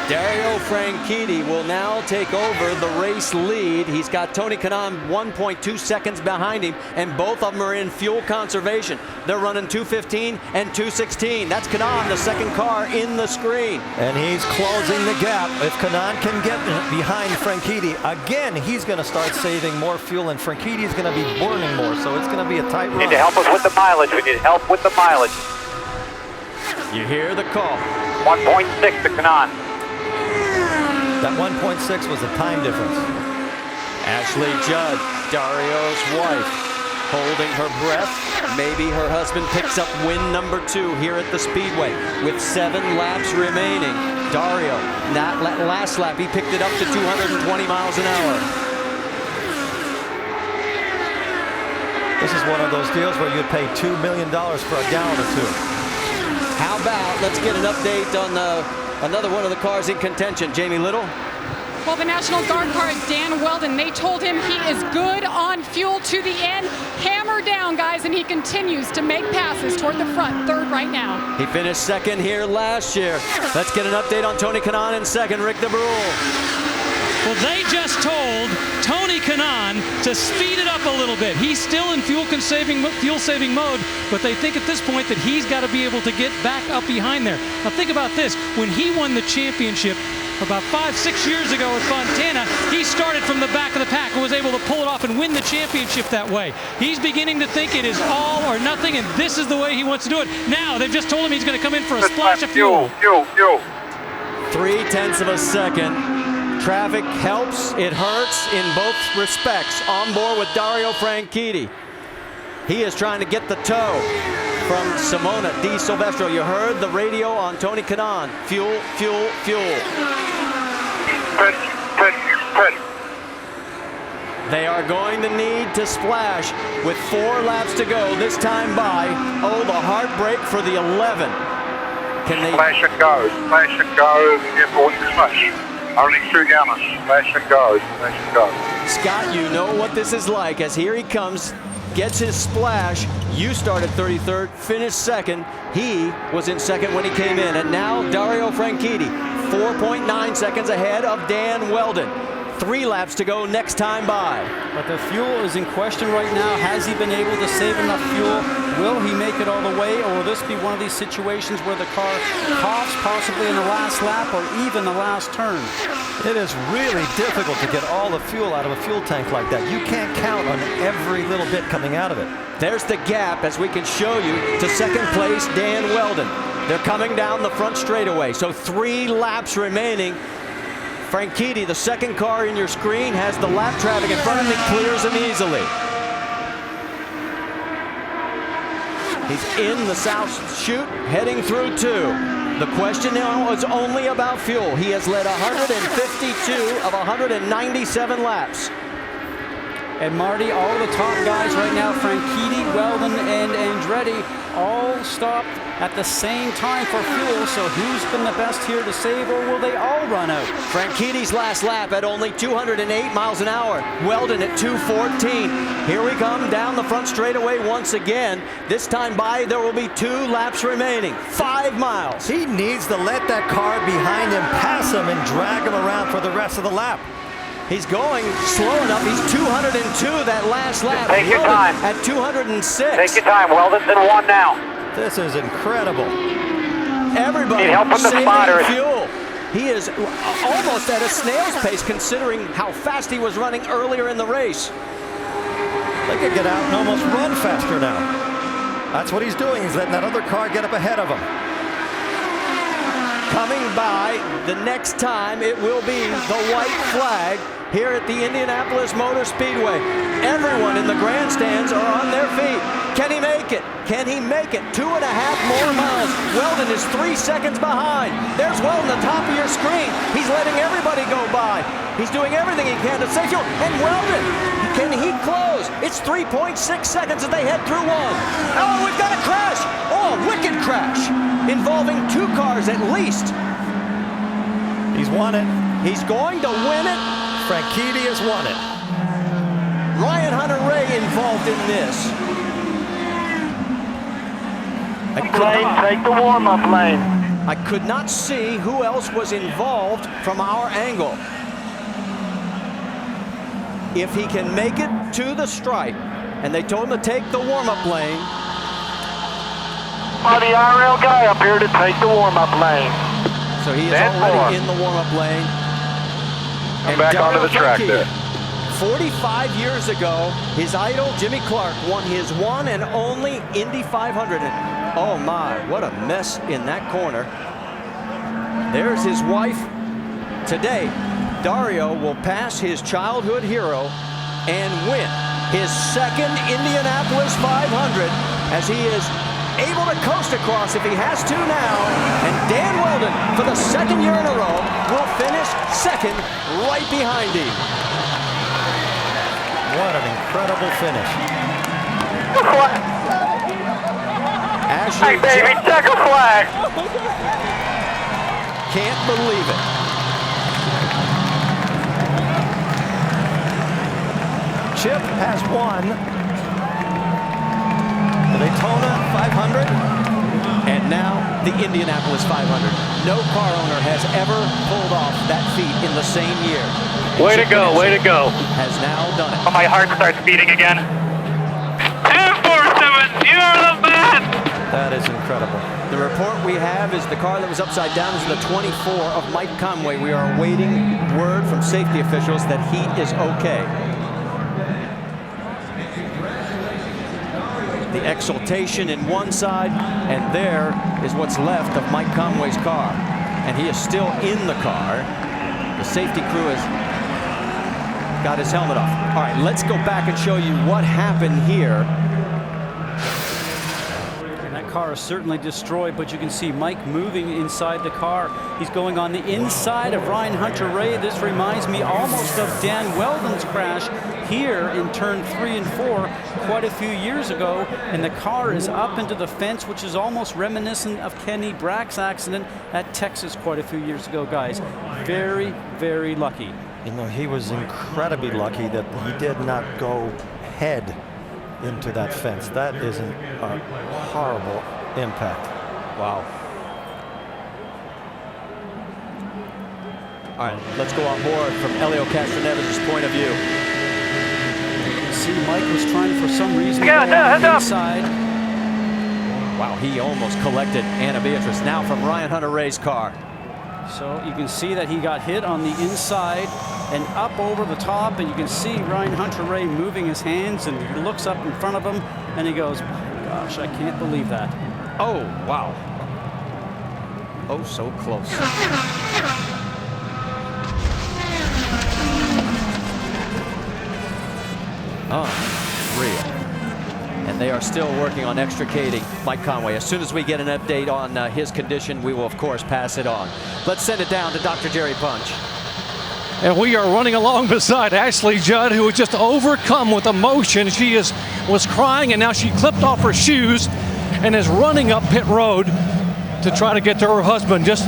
Dario Franchitti will now take over the race lead. He's got Tony Kanaan 1.2 seconds behind him, and both of them are in fuel conservation. They're running 215 and 216. That's Kanaan, the second car in the screen. And he's closing the gap. If Kanaan can get behind Franchitti, again, he's going to start saving more fuel, and Franchitti is going to be burning more, so it's going to be a tight run. Need to help us with the mileage. We need help with the mileage. You hear the call. 1.6 to Kanaan. That 1.6 was a time difference. Ashley Judd, Dario's wife, holding her breath. Maybe her husband picks up win number 2 here at the Speedway with 7 laps remaining. Dario, that last lap, he picked it up to 220 miles an hour. This is one of those deals where you'd pay $2 million for a gallon or 2. How about, let's get an update on another one of the cars in contention. Jamie Little? Well, the National Guard car is Dan Weldon. They told him he is good on fuel to the end. Hammer down, guys, and he continues to make passes toward the front, 3rd right now. He finished 2nd here last year. Let's get an update on Tony Kanaan in 2nd. Rick DeBrule. Well, they just told Tony Kanaan to speed it up a little bit. He's still in fuel-saving mode, but they think at this point that he's got to be able to get back up behind there. Now think about this. When he won the championship about 5-6 years ago at Fontana, he started from the back of the pack and was able to pull it off and win the championship that way. He's beginning to think it is all or nothing, and this is the way he wants to do it. Now they've just told him he's going to come in for a splash of fuel. 0.3 of a second. Traffic helps, it hurts in both respects. On board with Dario Franchitti. He is trying to get the tow from Simona Di Silvestro. You heard the radio on Tony Kanaan. Fuel, fuel, fuel. They are going to need to splash with 4 laps to go. This time by, the heartbreak for the 11. Can they... Splash and go, careful with the splash. Only 2 gallons, splash and go, splash and go. Scott, you know what this is like, as here he comes, gets his splash. You started 33rd, finished 2nd. He was in 2nd when he came in. And now Dario Franchitti, 4.9 seconds ahead of Dan Weldon. 3 laps to go next time by. But the fuel is in question right now. Has he been able to save enough fuel? Will he make it all the way, or will this be one of these situations where the car coughs possibly in the last lap or even the last turn? It is really difficult to get all the fuel out of a fuel tank like that. You can't count on every little bit coming out of it. There's the gap, as we can show you, to 2nd place, Dan Weldon. They're coming down the front straightaway, so 3 laps remaining. Franchitti, the second car in your screen, has the lap traffic in front of him, clears him easily. He's in the South Chute, heading through 2. The question now is only about fuel. He has led 152 of 197 laps. And Marty, all the top guys right now, Franchitti, Weldon, and Andretti, all stopped at the same time for fuel. So who's been the best here to save, or will they all run out? Franchitti's last lap at only 208 miles an hour. Weldon at 214. Here we come down the front straightaway once again. This time by, there will be 2 laps remaining. 5 miles. He needs to let that car behind him pass him and drag him around for the rest of the lap. He's going slow enough. He's 202 that last lap. Take your Weldon time. at 206. Take your time. Weldon's in 1 now. This is incredible. Everybody Need help from the saving spotters. fuel. He is almost at a snail's pace considering how fast he was running earlier in the race. They could get out and almost run faster now. That's what he's doing. He's letting that other car get up ahead of him. Coming by the next time, it will be the white flag here at the Indianapolis Motor Speedway. Everyone in the grandstands are on their feet. Can he make it? Can he make it? 2.5 more miles. Weldon is 3 seconds behind. There's Weldon at the top of your screen. He's letting everybody go by. He's doing everything he can to save fuel. And Weldon, can he close? It's 3.6 seconds as they head through 1. Oh, we've got a crash. Oh, a wicked crash involving 2 cars at least. He's won it. He's going to win it. Franchitti has won it. Ryan Hunter-Reay involved in this. Take the warm-up lane. I could not see who else was involved from our angle. If he can make it to the stripe, and they told him to take the warm-up lane. The IRL guy up here to take the warm-up lane. So he is already in the warm-up lane. Come back onto the track there. 45 years ago, his idol, Jimmy Clark, won his one and only Indy 500. And oh my, what a mess in that corner. There's his wife. Today, Dario will pass his childhood hero and win his second Indianapolis 500 as he is able to coast across if he has to now. And Dan Weldon, for the second year in a row, will finish second right behind him. What an incredible finish. Hey, baby, check a flag. Can't believe it. Chip has won the Daytona 500. And now the Indianapolis 500. No car owner has ever pulled off that feat in the same year. Way to go, way to go. Has now done it. Oh, my heart starts beating again. 247, you're the man! That is incredible. The report we have is the car that was upside down is the 24 of Mike Conway. We are awaiting word from safety officials that he is okay. The exultation in one side, and there is what's left of Mike Conway's car. And he is still in the car. The safety crew has got his helmet off. All right, let's go back and show you what happened here. And that car is certainly destroyed, but you can see Mike moving inside the car. He's going on the inside of Ryan Hunter-Reay. This reminds me almost of Dan Weldon's crash here in turn 3 and 4 quite a few years ago, and the car is up into the fence, which is almost reminiscent of Kenny Brack's accident at Texas quite a few years ago, guys. Very, very lucky. You know, he was incredibly lucky that he did not go head into that fence. That is a horrible impact. Wow. All right, let's go on board from Helio Castroneves' point of view. See, Mike was trying for some reason to go on the inside. Wow, he almost collected Anna Beatrice. Now from Ryan Hunter-Reay's car. So you can see that he got hit on the inside and up over the top, and you can see Ryan Hunter-Reay moving his hands, and he looks up in front of him and he goes, gosh, I can't believe that. Oh, wow. Oh, so close. Unreal. And they are still working on extricating Mike Conway. As soon as we get an update on his condition, we will, of course, pass it on. Let's send it down to Dr. Jerry Punch. And we are running along beside Ashley Judd, who was just overcome with emotion. She was crying, and now she clipped off her shoes and is running up pit road to try to get to her husband. Just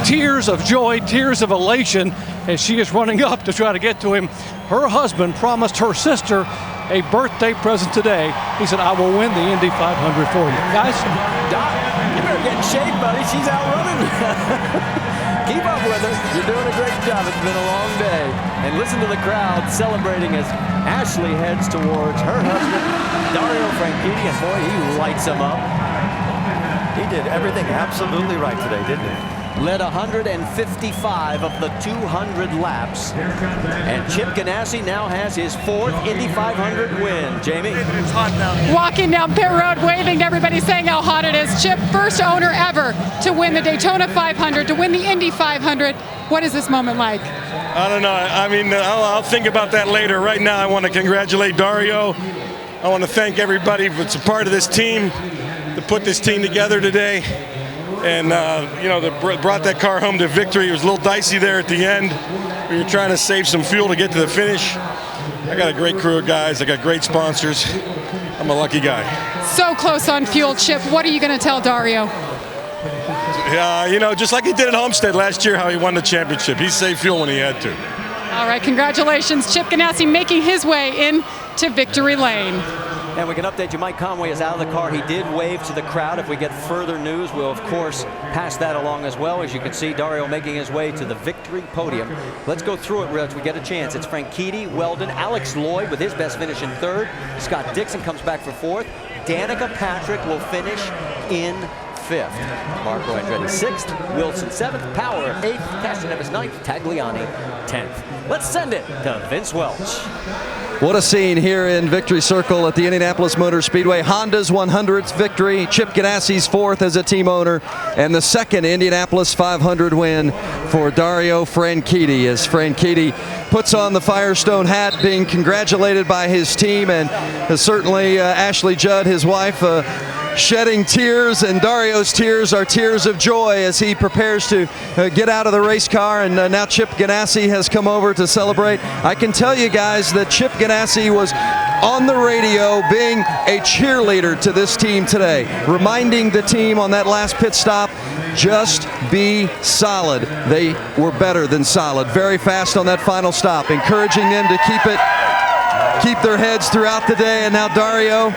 tears of joy, tears of elation as she is running up to try to get to him. Her husband promised her sister a birthday present today. He said, I will win the Indy 500 for you. Guys? Doc, you better get in shape, buddy. She's out running. Keep up with her. You're doing a great job. It's been a long day. And listen to the crowd celebrating as Ashley heads towards her husband, Dario Franchitti, and boy, he lights him up. He did everything absolutely right today, didn't he? Led 155 of the 200 laps. And Chip Ganassi now has his 4th Indy 500 win. Jamie? It's hot now. Walking down pit road, waving to everybody, saying how hot it is. Chip, first owner ever to win the Daytona 500, to win the Indy 500. What is this moment like? I don't know. I mean, I'll think about that later. Right now, I want to congratulate Dario. I want to thank everybody that's a part of this team to put this team together today. And, you know, that brought that car home to victory. It was a little dicey there at the end. We were trying to save some fuel to get to the finish. I got a great crew of guys. I got great sponsors. I'm a lucky guy. So close on fuel, Chip. What are you going to tell Dario? You know, just like he did at Homestead last year, how he won the championship. He saved fuel when he had to. All right, congratulations. Chip Ganassi making his way into victory lane. And we can update you, Mike Conway is out of the car. He did wave to the crowd. If we get further news, we'll, of course, pass that along as well. As you can see, Dario making his way to the victory podium. Let's go through it as we get a chance. It's Franchitti, Weldon, Alex Lloyd with his best finish in 3rd. Scott Dixon comes back for 4th. Danica Patrick will finish in 5th. Marco Andretti 6th, Wilson 7th, Power 8th, Castroneves 9th, Tagliani 10th. Let's send it to Vince Welch. What a scene here in Victory Circle at the Indianapolis Motor Speedway. Honda's 100th victory, Chip Ganassi's 4th as a team owner, and the 2nd Indianapolis 500 win for Dario Franchitti, as Franchitti puts on the Firestone hat, being congratulated by his team, and certainly Ashley Judd, his wife, shedding tears, and Dario's tears are tears of joy as he prepares to get out of the race car, and now Chip Ganassi has come over to celebrate. I can tell you guys that Chip Ganassi was on the radio being a cheerleader to this team today, reminding the team on that last pit stop, just be solid. They were better than solid, very fast on that final stop, encouraging them to keep their heads throughout the day. And now Dario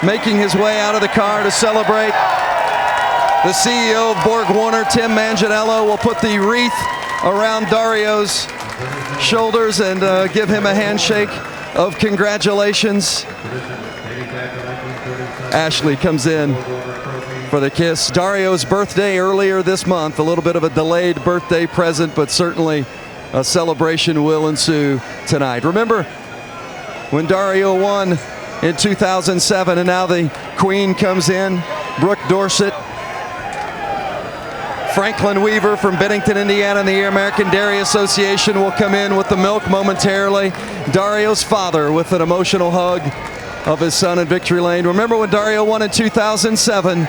making his way out of the car to celebrate. The CEO of Borg Warner, Tim Manganiello, will put the wreath around Dario's shoulders and give him a handshake of congratulations. Ashley comes in for the kiss. Dario's birthday earlier this month, a little bit of a delayed birthday present, but certainly a celebration will ensue tonight. Remember when Dario won in 2007, and now the Queen comes in, Brooke Dorsett. Franklin Weaver from Bennington, Indiana, and the American Dairy Association will come in with the milk momentarily. Dario's father with an emotional hug of his son in victory lane. Remember when Dario won in 2007?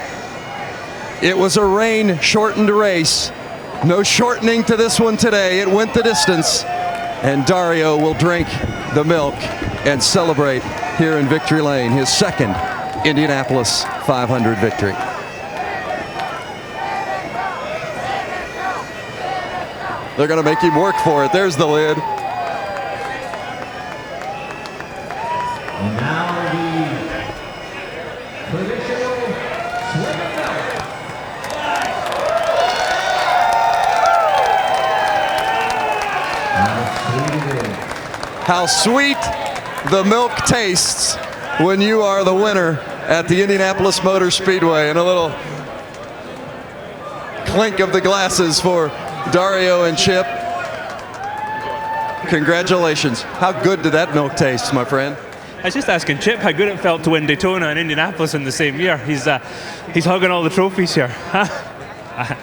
It was a rain-shortened race. No shortening to this one today. It went the distance, and Dario will drink the milk and celebrate here in victory lane, his 2nd Indianapolis 500 victory. They're going to make him work for it. There's the lid. And now the traditional swing belt. How sweet the milk tastes when you are the winner at the Indianapolis Motor Speedway. And a little clink of the glasses for Dario and Chip. Congratulations. How good did that milk taste, my friend? I was just asking Chip how good it felt to win Daytona and Indianapolis in the same year. He's hugging all the trophies here. I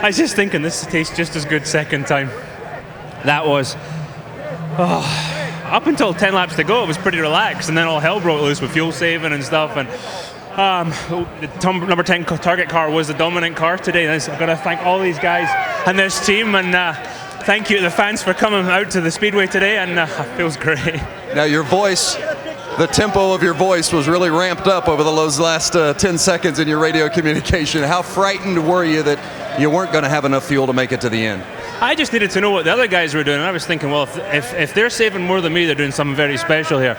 was just thinking this tastes just as good second time. That was, up until 10 laps to go, it was pretty relaxed, and then all hell broke loose with fuel saving and stuff. And the number 10 Target car was the dominant car today. And I've got to thank all these guys and this team, and thank you to the fans for coming out to the Speedway today, and it feels great. Now your voice, the tempo of your voice was really ramped up over those last 10 seconds in your radio communication. How frightened were you that you weren't going to have enough fuel to make it to the end? I just needed to know what the other guys were doing. I was thinking, well, if they're saving more than me, they're doing something very special here.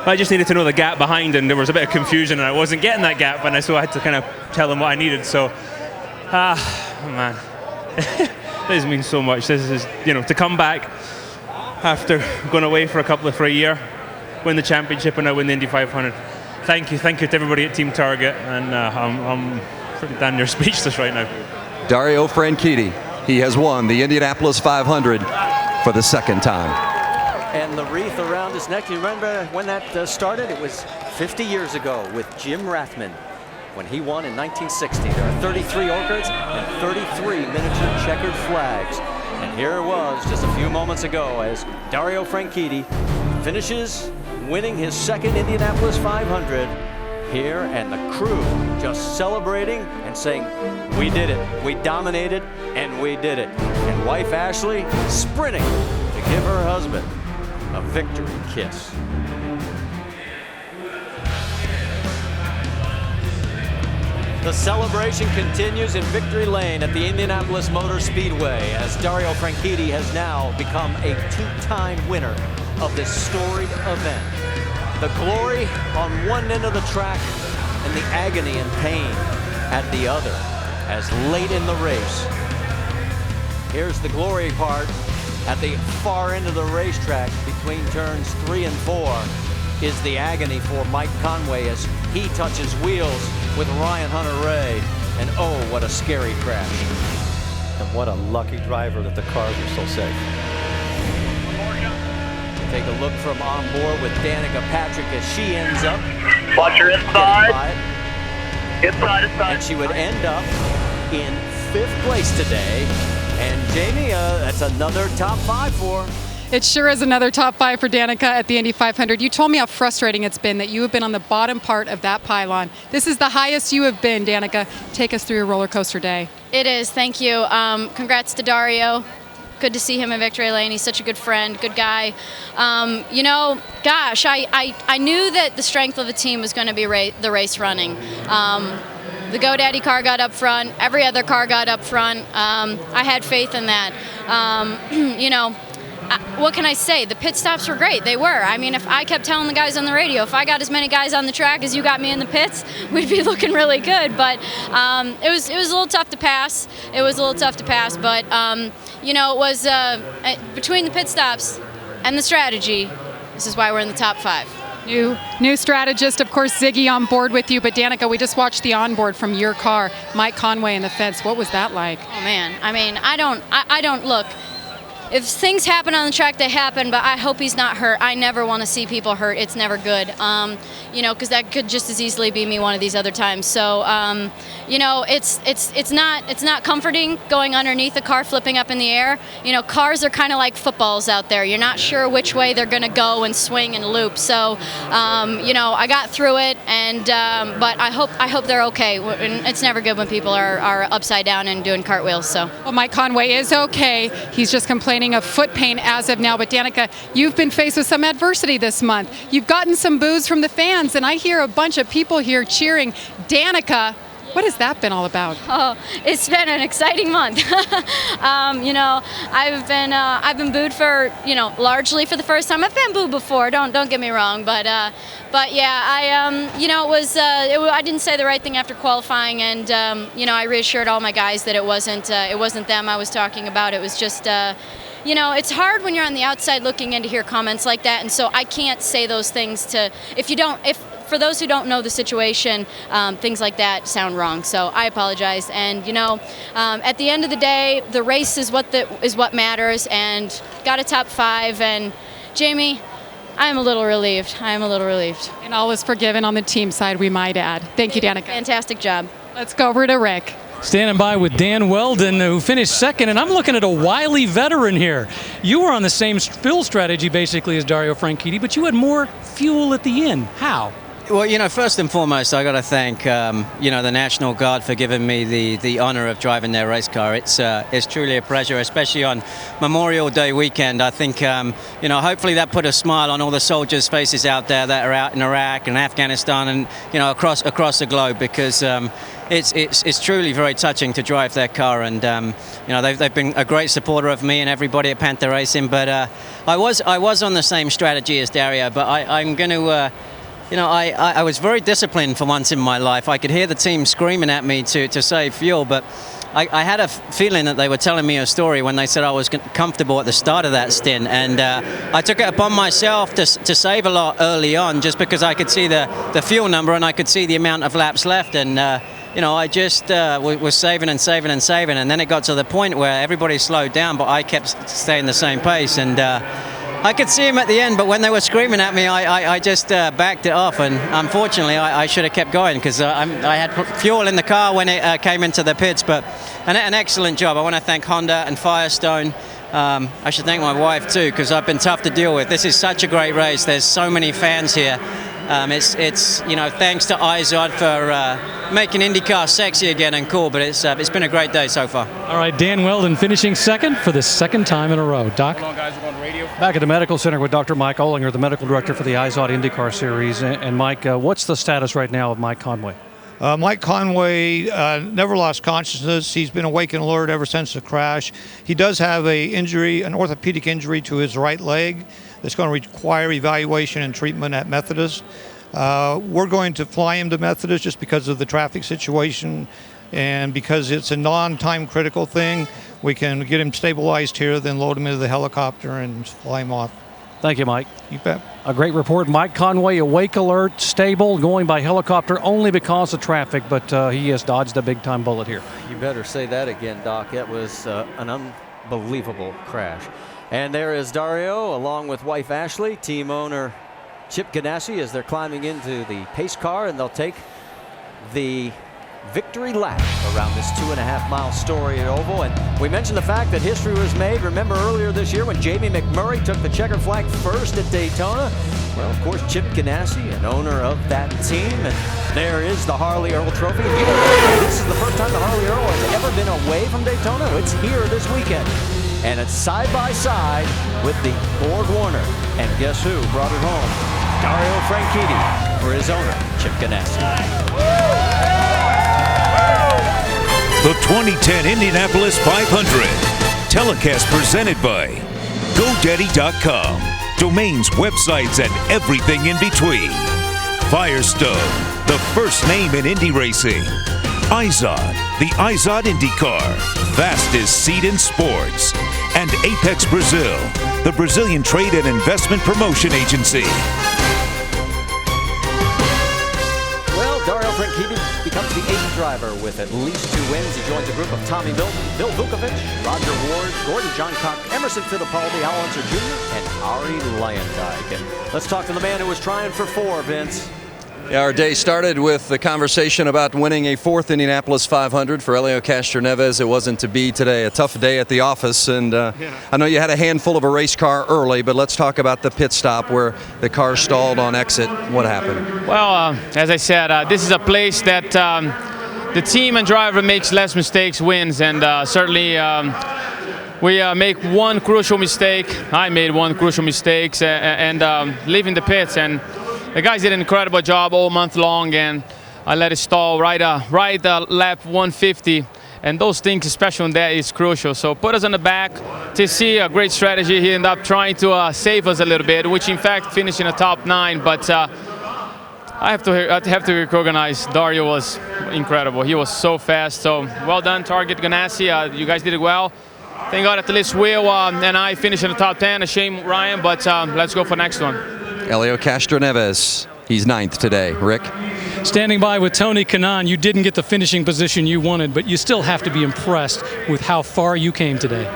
I just needed to know the gap behind, and there was a bit of confusion, and I wasn't getting that gap, and so I had to kind of tell them what I needed. So, man, this means so much. This is, to come back after going away for a year, win the championship, and now win the Indy 500. Thank you to everybody at Team Target, and I'm pretty damn near speechless right now. Dario Franchitti, he has won the Indianapolis 500 for the second time. And the wreath around his neck, you remember when that started? It was 50 years ago with Jim Rathman when he won in 1960. There are 33 orchids and 33 miniature checkered flags. And here it was just a few moments ago as Dario Franchitti finishes winning his second Indianapolis 500 here, and the crew just celebrating and saying, we did it, we dominated, and we did it. And wife Ashley sprinting to give her husband a victory kiss. The celebration continues in Victory Lane at the Indianapolis Motor Speedway as Dario Franchitti has now become a two-time winner of this storied event. The glory on one end of the track and the agony and pain at the other as late in the race. Here's the glory part. At the far end of the racetrack between turns 3 and 4 is the agony for Mike Conway as he touches wheels with Ryan Hunter-Reay. And oh, what a scary crash. And what a lucky driver that the cars are so safe. Take a look from on board with Danica Patrick as she ends up. Watch her inside. Inside. And she would end up in 5th place today. And Jamie, that's another top 5 for her. It sure is another top 5 for Danica at the Indy 500. You told me how frustrating it's been that you have been on the bottom part of that pylon. This is the highest you have been, Danica. Take us through your roller coaster day. It is, thank you. Congrats to Dario. Good to see him in Victory Lane. He's such a good friend, good guy. Gosh, I knew that the strength of the team was going to be the race running. The GoDaddy car got up front. Every other car got up front. I had faith in that. What can I say? The pit stops were great. They were. I mean, if I kept telling the guys on the radio, if I got as many guys on the track as you got me in the pits, we'd be looking really good. But it was a little tough to pass. But it was between the pit stops and the strategy. This is why we're in the top 5. New strategist, of course, Ziggy on board with you. But Danica, we just watched the onboard from your car, Mike Conway in the fence. What was that like? Oh man, I mean, I don't look. If things happen on the track, they happen, but I hope he's not hurt. I never want to see people hurt. It's never good, because that could just as easily be me one of these other times. So, it's not comforting going underneath a car flipping up in the air. Cars are kind of like footballs out there. You're not sure which way they're going to go and swing and loop. So, I got through it, and but I hope they're okay. It's never good when people are upside down and doing cartwheels. So, well, Mike Conway is okay. He's just complaining of foot pain as of now. But Danica, you've been faced with some adversity this month. You've gotten some boos from the fans, and I hear a bunch of people here cheering. Danica, what has that been all about? Oh, it's been an exciting month. I've been booed for, largely for the first time. I've been booed before. Don't get me wrong, but yeah, I didn't say the right thing after qualifying, and I reassured all my guys that it wasn't them I was talking about. It was just. It's hard when you're on the outside looking in to hear comments like that, and so I can't say those things for those who don't know the situation, things like that sound wrong. So I apologize. And at the end of the day, the race is what matters, and got a top 5. And Jamie, I'm a little relieved. And all is forgiven on the team side, we might add. Thank you, Danica. Fantastic job. Let's go over to Rick. Standing by with Dan Weldon, who finished second, and I'm looking at a wily veteran here. You were on the same fuel strategy basically as Dario Franchitti, but you had more fuel at the end. How? Well, you know, first and foremost, I got to thank, the National Guard for giving me the honor of driving their race car. It's truly a pleasure, especially on Memorial Day weekend. I think, hopefully that put a smile on all the soldiers' faces out there that are out in Iraq and Afghanistan and, across the globe, because it's truly very touching to drive their car. And, they've been a great supporter of me and everybody at Panther Racing. But I was on the same strategy as Dario, but I'm going to... I was very disciplined for once in my life. I could hear the team screaming at me to save fuel, but I had a feeling that they were telling me a story when they said I was comfortable at the start of that stint. And I took it upon myself to save a lot early on, just because I could see the fuel number and I could see the amount of laps left. And, I just was saving and saving and saving. And then it got to the point where everybody slowed down, but I kept staying the same pace. And I could see him at the end, but when they were screaming at me, I just backed it off. And unfortunately, I should have kept going, because I had fuel in the car when it came into the pits. But an excellent job. I want to thank Honda and Firestone. I should thank my wife too, because I've been tough to deal with. This is such a great race. There's so many fans here. It's thanks to IZOD for making IndyCar sexy again and cool, but it's been a great day so far. All right, Dan Weldon finishing second for the second time in a row. Doc? Hold on, guys, we're on radio. Back at the Medical Center with Dr. Mike Olinger, the medical director for the IZOD IndyCar Series. And Mike, what's the status right now of Mike Conway? Mike Conway never lost consciousness. He's been awake and alert ever since the crash. He does have an orthopedic injury to his right leg that's going to require evaluation and treatment at Methodist. We're going to fly him to Methodist just because of the traffic situation, and because it's a non-time critical thing. We can get him stabilized here, then load him into the helicopter and fly him off. Thank you, Mike. You bet. A great report. Mike Conway, awake, alert, stable, going by helicopter only because of traffic, but he has dodged a big-time bullet here. You better say that again, Doc. That was an unbelievable crash. And there is Dario, along with wife Ashley, team owner Chip Ganassi, as they're climbing into the pace car, and they'll take the victory lap around this 2.5-mile Storied Oval. And we mentioned the fact that history was made. Remember earlier this year when Jamie McMurray took the checkered flag first at Daytona? Well, of course, Chip Ganassi, an owner of that team. And there is the Harley Earl Trophy. This is the first time the Harley Earl has ever been away from Daytona. It's here this weekend. And it's side by side with the Borg Warner. And guess who brought it home? Dario Franchitti for his owner, Chip Ganassi. The 2010 Indianapolis 500. Telecast presented by GoDaddy.com. Domains, websites, and everything in between. Firestone, the first name in Indy racing. IZOD, the IZOD IndyCar. Fastest seat in sports. And Apex Brazil, the Brazilian trade and investment promotion agency. Well, Dario Franchitti becomes the 8th driver with at least 2 wins. He joins a group of Tommy Milton, Bill Vukovich, Roger Ward, Gordon Johncock, Emerson Fittipaldi, Al Unser Jr., and Ari Leyendijk. And let's talk to the man who was trying for 4, Vince. Yeah, our day started with the conversation about winning a 4th Indianapolis 500 for Helio Castroneves. It wasn't to be today. A tough day at the office, and I know you had a handful of a race car early, but let's talk about the pit stop where the car stalled on exit. What happened? Well, as I said, this is a place that the team and driver makes less mistakes wins, and certainly we make one crucial mistake. I made one crucial mistake and leaving the pits, and the guys did an incredible job all month long, and I let it stall right lap 150, and those things, especially on that, is crucial. So put us on the back to see a great strategy. He ended up trying to save us a little bit, which in fact finished in the top 9. But I have to recognize Dario was incredible. He was so fast. So well done, Target Ganassi. You guys did it well. Thank God at least Will and I finished in the top 10. A shame, Ryan, but let's go for next one. Helio Castroneves, he's 9th today. Rick? Standing by with Tony Kanaan, you didn't get the finishing position you wanted, but you still have to be impressed with how far you came today.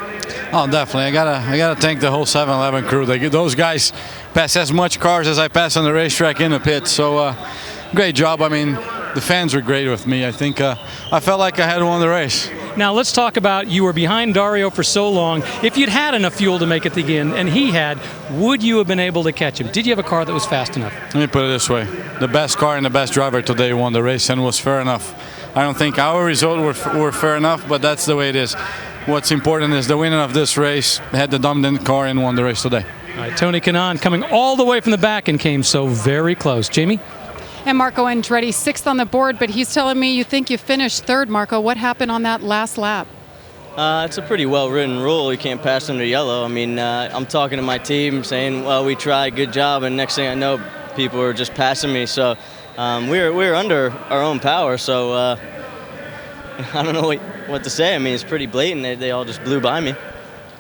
Oh, definitely. I gotta thank the whole 7-Eleven crew. Those guys pass as much cars as I pass on the racetrack in the pit. So great job. I mean, the fans were great with me. I think I felt like I had won the race. Now let's talk about, you were behind Dario for so long. If you'd had enough fuel to make it to the end, and he had, would you have been able to catch him? Did you have a car that was fast enough? Let me put it this way. The best car and the best driver today won the race, and was fair enough. I don't think our results were fair enough, but that's the way it is. What's important is the winner of this race had the dominant car and won the race today. All right, Tony Kanaan coming all the way from the back and came so very close. Jamie? And Marco Andretti, 6th on the board, but he's telling me you think you finished 3rd, Marco. What happened on that last lap? It's a pretty well-written rule. You can't pass under yellow. I mean, I'm talking to my team saying, well, we tried, good job, and next thing I know, people were just passing me. So we're under our own power, so I don't know what to say. I mean, it's pretty blatant. They all just blew by me.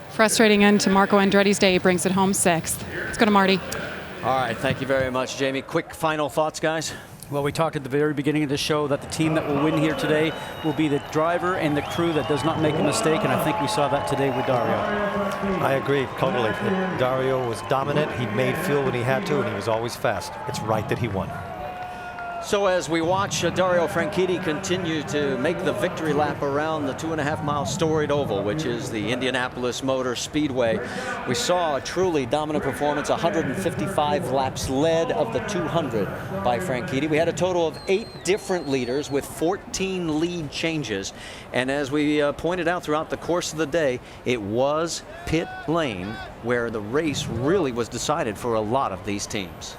Frustrating end to Marco Andretti's day. He brings it home 6th. Let's go to Marty. All right, thank you very much, Jamie. Quick final thoughts, guys. Well, we talked at the very beginning of the show that the team that will win here today will be the driver and the crew that does not make a mistake, and I think we saw that today with Dario. I agree totally. Dario was dominant. He made fuel when he had to, and he was always fast. It's right that he won. So as we watch Dario Franchitti continue to make the victory lap around the 2.5-mile storied oval, which is the Indianapolis Motor Speedway, we saw a truly dominant performance, 155 laps led of the 200 by Franchitti. We had a total of 8 different leaders with 14 lead changes. And as we pointed out throughout the course of the day, it was pit lane where the race really was decided for a lot of these teams.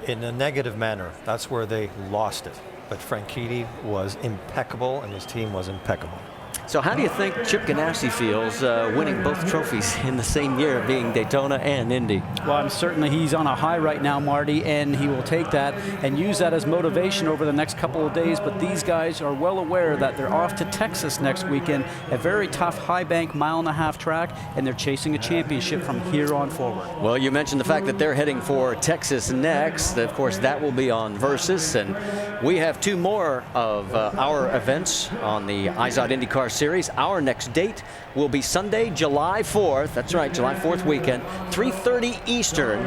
In a negative manner, that's where they lost it. But Franchitti was impeccable, and his team was impeccable. So how do you think Chip Ganassi feels winning both trophies in the same year, being Daytona and Indy? Well, certainly he's on a high right now, Marty, and he will take that and use that as motivation over the next couple of days. But these guys are well aware that they're off to Texas next weekend, a very tough high bank 1.5-mile track, and they're chasing a championship from here on forward. Well, you mentioned the fact that they're heading for Texas next. Of course, that will be on Versus, and we have 2 more of our events on the IZOD IndyCar Series. Our next date will be Sunday, July 4th. That's right, July 4th weekend, 3:30 Eastern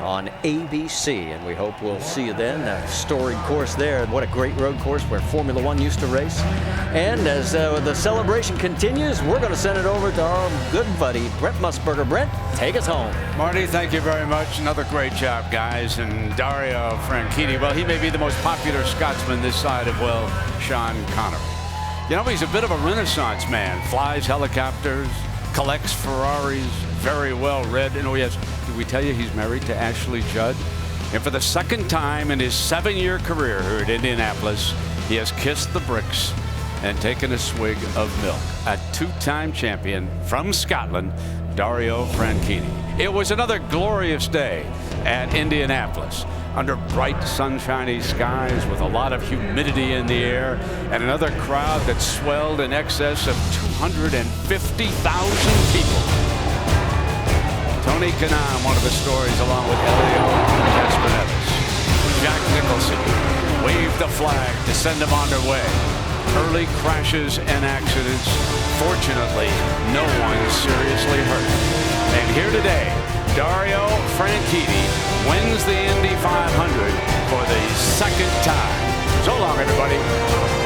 on ABC. And we hope we'll see you then. A storied course there. What a great road course where Formula One used to race. And as the celebration continues, we're going to send it over to our good buddy, Brent Musburger. Brent, take us home. Marty, thank you very much. Another great job, guys. And Dario Franchitti, well, he may be the most popular Scotsman this side of, well, Sean Connery. You know, he's a bit of a Renaissance man. Flies helicopters, collects Ferraris, very well read. And oh yes, did we tell you he's married to Ashley Judd? And for the 2nd time in his 7-year career here at Indianapolis, he has kissed the bricks and taken a swig of milk. A 2-time champion from Scotland, Dario Franchitti. It was another glorious day at Indianapolis, under bright sunshiny skies with a lot of humidity in the air, and another crowd that swelled in excess of 250,000 people. Tony Kanaan, one of the stories, along with Helio Castroneves. Jack Nicholson waved the flag to send them on their way. Early crashes and accidents. Fortunately, no one seriously hurt. And here today, Dario Franchitti wins the Indy 500 for the 2nd time. So long, everybody.